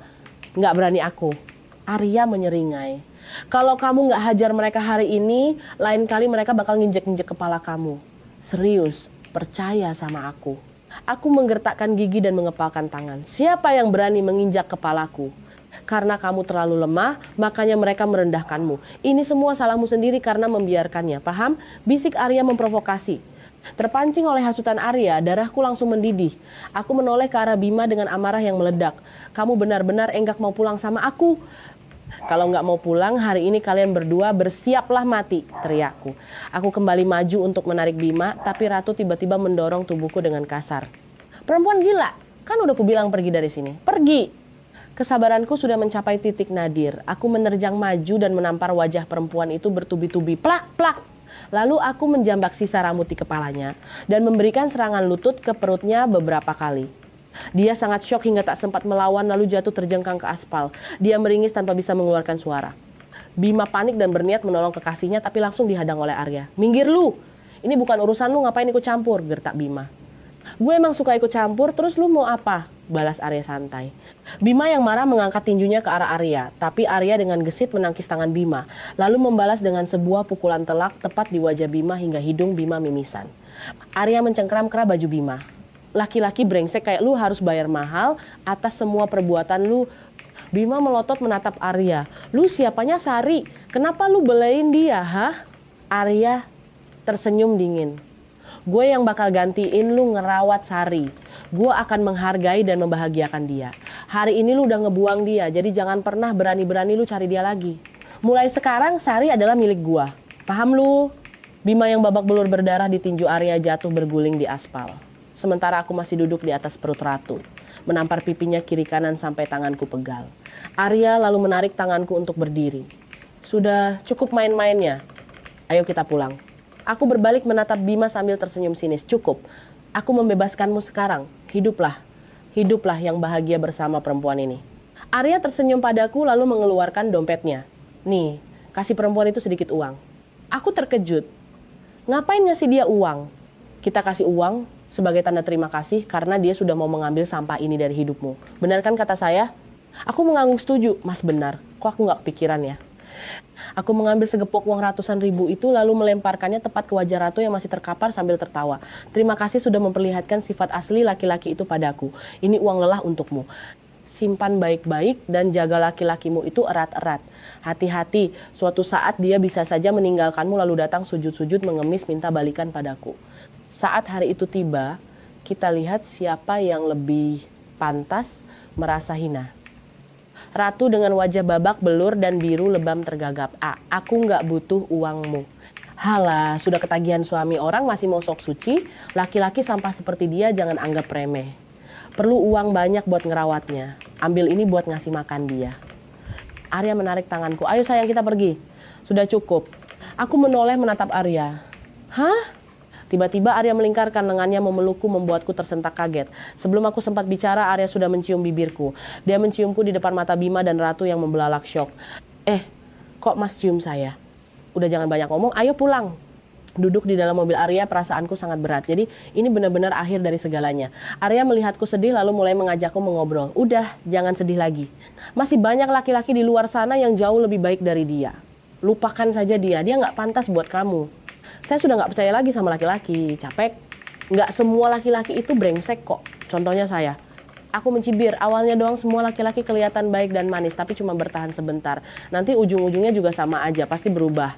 Nggak berani aku. Arya menyeringai. Kalau kamu nggak hajar mereka hari ini, lain kali mereka bakal nginjek-nginjek kepala kamu. Serius, percaya sama aku. Aku menggertakkan gigi dan mengepalkan tangan. Siapa yang berani menginjak kepalaku? Karena kamu terlalu lemah, makanya mereka merendahkanmu. Ini semua salahmu sendiri karena membiarkannya. Paham? Bisik Arya memprovokasi. Terpancing oleh hasutan Arya, darahku langsung mendidih. Aku menoleh ke arah Bima dengan amarah yang meledak. Kamu benar-benar enggak mau pulang sama aku. Kalau nggak mau pulang, hari ini kalian berdua bersiaplah mati, teriakku. Aku kembali maju untuk menarik Bima, tapi Ratu tiba-tiba mendorong tubuhku dengan kasar. Perempuan gila, kan udah kubilang pergi dari sini. Pergi! Kesabaranku sudah mencapai titik nadir. Aku menerjang maju dan menampar wajah perempuan itu bertubi-tubi. Plak, plak! Lalu aku menjambak sisa rambut di kepalanya dan memberikan serangan lutut ke perutnya beberapa kali. Dia sangat syok hingga tak sempat melawan lalu jatuh terjengkang ke aspal. Dia meringis tanpa bisa mengeluarkan suara. Bima panik dan berniat menolong kekasihnya tapi langsung dihadang oleh Arya. Minggir lu! Ini bukan urusan lu, ngapain ikut campur, gertak Bima. Gue emang suka ikut campur, terus lu mau apa? Balas Arya santai. Bima yang marah mengangkat tinjunya ke arah Arya, tapi Arya dengan gesit menangkis tangan Bima, lalu membalas dengan sebuah pukulan telak tepat di wajah Bima hingga hidung Bima mimisan. Arya mencengkram kerak baju Bima. Laki-laki brengsek kayak lu harus bayar mahal atas semua perbuatan lu. Bima melotot menatap Arya. Lu siapanya Sari? Kenapa lu belain dia, hah? Arya tersenyum dingin. Gue yang bakal gantiin lu ngerawat Sari. Gue akan menghargai dan membahagiakan dia. Hari ini lu udah ngebuang dia, jadi jangan pernah berani-berani lu cari dia lagi. Mulai sekarang Sari adalah milik gue. Paham lu? Bima yang babak belur berdarah ditinju Arya jatuh berguling di aspal. Sementara aku masih duduk di atas perut Ratu, menampar pipinya kiri kanan sampai tanganku pegal. Arya lalu menarik tanganku untuk berdiri. Sudah cukup main-mainnya. Ayo kita pulang. Aku berbalik menatap Bima sambil tersenyum sinis. Cukup. Aku membebaskanmu sekarang. Hiduplah. Hiduplah yang bahagia bersama perempuan ini. Arya tersenyum padaku lalu mengeluarkan dompetnya. Nih, kasih perempuan itu sedikit uang. Aku terkejut. Ngapain ngasih dia uang? Kita kasih uang sebagai tanda terima kasih karena dia sudah mau mengambil sampah ini dari hidupmu. Benar kan kata saya? Aku mengangguk setuju. Mas benar. Kok aku gak kepikiran ya? Aku mengambil segepok uang ratusan ribu itu lalu melemparkannya tepat ke wajah Ratu yang masih terkapar sambil tertawa. Terima kasih sudah memperlihatkan sifat asli laki-laki itu padaku. Ini uang lelah untukmu. Simpan baik-baik dan jaga laki-lakimu itu erat-erat. Hati-hati, suatu saat dia bisa saja meninggalkanmu lalu datang sujud-sujud mengemis minta balikan padaku. Saat hari itu tiba, kita lihat siapa yang lebih pantas merasa hina. Ratu dengan wajah babak belur dan biru lebam tergagap. Aku nggak butuh uangmu. Halah, sudah ketagihan suami orang masih mau sok suci. Laki-laki sampah seperti dia jangan anggap remeh. Perlu uang banyak buat ngerawatnya. Ambil ini buat ngasih makan dia. Arya menarik tanganku. Ayo sayang kita pergi. Sudah cukup. Aku menoleh menatap Arya. Hah? Tiba-tiba Arya melingkarkan lengannya memelukku membuatku tersentak kaget. Sebelum aku sempat bicara, Arya sudah mencium bibirku. Dia menciumku di depan mata Bima dan Ratu yang membelalak syok. Kok mas cium saya? Udah jangan banyak ngomong, ayo pulang. Duduk di dalam mobil Arya, perasaanku sangat berat. Jadi ini benar-benar akhir dari segalanya. Arya melihatku sedih lalu mulai mengajakku mengobrol. Udah, jangan sedih lagi. Masih banyak laki-laki di luar sana yang jauh lebih baik dari dia. Lupakan saja dia nggak pantas buat kamu. Saya sudah nggak percaya lagi sama laki-laki, capek. Nggak semua laki-laki itu brengsek kok. Contohnya saya. Aku mencibir, awalnya doang semua laki-laki kelihatan baik dan manis, tapi cuma bertahan sebentar. Nanti ujung-ujungnya juga sama aja, pasti berubah.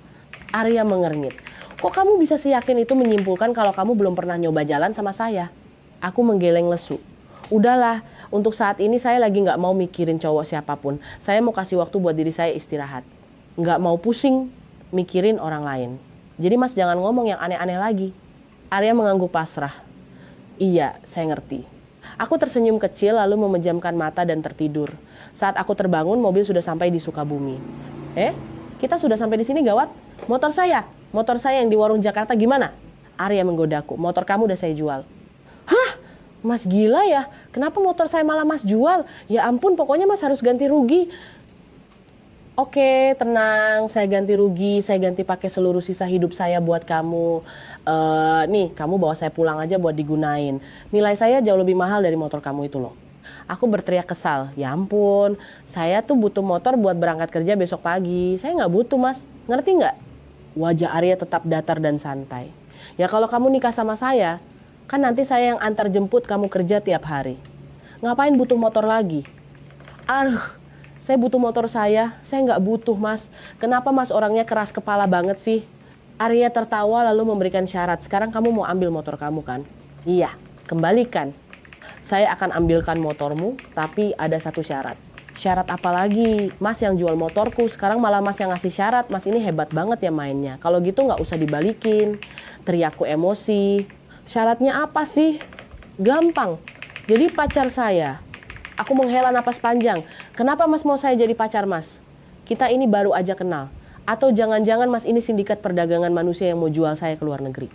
Arya mengernyit. Kok kamu bisa seyakin itu menyimpulkan kalau kamu belum pernah nyoba jalan sama saya? Aku menggeleng lesu. Udahlah, untuk saat ini saya lagi nggak mau mikirin cowok siapapun. Saya mau kasih waktu buat diri saya istirahat. Nggak mau pusing mikirin orang lain. Jadi mas jangan ngomong yang aneh-aneh lagi. Arya mengangguk pasrah. Iya, saya ngerti. Aku tersenyum kecil lalu memejamkan mata dan tertidur. Saat aku terbangun, mobil sudah sampai di Sukabumi. Kita sudah sampai di sini gawat. Motor saya yang di warung Jakarta gimana? Arya menggodaku. Motor kamu udah saya jual. Hah? Mas gila ya? Kenapa motor saya malah mas jual? Ya ampun, pokoknya mas harus ganti rugi. Oke, tenang, saya ganti rugi, saya ganti pakai seluruh sisa hidup saya buat kamu. Nih, kamu bawa saya pulang aja buat digunain. Nilai saya jauh lebih mahal dari motor kamu itu loh. Aku berteriak kesal, ya ampun, saya tuh butuh motor buat berangkat kerja besok pagi. Saya nggak butuh mas, ngerti nggak? Wajah Arya tetap datar dan santai. Ya kalau kamu nikah sama saya, kan nanti saya yang antar jemput kamu kerja tiap hari. Ngapain butuh motor lagi? Saya butuh motor saya nggak butuh mas. Kenapa mas orangnya keras kepala banget sih? Arya tertawa lalu memberikan syarat. Sekarang kamu mau ambil motor kamu kan? Iya, kembalikan. Saya akan ambilkan motormu, tapi ada satu syarat. Syarat apa lagi? Mas yang jual motorku, sekarang malah mas yang ngasih syarat. Mas ini hebat banget ya mainnya. Kalau gitu nggak usah dibalikin. Teriakku emosi. Syaratnya apa sih? Gampang. Jadi pacar saya. Aku menghela napas panjang. Kenapa mas mau saya jadi pacar mas? Kita ini baru aja kenal. Atau jangan-jangan mas ini sindikat perdagangan manusia yang mau jual saya ke luar negeri.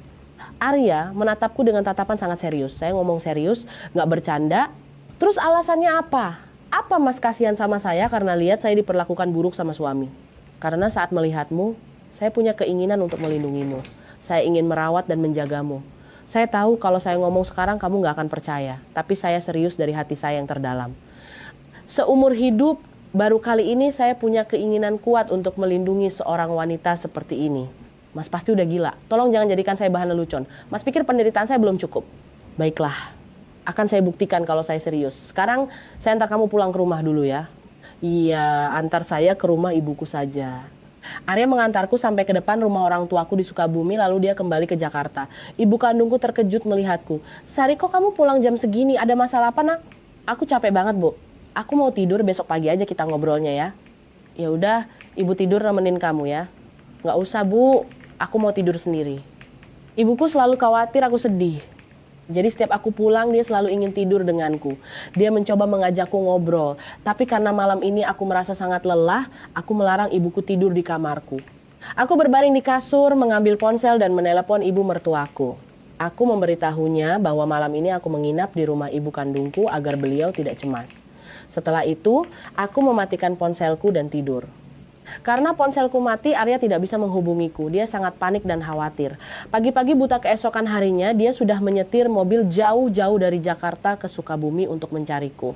Arya menatapku dengan tatapan sangat serius. Saya ngomong serius, nggak bercanda. Terus alasannya apa? Apa mas kasihan sama saya karena lihat saya diperlakukan buruk sama suami? Karena saat melihatmu, saya punya keinginan untuk melindungimu. Saya ingin merawat dan menjagamu. Saya tahu kalau saya ngomong sekarang kamu gak akan percaya. Tapi saya serius dari hati saya yang terdalam. Seumur hidup, baru kali ini saya punya keinginan kuat untuk melindungi seorang wanita seperti ini. Mas pasti udah gila. Tolong jangan jadikan saya bahan lelucon. Mas pikir penderitaan saya belum cukup? Baiklah. Akan saya buktikan kalau saya serius. Sekarang saya antar kamu pulang ke rumah dulu ya. Iya, antar saya ke rumah ibuku saja. Arya mengantarku sampai ke depan rumah orang tuaku di Sukabumi, lalu dia kembali ke Jakarta. Ibu kandungku terkejut melihatku. Sari, kok kamu pulang jam segini? Ada masalah apa, nak? Aku capek banget, Bu. Aku mau tidur, besok pagi aja kita ngobrolnya ya. Ya udah, ibu tidur nemenin kamu ya. Nggak usah, Bu. Aku mau tidur sendiri. Ibuku selalu khawatir aku sedih. Jadi setiap aku pulang dia selalu ingin tidur denganku. Dia mencoba mengajakku ngobrol. Tapi karena malam ini aku merasa sangat lelah, aku melarang ibuku tidur di kamarku. Aku berbaring di kasur, mengambil ponsel dan menelepon ibu mertuaku. Aku memberitahunya bahwa malam ini aku menginap di rumah ibu kandungku agar beliau tidak cemas. Setelah itu, aku mematikan ponselku dan tidur. Karena ponselku mati, Arya tidak bisa menghubungiku. Dia sangat panik dan khawatir. Pagi-pagi buta keesokan harinya, dia sudah menyetir mobil jauh-jauh dari Jakarta ke Sukabumi untuk mencariku.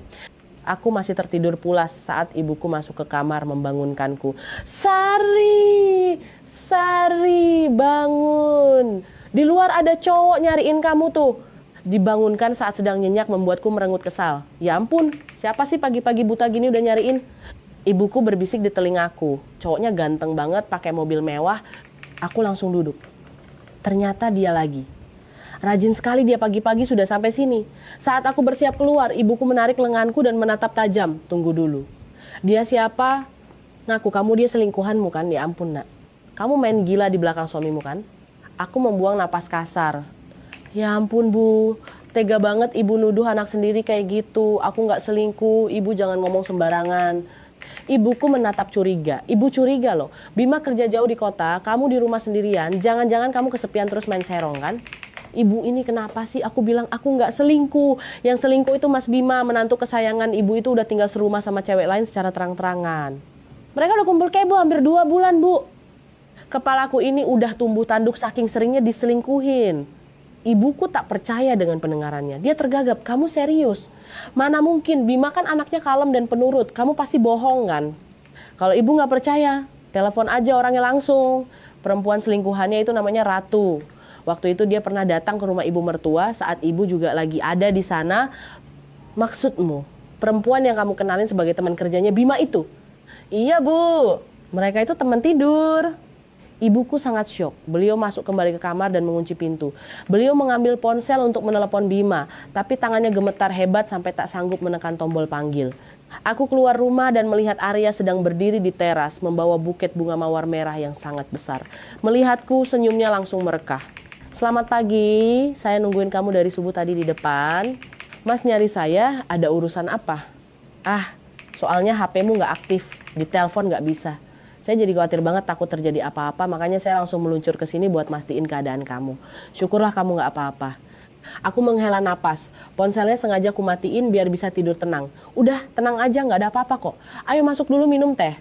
Aku masih tertidur pulas saat ibuku masuk ke kamar membangunkanku. Sari, Sari, bangun. Di luar ada cowok nyariin kamu tuh. Dibangunkan saat sedang nyenyak membuatku merengut kesal. Ya ampun, siapa sih pagi-pagi buta gini udah nyariin? Ibuku berbisik di telingaku. Cowoknya ganteng banget, pakai mobil mewah. Aku langsung duduk. Ternyata dia lagi. Rajin sekali dia pagi-pagi sudah sampai sini. Saat aku bersiap keluar, ibuku menarik lenganku dan menatap tajam. Tunggu dulu. Dia siapa? Ngaku kamu dia selingkuhanmu kan? Ya ampun, nak. Kamu main gila di belakang suamimu kan? Aku membuang napas kasar. Ya ampun, Bu. Tega banget ibu nuduh anak sendiri kayak gitu. Aku gak selingkuh. Ibu jangan ngomong sembarangan. Ibuku menatap curiga. Ibu curiga loh. Bima kerja jauh di kota, kamu di rumah sendirian. Jangan-jangan kamu kesepian terus main serong kan? Ibu ini kenapa sih? Aku bilang aku nggak selingkuh. Yang selingkuh itu Mas Bima, menantu kesayangan ibu itu udah tinggal serumah sama cewek lain secara terang-terangan. Mereka udah kumpul kebo hampir 2 bulan, Bu. Kepalaku ini udah tumbuh tanduk saking seringnya diselingkuhin. Ibuku tak percaya dengan pendengarannya. Dia tergagap, kamu serius? Mana mungkin, Bima kan anaknya kalem dan penurut. Kamu pasti bohong kan? Kalau ibu gak percaya, telepon aja orangnya langsung. Perempuan selingkuhannya itu namanya Ratu. Waktu itu dia pernah datang ke rumah ibu mertua saat ibu juga lagi ada di sana. Maksudmu, perempuan yang kamu kenalin sebagai teman kerjanya Bima itu? Iya, Bu. Mereka itu teman tidur. Ibuku sangat syok. Beliau masuk kembali ke kamar dan mengunci pintu. Beliau mengambil ponsel untuk menelepon Bima, tapi tangannya gemetar hebat sampai tak sanggup menekan tombol panggil. Aku keluar rumah dan melihat Arya sedang berdiri di teras membawa buket bunga mawar merah yang sangat besar. Melihatku, senyumnya langsung merekah. Selamat pagi, saya nungguin kamu dari subuh tadi di depan. Mas nyari saya, ada urusan apa? Ah, soalnya HP-mu gak aktif, ditelepon gak bisa. Saya jadi khawatir banget takut terjadi apa-apa, makanya saya langsung meluncur ke sini buat mastiin keadaan kamu. Syukurlah kamu gak apa-apa. Aku menghela napas, ponselnya sengaja aku matiin biar bisa tidur tenang. Udah, tenang aja, gak ada apa-apa kok. Ayo masuk dulu minum teh.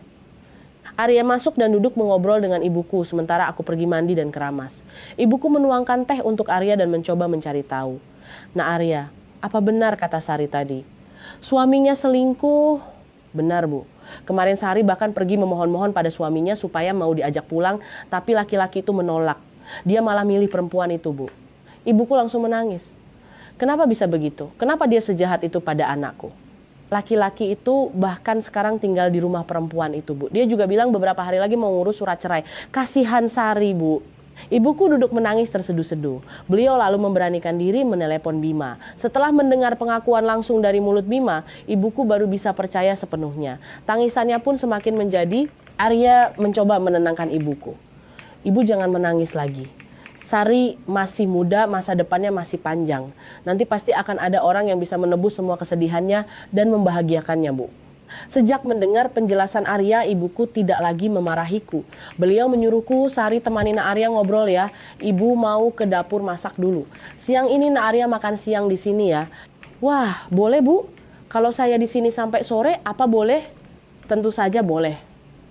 Arya masuk dan duduk mengobrol dengan ibuku, sementara aku pergi mandi dan keramas. Ibuku menuangkan teh untuk Arya dan mencoba mencari tahu. Nah Arya, apa benar kata Sari tadi? Suaminya selingkuh? Benar, Bu. Kemarin Sari bahkan pergi memohon-mohon pada suaminya supaya mau diajak pulang, tapi laki-laki itu menolak. Dia malah milih perempuan itu, Bu. Ibuku langsung menangis. Kenapa bisa begitu? Kenapa dia sejahat itu pada anakku? Laki-laki itu bahkan sekarang tinggal di rumah perempuan itu, Bu. Dia juga bilang beberapa hari lagi mau ngurus surat cerai. Kasihan Sari, Bu. Ibuku duduk menangis terseduh-seduh. Beliau lalu memberanikan diri menelepon Bima. Setelah mendengar pengakuan langsung dari mulut Bima, ibuku baru bisa percaya sepenuhnya. Tangisannya pun semakin menjadi. Arya mencoba menenangkan ibuku. Ibu jangan menangis lagi. Sari masih muda, masa depannya masih panjang. Nanti pasti akan ada orang yang bisa menebus semua kesedihannya dan membahagiakannya, Bu. Sejak mendengar penjelasan Arya, ibuku tidak lagi memarahiku. Beliau menyuruhku, Sari temani Nak Arya ngobrol ya. Ibu mau ke dapur masak dulu. Siang ini Nak Arya makan siang di sini ya. Wah, boleh Bu. Kalau saya di sini sampai sore, apa boleh? Tentu saja boleh.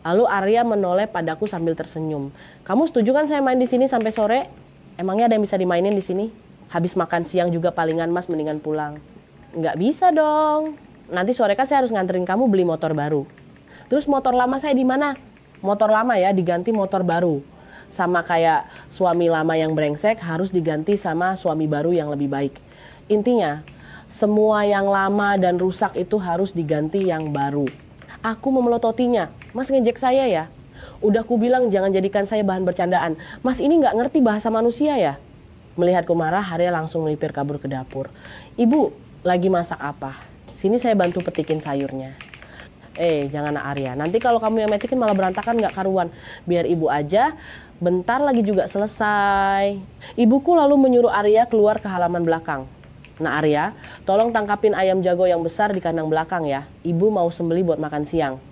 Lalu Arya menoleh padaku sambil tersenyum. Kamu setuju kan saya main di sini sampai sore? Emangnya ada yang bisa dimainin di sini? Habis makan siang juga palingan Mas mendingan pulang. Nggak bisa dong. Nanti sore kan saya harus nganterin kamu beli motor baru. Terus motor lama saya di mana? Motor lama ya diganti motor baru. Sama kayak suami lama yang brengsek harus diganti sama suami baru yang lebih baik. Intinya, semua yang lama dan rusak itu harus diganti yang baru. Aku memelototinya. Mas ngejek saya ya? Udah ku bilang jangan jadikan saya bahan bercandaan. Mas ini nggak ngerti bahasa manusia ya? Melihatku marah, Arya langsung melipir kabur ke dapur. Ibu, lagi masak apa? Sini saya bantu petikin sayurnya. Jangan Nak Arya. Nanti kalau kamu yang metikin malah berantakan gak karuan. Biar ibu aja, bentar lagi juga selesai. Ibuku lalu menyuruh Arya keluar ke halaman belakang. Nak Arya, tolong tangkapin ayam jago yang besar di kandang belakang ya. Ibu mau sembeli buat makan siang.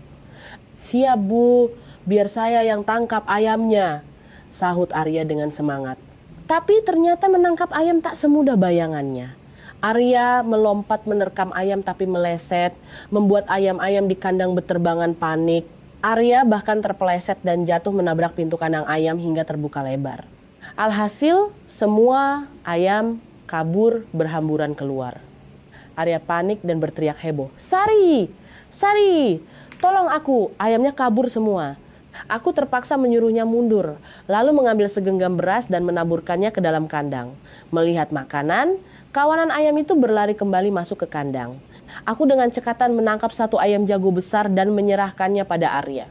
Siap Bu, biar saya yang tangkap ayamnya, sahut Arya dengan semangat. Tapi ternyata menangkap ayam tak semudah bayangannya. Arya melompat menerkam ayam tapi meleset, membuat ayam-ayam di kandang beterbangan panik. Arya bahkan terpeleset dan jatuh menabrak pintu kandang ayam hingga terbuka lebar. Alhasil, semua ayam kabur berhamburan keluar. Arya panik dan berteriak heboh, Sari! Sari! Tolong aku, ayamnya kabur semua. Aku terpaksa menyuruhnya mundur, lalu mengambil segenggam beras dan menaburkannya ke dalam kandang. Melihat makanan, kawanan ayam itu berlari kembali masuk ke kandang. Aku dengan cekatan menangkap satu ayam jago besar dan menyerahkannya pada Arya.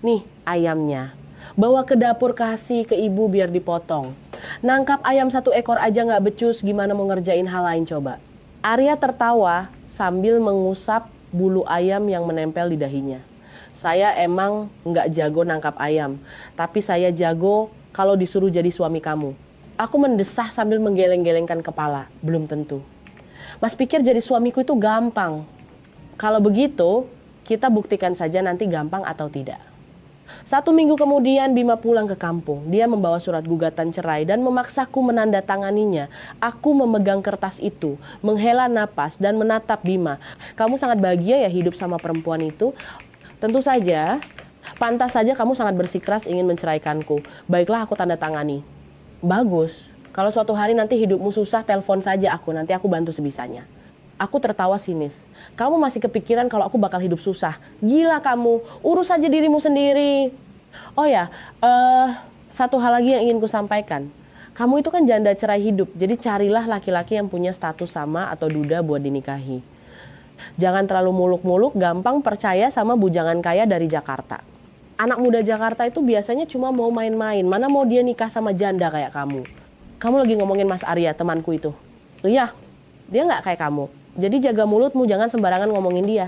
Nih ayamnya, bawa ke dapur kasih ke ibu biar dipotong. Nangkap ayam satu ekor aja gak becus, gimana mau ngerjain hal lain coba. Arya tertawa sambil mengusap bulu ayam yang menempel di dahinya. Saya emang nggak jago nangkap ayam, tapi saya jago kalau disuruh jadi suami kamu. Aku mendesah sambil menggeleng-gelengkan kepala, belum tentu. Mas pikir jadi suamiku itu gampang. Kalau begitu, kita buktikan saja nanti gampang atau tidak. 1 minggu kemudian Bima pulang ke kampung. Dia membawa surat gugatan cerai dan memaksaku menandatanganinya. Aku memegang kertas itu, menghela napas dan menatap Bima. Kamu sangat bahagia ya hidup sama perempuan itu? Tentu saja, pantas saja kamu sangat bersikeras ingin menceraikanku. Baiklah aku tanda tangani. Bagus, kalau suatu hari nanti hidupmu susah, telepon saja aku, nanti aku bantu sebisanya. Aku tertawa sinis. Kamu masih kepikiran kalau aku bakal hidup susah. Gila kamu, urus saja dirimu sendiri. Oh ya, satu hal lagi yang ingin ku sampaikan. Kamu itu kan janda cerai hidup, jadi carilah laki-laki yang punya status sama atau duda buat dinikahi. Jangan terlalu muluk-muluk, gampang percaya sama bujangan kaya dari Jakarta. Anak muda Jakarta itu biasanya cuma mau main-main, mana mau dia nikah sama janda kayak kamu. Kamu lagi ngomongin Mas Arya, temanku itu. Iya, dia nggak kayak kamu. Jadi jaga mulutmu, jangan sembarangan ngomongin dia.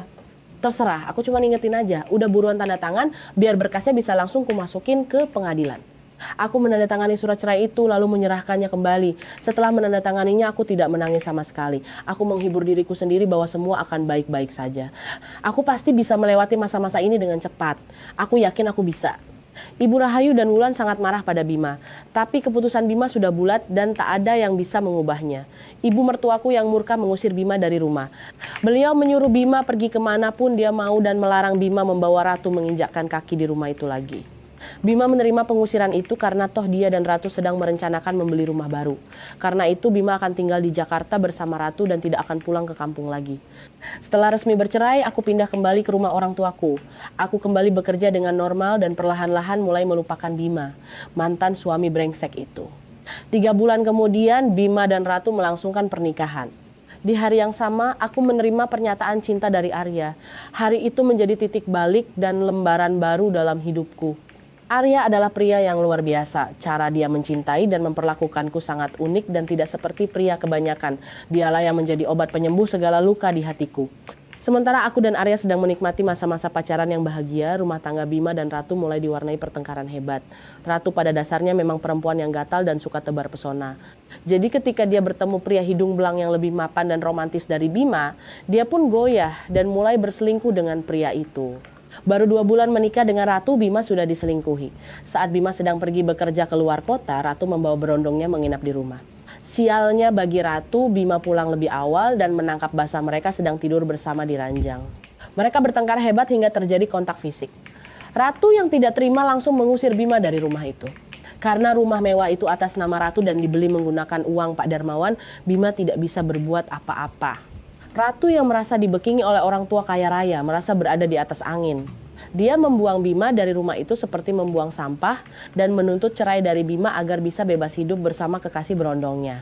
Terserah, aku cuma ingetin aja. Udah buruan tanda tangan, biar berkasnya bisa langsung kumasukin ke pengadilan. Aku menandatangani surat cerai itu lalu menyerahkannya kembali. Setelah menandatanganinya aku tidak menangis sama sekali. Aku menghibur diriku sendiri bahwa semua akan baik-baik saja. Aku pasti bisa melewati masa-masa ini dengan cepat. Aku yakin aku bisa. Ibu Rahayu dan Wulan sangat marah pada Bima. Tapi keputusan Bima sudah bulat dan tak ada yang bisa mengubahnya. Ibu mertuaku yang murka mengusir Bima dari rumah. Beliau menyuruh Bima pergi kemanapun dia mau dan melarang Bima membawa Ratu menginjakkan kaki di rumah itu lagi. Bima menerima pengusiran itu karena toh dia dan Ratu sedang merencanakan membeli rumah baru. Karena itu Bima akan tinggal di Jakarta bersama Ratu dan tidak akan pulang ke kampung lagi. Setelah resmi bercerai, aku pindah kembali ke rumah orang tuaku. Aku kembali bekerja dengan normal dan perlahan-lahan mulai melupakan Bima, mantan suami brengsek itu. 3 bulan kemudian Bima dan Ratu melangsungkan pernikahan. Di hari yang sama, aku menerima pernyataan cinta dari Arya. Hari itu menjadi titik balik dan lembaran baru dalam hidupku. Arya adalah pria yang luar biasa. Cara dia mencintai dan memperlakukanku sangat unik dan tidak seperti pria kebanyakan. Dialah yang menjadi obat penyembuh segala luka di hatiku. Sementara aku dan Arya sedang menikmati masa-masa pacaran yang bahagia, rumah tangga Bima dan Ratu mulai diwarnai pertengkaran hebat. Ratu pada dasarnya memang perempuan yang gatal dan suka tebar pesona. Jadi ketika dia bertemu pria hidung belang yang lebih mapan dan romantis dari Bima, dia pun goyah dan mulai berselingkuh dengan pria itu. Baru 2 bulan menikah dengan Ratu, Bima sudah diselingkuhi. Saat Bima sedang pergi bekerja ke luar kota, Ratu membawa berondongnya menginap di rumah. Sialnya bagi Ratu, Bima pulang lebih awal dan menangkap basah mereka sedang tidur bersama di ranjang. Mereka bertengkar hebat hingga terjadi kontak fisik. Ratu yang tidak terima langsung mengusir Bima dari rumah itu. Karena rumah mewah itu atas nama Ratu dan dibeli menggunakan uang Pak Darmawan, Bima tidak bisa berbuat apa-apa. Ratu yang merasa dibekingi oleh orang tua kaya raya, merasa berada di atas angin. Dia membuang Bima dari rumah itu seperti membuang sampah dan menuntut cerai dari Bima agar bisa bebas hidup bersama kekasih berondongnya.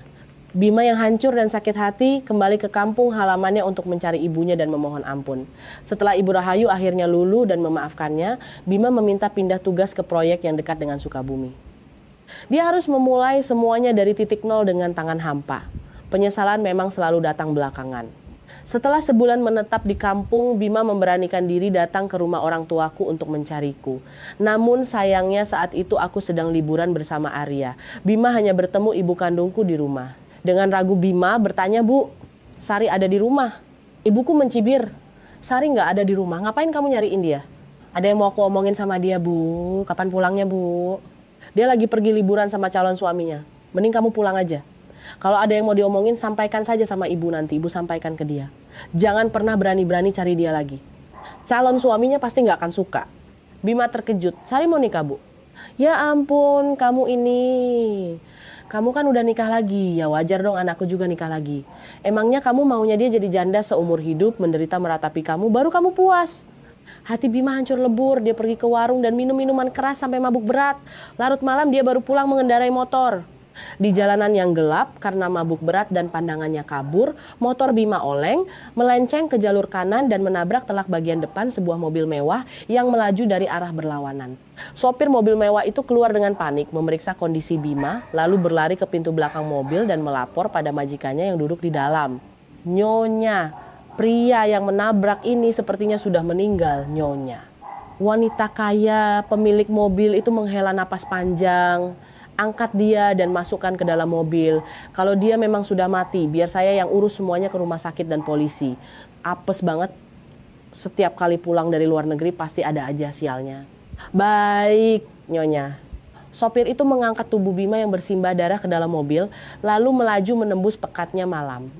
Bima yang hancur dan sakit hati kembali ke kampung halamannya untuk mencari ibunya dan memohon ampun. Setelah Ibu Rahayu akhirnya luluh dan memaafkannya, Bima meminta pindah tugas ke proyek yang dekat dengan Sukabumi. Dia harus memulai semuanya dari titik nol dengan tangan hampa. Penyesalan memang selalu datang belakangan. Setelah sebulan menetap di kampung, Bima memberanikan diri datang ke rumah orang tuaku untuk mencariku. Namun sayangnya saat itu aku sedang liburan bersama Arya. Bima hanya bertemu ibu kandungku di rumah. Dengan ragu Bima bertanya, "Bu, Sari ada di rumah?" Ibuku mencibir, "Sari nggak ada di rumah, ngapain kamu nyariin dia?" "Ada yang mau aku omongin sama dia, Bu. Kapan pulangnya, Bu?" "Dia lagi pergi liburan sama calon suaminya. Mending kamu pulang aja. Kalau ada yang mau diomongin, sampaikan saja sama ibu nanti. Ibu sampaikan ke dia. Jangan pernah berani-berani cari dia lagi. Calon suaminya pasti nggak akan suka." Bima terkejut. "Sari mau nikah, Bu?" "Ya ampun, kamu ini. Kamu kan udah nikah lagi. Ya wajar dong anakku juga nikah lagi. Emangnya kamu maunya dia jadi janda seumur hidup, menderita meratapi kamu, baru kamu puas?" Hati Bima hancur lebur. Dia pergi ke warung dan minum minuman keras sampai mabuk berat. Larut malam dia baru pulang mengendarai motor. Di jalanan yang gelap karena mabuk berat dan pandangannya kabur, motor Bima oleng, melenceng ke jalur kanan dan menabrak telak bagian depan sebuah mobil mewah yang melaju dari arah berlawanan. Sopir mobil mewah itu keluar dengan panik, memeriksa kondisi Bima, lalu berlari ke pintu belakang mobil dan melapor pada majikannya yang duduk di dalam. "Nyonya, pria yang menabrak ini sepertinya sudah meninggal, Nyonya." Wanita kaya, pemilik mobil itu menghela napas panjang. "Angkat dia dan masukkan ke dalam mobil. Kalau dia memang sudah mati, biar saya yang urus semuanya ke rumah sakit dan polisi." Apes banget. Setiap kali pulang dari luar negeri pasti ada aja sialnya. "Baik, Nyonya." Sopir itu mengangkat tubuh Bima yang bersimbah darah ke dalam mobil, lalu melaju menembus pekatnya malam.